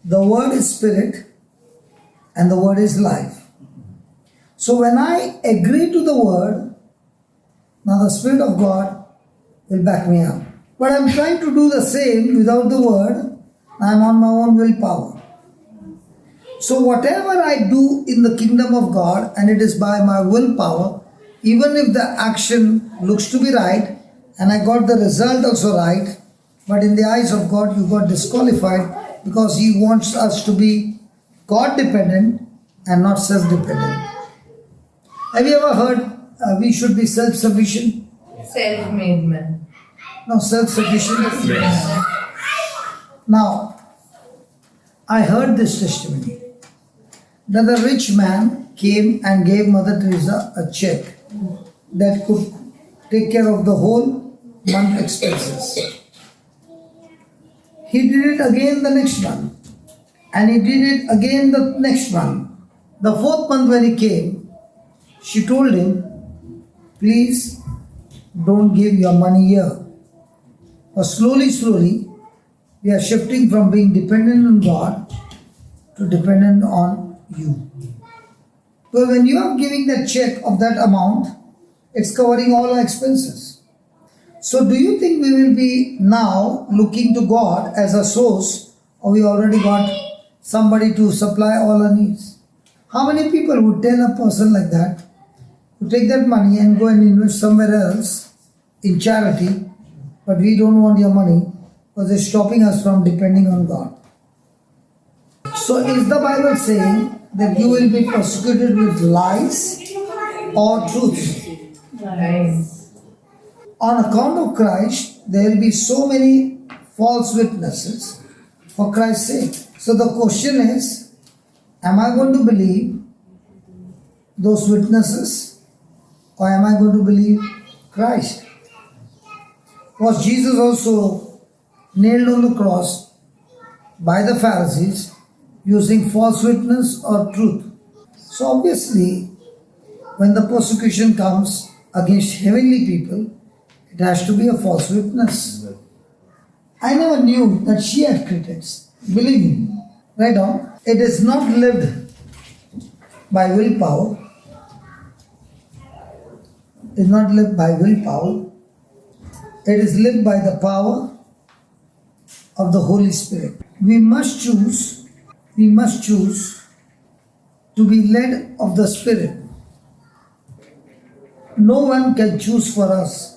the word is spirit and the word is life. So when I agree to the word, now the Spirit of God will back me up. But I'm trying to do the same without the word, I'm on my own willpower. So whatever I do in the kingdom of God, and it is by my willpower, even if the action looks to be right, and I got the result also right, but in the eyes of God you got disqualified because He wants us to be God dependent and not self dependent. Have you ever heard we should be self sufficient? Self-made man. No, self sufficient. Yes. Now, I heard this testimony that a rich man came and gave Mother Teresa a check that could take care of the whole month expenses. He did it again the next month, and he did it again the next month. The fourth month when he came, she told him, please don't give your money here. But slowly, we are shifting from being dependent on God to dependent on you. So when you are giving that check of that amount, it's covering all our expenses. So do you think we will be now looking to God as a source, or we already got somebody to supply all our needs? How many people would tell a person like that to take that money and go and invest somewhere else in charity, but we don't want your money because it's stopping us from depending on God? So is the Bible saying that you will be persecuted with lies or truth? Lies. On account of Christ, there will be so many false witnesses for Christ's sake. So the question is, am I going to believe those witnesses or am I going to believe Christ? Was Jesus also nailed on the cross by the Pharisees using false witness or truth? So obviously, when the persecution comes against heavenly people, it has to be a false witness. I never knew that she had critics. Believe me. Right on. It is not lived by willpower. It is not lived by willpower. It is lived by the power of the Holy Spirit. We must choose to be led of the Spirit. No one can choose for us.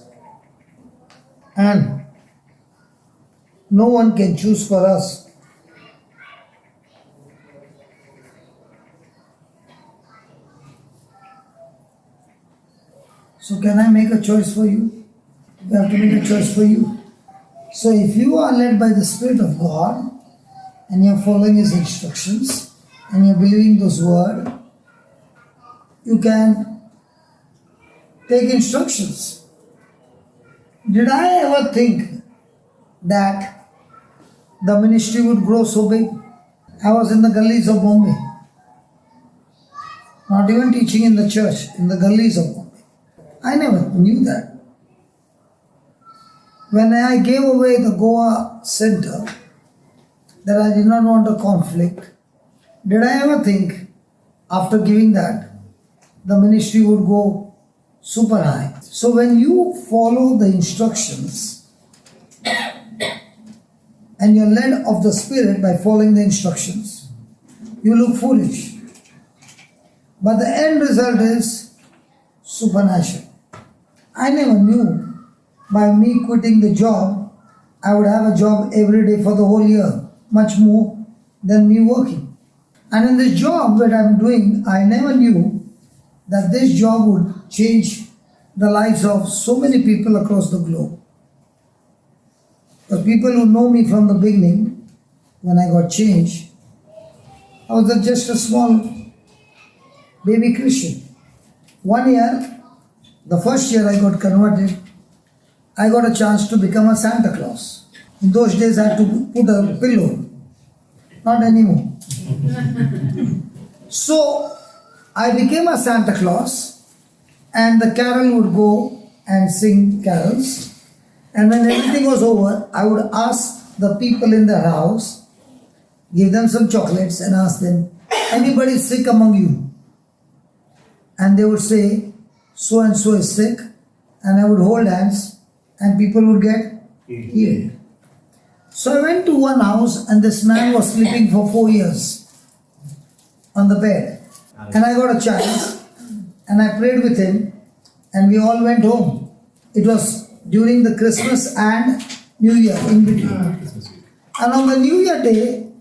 And no one can choose for us. So can I make a choice for you? You have to make a choice for you. So if you are led by the Spirit of God and you're following His instructions and you're believing those words, you can take instructions. Did I ever think that the ministry would grow so big? I was in the gullies of Bombay. Not even teaching in the church, in the gullies of Bombay. I never knew that. When I gave away the Goa center, that I did not want a conflict, did I ever think after giving that, the ministry would go super high? So when you follow the instructions and you're led of the Spirit by following the instructions, you look foolish. But the end result is supernatural. I never knew by me quitting the job, I would have a job every day for the whole year, much more than me working. And in this job that I'm doing, I never knew that this job would change the lives of so many people across the globe. The people who know me from the beginning, when I got changed, I was just a small baby Christian. 1 year, the first year I got converted, I got a chance to become a Santa Claus. In those days I had to put a pillow. Not anymore. So I became a Santa Claus and the carol would go and sing carols. And when everything was over, I would ask the people in the house, give them some chocolates and ask them, anybody sick among you? And they would say, so and so is sick. And I would hold hands and people would get healed. So I went to one house and this man was sleeping for 4 years on the bed. And I got a chance and I prayed with him and we all went home. It was during the Christmas and New Year in between. And on the New Year day,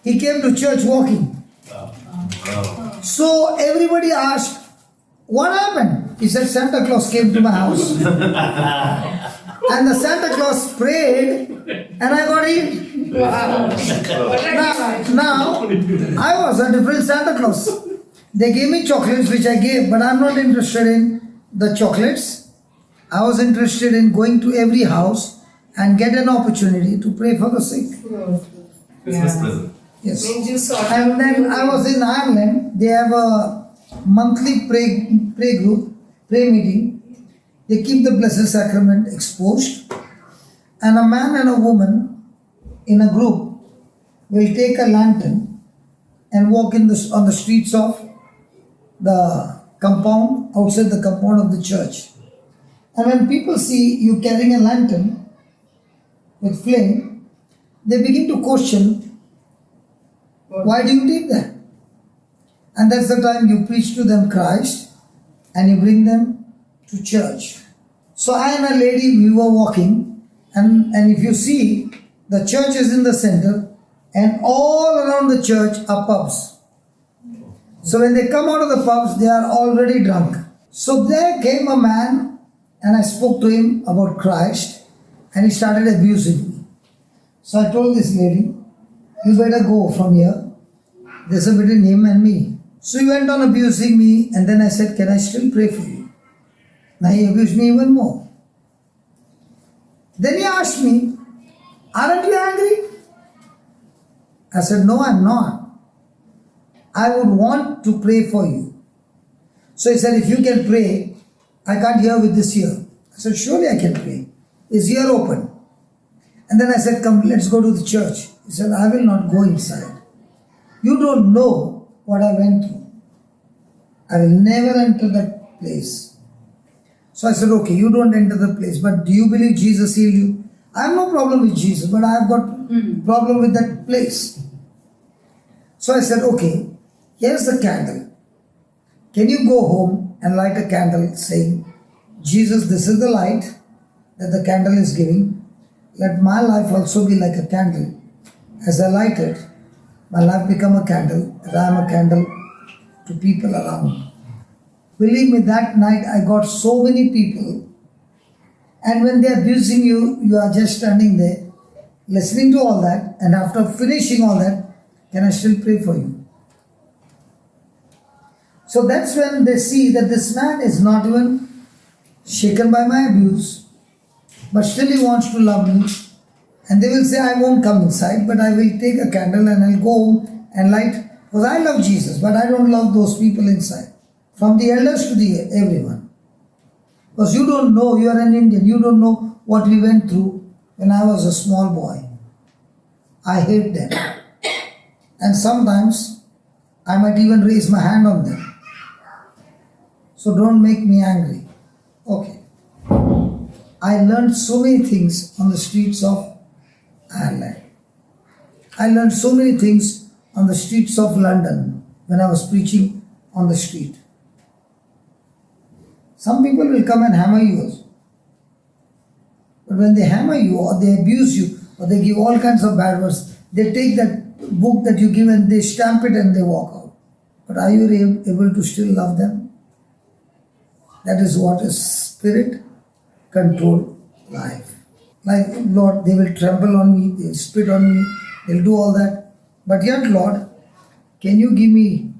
he came to church walking. So everybody asked, what happened? He said, Santa Claus came to my house. And the Santa Claus prayed and I got healed. Now, I was a different Santa Claus. They gave me chocolates which I gave, but I'm not interested in the chocolates. I was interested in going to every house and get an opportunity to pray for the sick. Christmas present. Yes. Means you saw And then I was in Ireland. They have a monthly pray group, pray meeting. They keep the Blessed Sacrament exposed. And a man and a woman in a group will take a lantern and walk on the streets of the compound, outside the compound of the church. And when people see you carrying a lantern with flame, they begin to question, why do you take that? And that's the time you preach to them Christ and you bring them to church. So I and a lady, we were walking, and if you see, the church is in the center and all around the church are pubs. So when they come out of the pubs, they are already drunk. So there came a man and I spoke to him about Christ and he started abusing me. So I told this lady, you better go from here. There's a between him and me. So he went on abusing me and then I said, can I still pray for you? Now he abused me even more. Then he asked me, aren't you angry? I said, no, I'm not. I would want to pray for you. So he said, if you can pray, I can't hear with this ear. I said, surely I can pray. His ear open. And then I said, come, let's go to the church. He said, I will not go inside. You don't know what I went through. I will never enter that place. So I said, okay, you don't enter the place, but do you believe Jesus healed you? I have no problem with Jesus, but I have got problem with that place. So I said, okay, here's the candle. Can you go home and light a candle saying, Jesus, this is the light that the candle is giving. Let my life also be like a candle. As I light it, my life become a candle, and I am a candle to people around. Believe me, that night I got so many people And when they are abusing you, you are just standing there, listening to all that, and after finishing all that, can I still pray for you? So that's when they see that this man is not even shaken by my abuse, but still he wants to love me. And they will say, I won't come inside, but I will take a candle and I'll go home and light. Because I love Jesus, but I don't love those people inside. From the elders to the everyone. Because you don't know, you are an Indian, you don't know what we went through when I was a small boy. I hate them. And sometimes I might even raise my hand on them. So don't make me angry. Okay. I learned so many things on the streets of Ireland. I learned so many things on the streets of London when I was preaching on the street. Some people will come and hammer you also. But when they hammer you or they abuse you or they give all kinds of bad words, they take that book that you give and they stamp it and they walk out. But are you able to still love them? That is what is spirit controlled life. Like, Lord, they will trample on me, they will spit on me, they will do all that. But yet, Lord, can you give me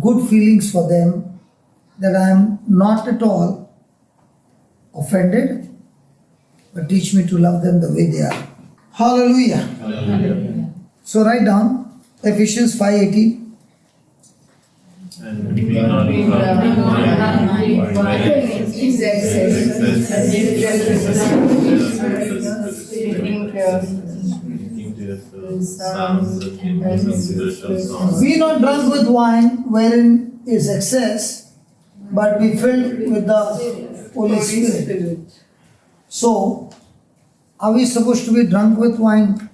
good feelings for them that I am not at all offended, but teach me to love them the way they are. Hallelujah. Hallelujah. So write down Ephesians 5:18. And being not Be not drunk with wine, wherein is excess, but be filled with the Holy Spirit. So, are we supposed to be drunk with wine?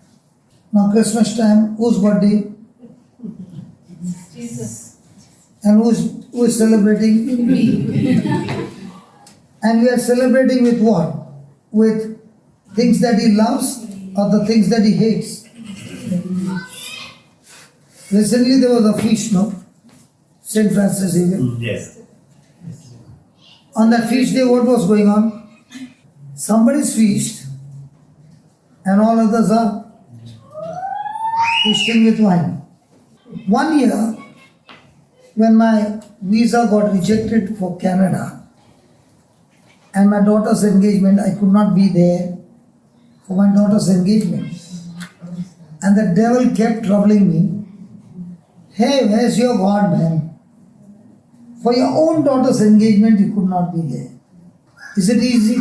Now, Christmas time, whose birthday? Jesus. And who is celebrating? Me. And we are celebrating with what? With things that he loves or the things that he hates? Recently there was a feast, no? St. Francis Xavier. Yes. On that feast day, what was going on? Somebody's feast and all others are feasting with wine. 1 year, when my visa got rejected for Canada and my daughter's engagement, I could not be there for my daughter's engagement. And the devil kept troubling me. Hey, where's your God, man? For your own daughter's engagement, you could not be there. Is it easy?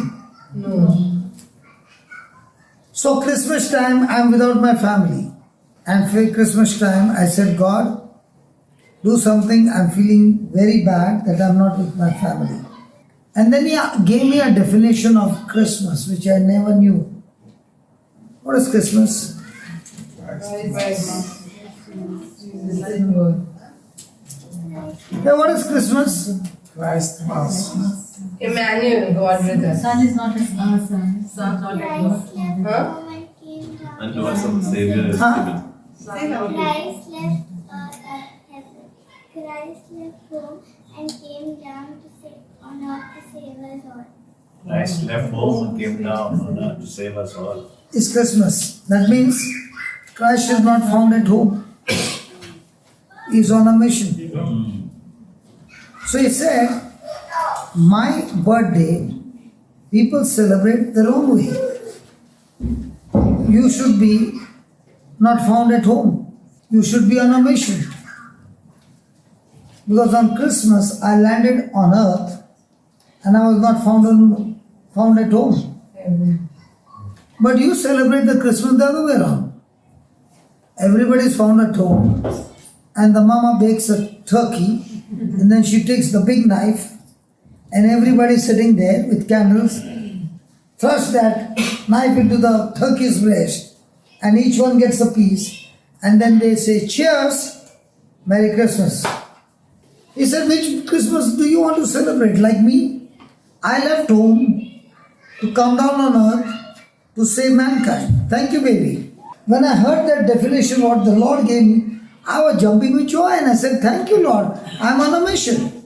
No. So Christmas time, I'm without my family. And for Christmas time, I said, God, do something. I'm feeling very bad that I'm not with my family. And then he gave me a definition of Christmas, which I never knew. What is Christmas? Hey, what is Christmas? Christ Mass. Emmanuel, God with us. Son is not a son. Son not a God. Huh? And to us a Savior is Huh? given. Christ left heaven. Christ left home and came down on earth to save us all. Christ left home and came down on earth to save us all. It's Christmas. That means Christ is not found at home. He's on a mission. So he said, my birthday, people celebrate their own way. You should be not found at home. You should be on a mission. Because on Christmas, I landed on earth and I was not found at home. But you celebrate the Christmas the other way around. Everybody is found at home and the mama bakes a turkey and then she takes the big knife and everybody sitting there with candles, thrust that knife into the turkey's breast and each one gets a piece and then they say, cheers, Merry Christmas. He said, which Christmas do you want to celebrate? Like me? I left home to come down on earth to save mankind. Thank you, baby. When I heard that definition, what the Lord gave me, I was jumping with joy and I said, thank you, Lord. I'm on a mission.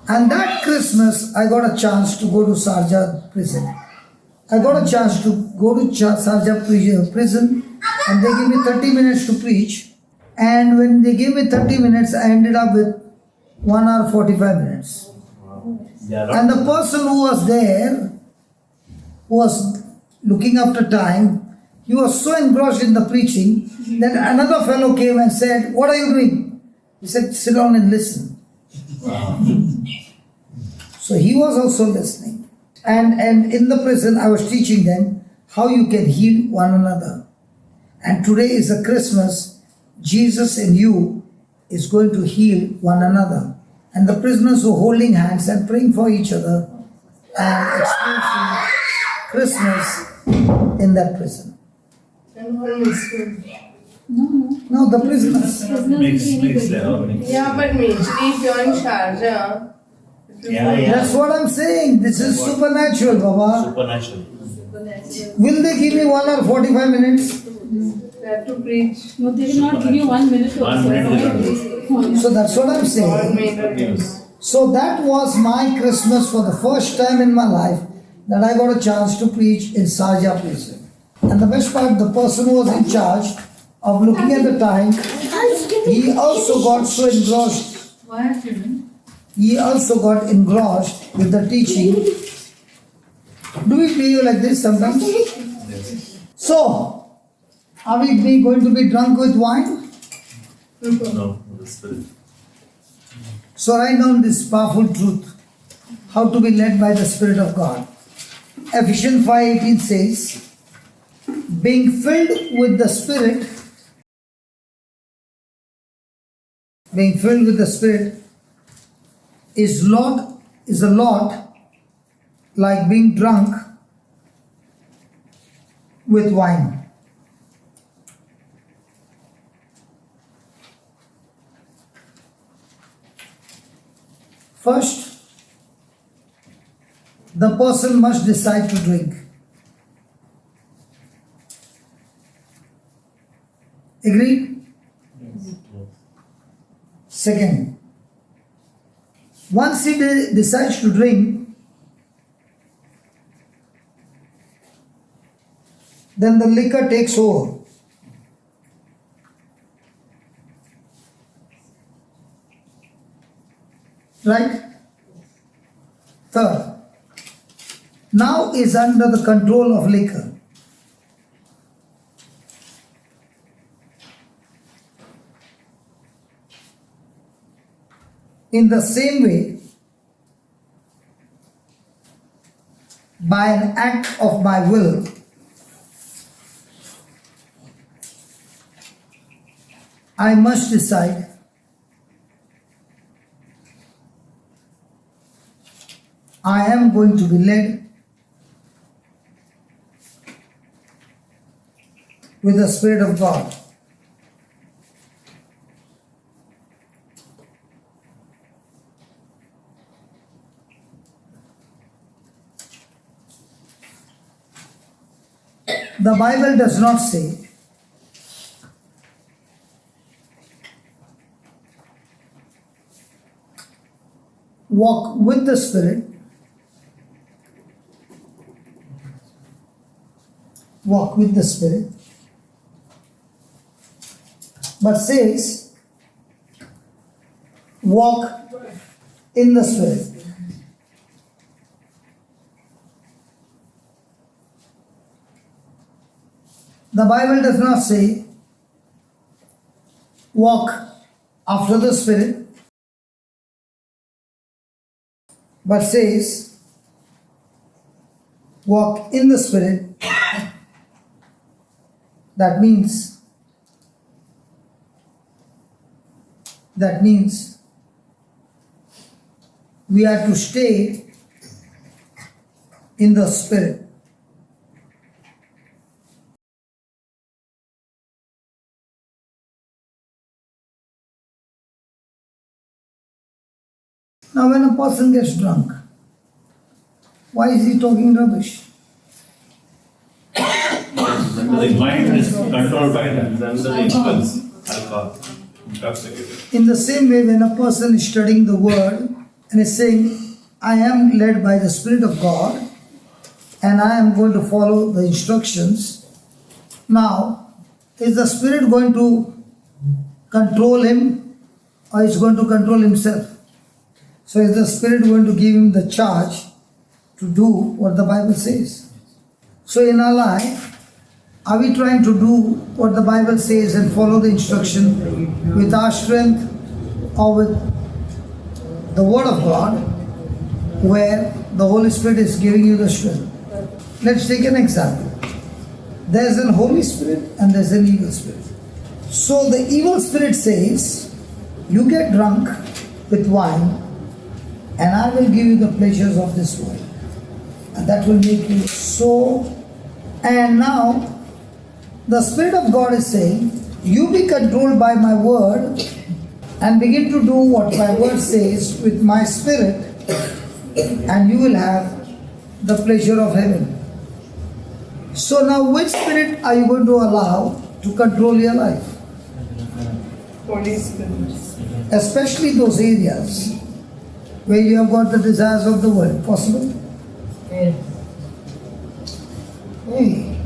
And that Christmas, I got a chance to go to Sharjah prison. I got a chance to go to Sarja prison and they gave me 30 minutes to preach. And when they gave me 30 minutes, I ended up with 1 hour 45 minutes. And the person who was there, who was looking after time, he was so engrossed in the preaching that another fellow came and said, "What are you doing?" He said, "Sit down and listen." So he was also listening. And in the prison, I was teaching them how you can heal one another. And today is a Christmas. Jesus in you is going to heal one another. And the prisoners were holding hands and praying for each other and experiencing Christmas in that prison. No, the prisoners. Yeah, but majorly if you're in Sharjah, That's what I'm saying. This is supernatural, Baba. Supernatural. Will they give me 1 hour 45 minutes? they have to preach. No, they will not give you 1 minute also. 1 minute. So that's what I'm God saying. made a Yes. So that was my Christmas for the first time in my life that I got a chance to preach in Sarja prison. And the best part, the person who was in charge of looking at the time, he also got so engrossed. Why are children? He also got engrossed with the teaching. Do we behave like this sometimes? So, are we going to be drunk with wine? No, the Spirit. So write down this powerful truth, how to be led by the Spirit of God. Ephesians 5:18 says, being filled with the Spirit, is a lot like being drunk with wine. First, the person must decide to drink. Agreed? Second, once he decides to drink, then the liquor takes over. Right? Third, now is under the control of liquor. In the same way, by an act of my will, I must decide I am going to be led with the Spirit of God. The Bible does not say walk with the Spirit, walk with the Spirit, but says walk in the Spirit. The Bible does not say walk after the Spirit, but says walk in the Spirit. That means we are to stay in the Spirit. Now when a person gets drunk, why is he talking rubbish? The mind is controlled by that. It's under the influence, alcohol, intoxicated. In the same way, when a person is studying the Word and is saying, I am led by the Spirit of God, and I am going to follow the instructions. Now, is the Spirit going to control him or is going to control himself? So is the Spirit going to give him the charge to do what the Bible says? So in our life, are we trying to do what the Bible says and follow the instruction with our strength or with the Word of God, where the Holy Spirit is giving you the strength? Let's take an example. There's an Holy Spirit and there's an evil spirit. So the evil spirit says, you get drunk with wine and I will give you the pleasures of this world. And that will make you so. And now the Spirit of God is saying, you be controlled by my word and begin to do what my word says with my spirit, and you will have the pleasure of heaven. So now which spirit are you going to allow to control your life? Holy Spirit. Especially those areas where you have got the desires of the world. Possible? Yeah. Hey,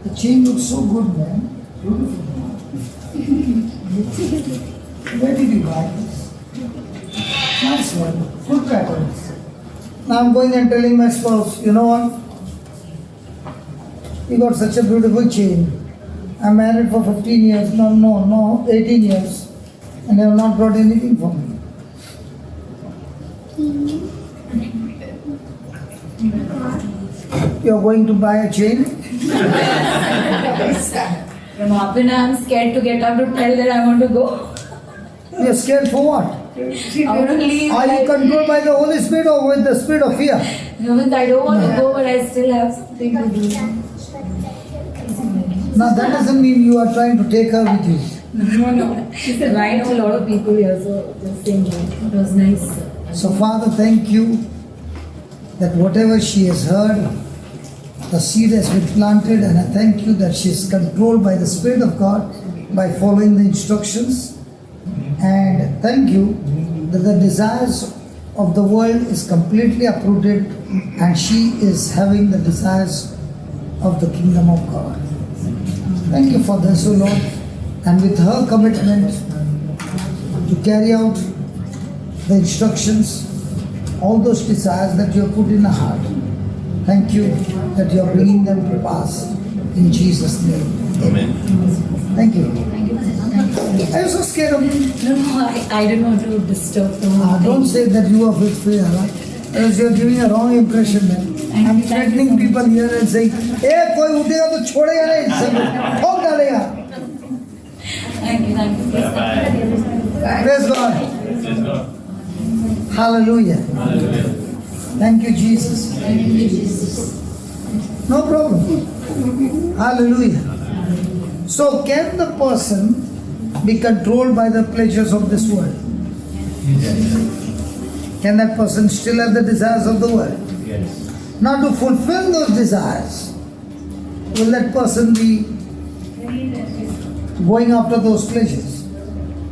the chain looks so good, man. Beautiful. Where did you buy this? Nice one. Good patterns. Now I'm going and telling my spouse, you know what? You got such a beautiful chain. I'm married for 15 years. No, 18 years. And they have not brought anything for me. You're going to buy a chain? Often I'm scared to get up to tell that I want to go. You're scared for what? I want to leave. Are you controlled by the Holy Spirit or with the spirit of fear? No, I don't want to go, but I still have something to do. Now that doesn't mean you are trying to take her with you. No. She said, I know a lot of people here, so just saying it was nice. So Father, thank you that whatever she has heard, the seed has been planted, and I thank you that she is controlled by the Spirit of God by following the instructions. And thank you that the desires of the world is completely uprooted and she is having the desires of the kingdom of God. Thank you for this, O Lord. And with her commitment to carry out the instructions, all those desires that you have put in her heart, thank you that you are bringing them to pass. In Jesus' name. Amen. Thank you. Are you so scared of me? No, I don't want to disturb them. Don't say that you are with fear, right? Because you are giving a wrong impression, man. I'm threatening people here and saying, "Hey, कोई उठेगा तो छोड़ेगा नहीं, सब ठोक डालेगा." Thank you. Bye-bye. Praise God. Praise God. Hallelujah. Hallelujah. Thank you, Jesus. No problem. Hallelujah. So, can the person be controlled by the pleasures of this world? Can that person still have the desires of the world? Yes. Now, to fulfill those desires, will that person be going after those pleasures?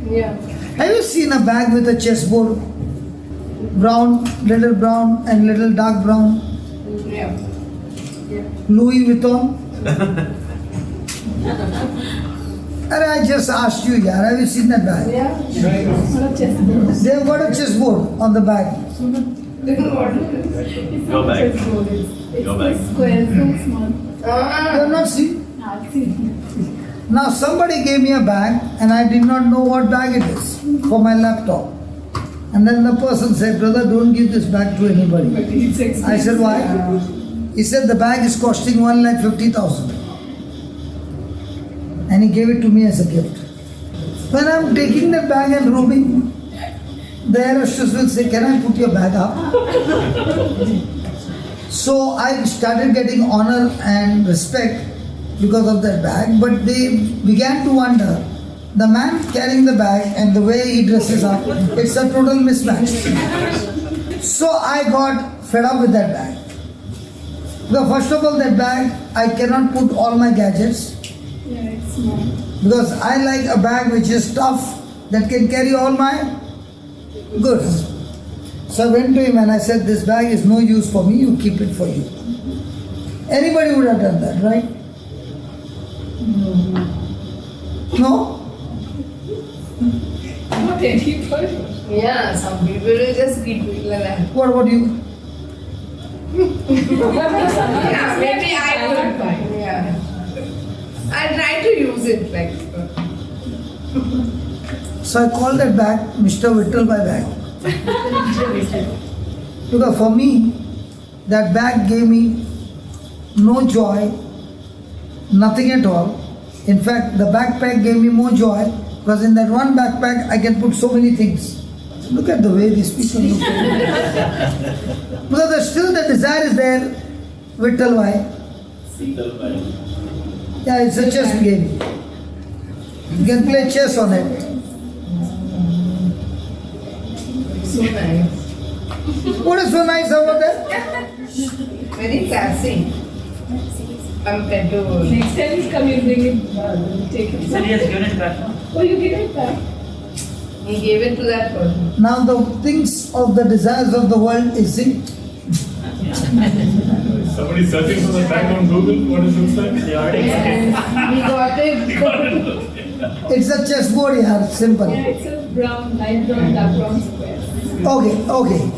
Yeah. Have you seen a bag with a chessboard? Brown, little brown and little dark brown. Yeah. Louis Vuitton. And I just asked you, yaar, have you seen that bag? Yeah. They've got a chessboard on the bag. Go back. Go back. Square, so small. You have not seen? I've seen. Now somebody gave me a bag and I did not know what bag it is for my laptop. And then the person said, brother, don't give this bag to anybody. It's expensive. I said, why? He said the bag is costing 1,50,000. And he gave it to me as a gift. When I'm taking that bag and roaming, the air hostess will say, can I put your bag up? So I started getting honor and respect because of that bag, but they began to wonder, the man carrying the bag and the way he dresses up, it's a total mismatch. So I got fed up with that bag. Because first of all, that bag, I cannot put all my gadgets. Yeah, it's small. Because I like a bag which is tough, that can carry all my goods. So I went to him and I said, this bag is no use for me, you keep it for you. Anybody would have done that, right? No? Not anybody. Yeah, some people will just keep it like that. What about you? Yeah, maybe I would. Yeah. I try to use it like. So I call that bag Mr. Vittal by bag. Because for me, that bag gave me no joy, nothing at all. In fact, the backpack gave me more joy because in that one backpack I can put so many things. Look at the way these people look. Because still the desire is there. Vittal why? Yeah, it's a chess game. You can play chess on it. So nice. What is so nice about that? Very classy. Compared to. Next time you come, you bring it, take it. So he has given it back now. Oh, you give it back? He gave it to that person. Now the things of the desires of the world is sin. Somebody searching for the tag on Google, what it looks like? They already got it. He got it. It's a chessboard here, simple. Yeah, it's a brown, light brown, dark brown square. Okay.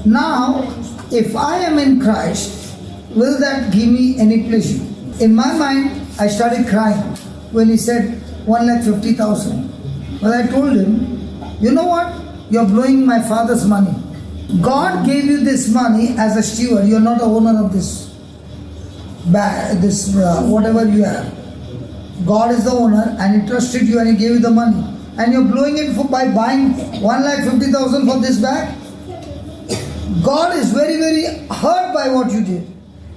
Now, if I am in Christ, will that give me any pleasure? In my mind, I started crying when he said 1,50,000. But I told him, you know what? You're blowing my father's money. God gave you this money as a steward. You're not the owner of this whatever you have. God is the owner and he trusted you and he gave you the money. And you're blowing it by buying 1,50,000 for this bag? God is very, very hurt by what you did.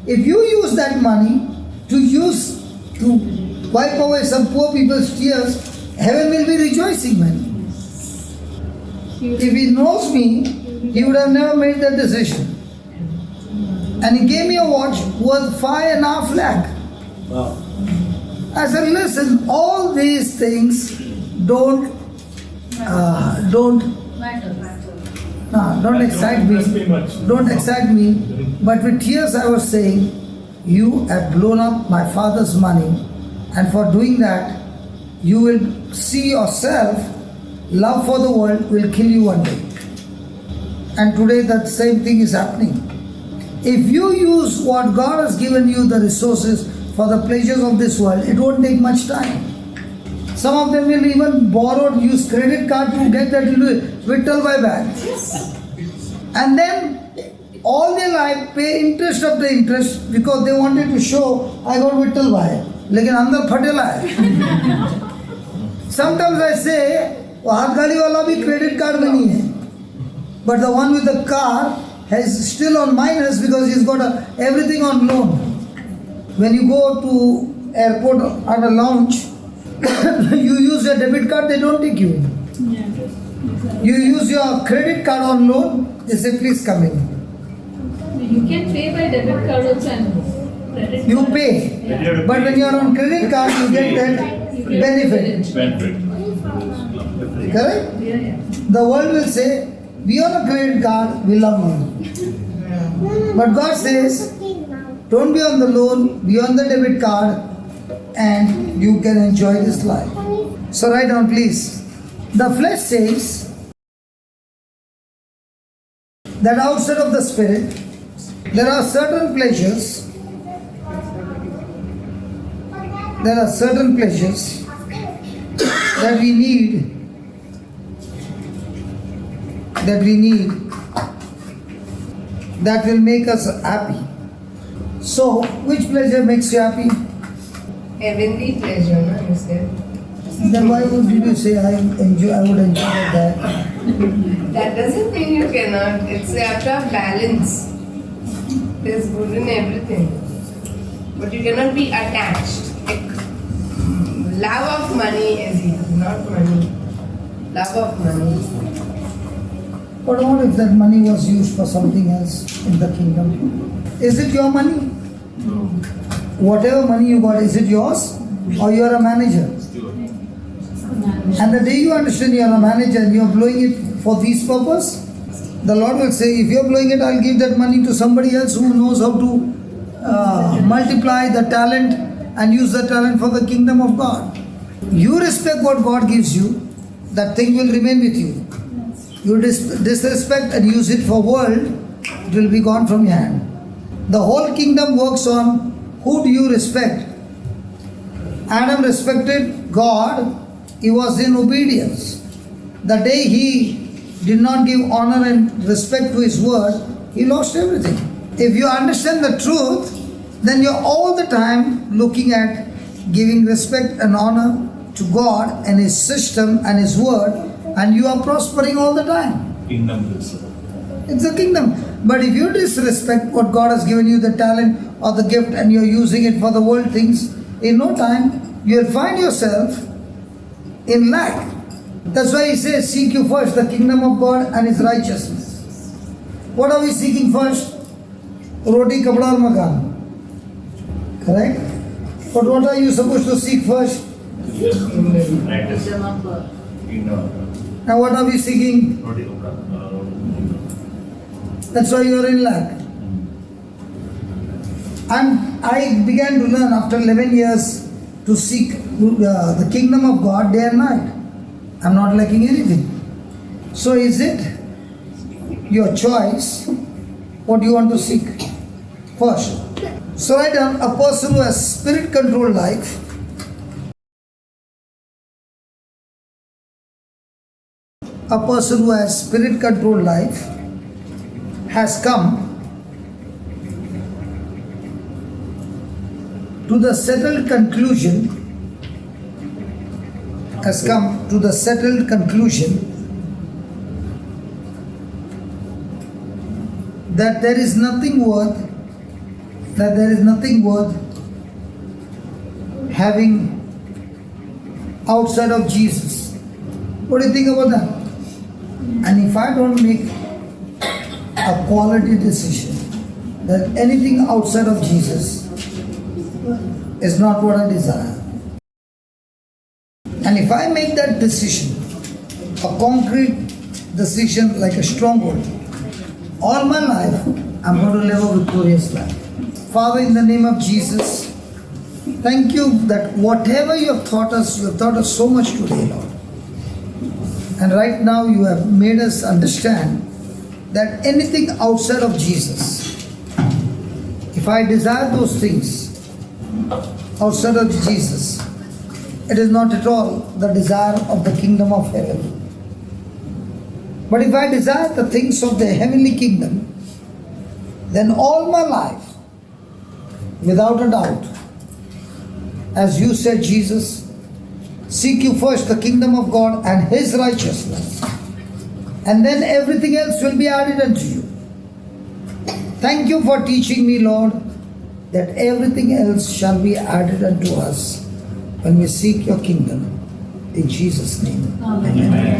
If you use that money to wipe away some poor people's tears, heaven will be rejoicing, man. If he knows me, he would have never made that decision. And he gave me a watch worth 5.5 lakh. Wow. I said, listen, all these things don't excite me. Don't excite me. But with tears I was saying, you have blown up my father's money, and for doing that, you will see yourself, love for the world will kill you one day. And today that same thing is happening. If you use what God has given you, the resources for the pleasures of this world, it won't take much time. Some of them will even use credit card to get that Vittal by bag. And then all their life pay interest of the interest because they wanted to show I got Vittal by. Lekin andar phatela hai. Sometimes I say, हाथ गाड़ी वाला भी credit card में नहीं है. But the one with the car has still on minus because he's got everything on loan. When you go to airport at a lounge, you use your debit card, they don't take you in. Yeah, exactly. You use your credit card on loan, they say please come in. You can pay by debit card also and credit You card. pay, Yeah. but when you are on credit card, you get that benefit. Correct? Yeah. The world will say, be on a credit card, we love you. But God says, don't be on the loan, be on the debit card, and you can enjoy this life. So write down, please. The flesh says that outside of the spirit, there are certain pleasures. There are certain pleasures that we need. That will make us happy. So, which pleasure makes you happy? Heavenly pleasure, no? You said. Then why would you say I would enjoy that? That doesn't mean you cannot. It's you have to have balance. There's good in everything. But you cannot be attached. Like, love of money is easy, not money. Love of money. But what if that money was used for something else in the kingdom? Is it your money? Whatever money you got, is it yours? Or you are a manager? And the day you understand you are a manager and you are blowing it for this purpose, the Lord will say, if you are blowing it, I'll give that money to somebody else who knows how to multiply the talent and use the talent for the kingdom of God. You respect what God gives you, that thing will remain with you. You disrespect and use it for world, it will be gone from your hand. The whole kingdom works on who do you respect. Adam respected God, he was in obedience. The day he did not give honor and respect to his word, he lost everything. If you understand the truth, then you're all the time looking at giving respect and honor to God and his system and his word, and you are prospering all the time. Kingdom principle. It's a kingdom. But if you disrespect what God has given you, the talent or the gift, and you're using it for the world things, in no time you'll find yourself in lack. That's why he says, seek you first the kingdom of God and his righteousness. What are we seeking first? Roti, kapda aur makan. Correct? But what are you supposed to seek first? Now what are we seeking? That's why you are in lack. And I began to learn after 11 years to seek the kingdom of God day and night. I'm not lacking anything. So is it your choice what you want to seek first? So write down, a person who has spirit controlled life has come to the settled conclusion that there is nothing worth having outside of Jesus. What do you think about that? And if I don't make a quality decision that anything outside of Jesus is not what I desire, and if I make that decision, a concrete decision like a stronghold, all my life I'm going to live a victorious life. Father, in the name of Jesus, thank you that whatever you have taught us so much today, Lord. And right now you have made us understand that anything outside of Jesus, if I desire those things outside of Jesus, it is not at all the desire of the kingdom of heaven. But if I desire the things of the heavenly kingdom, then all my life, without a doubt, as you said, Jesus, seek you first the kingdom of God and his righteousness, and then everything else will be added unto you. Thank you for teaching me, Lord, that everything else shall be added unto us when we seek your kingdom. In Jesus' name. Amen. Amen.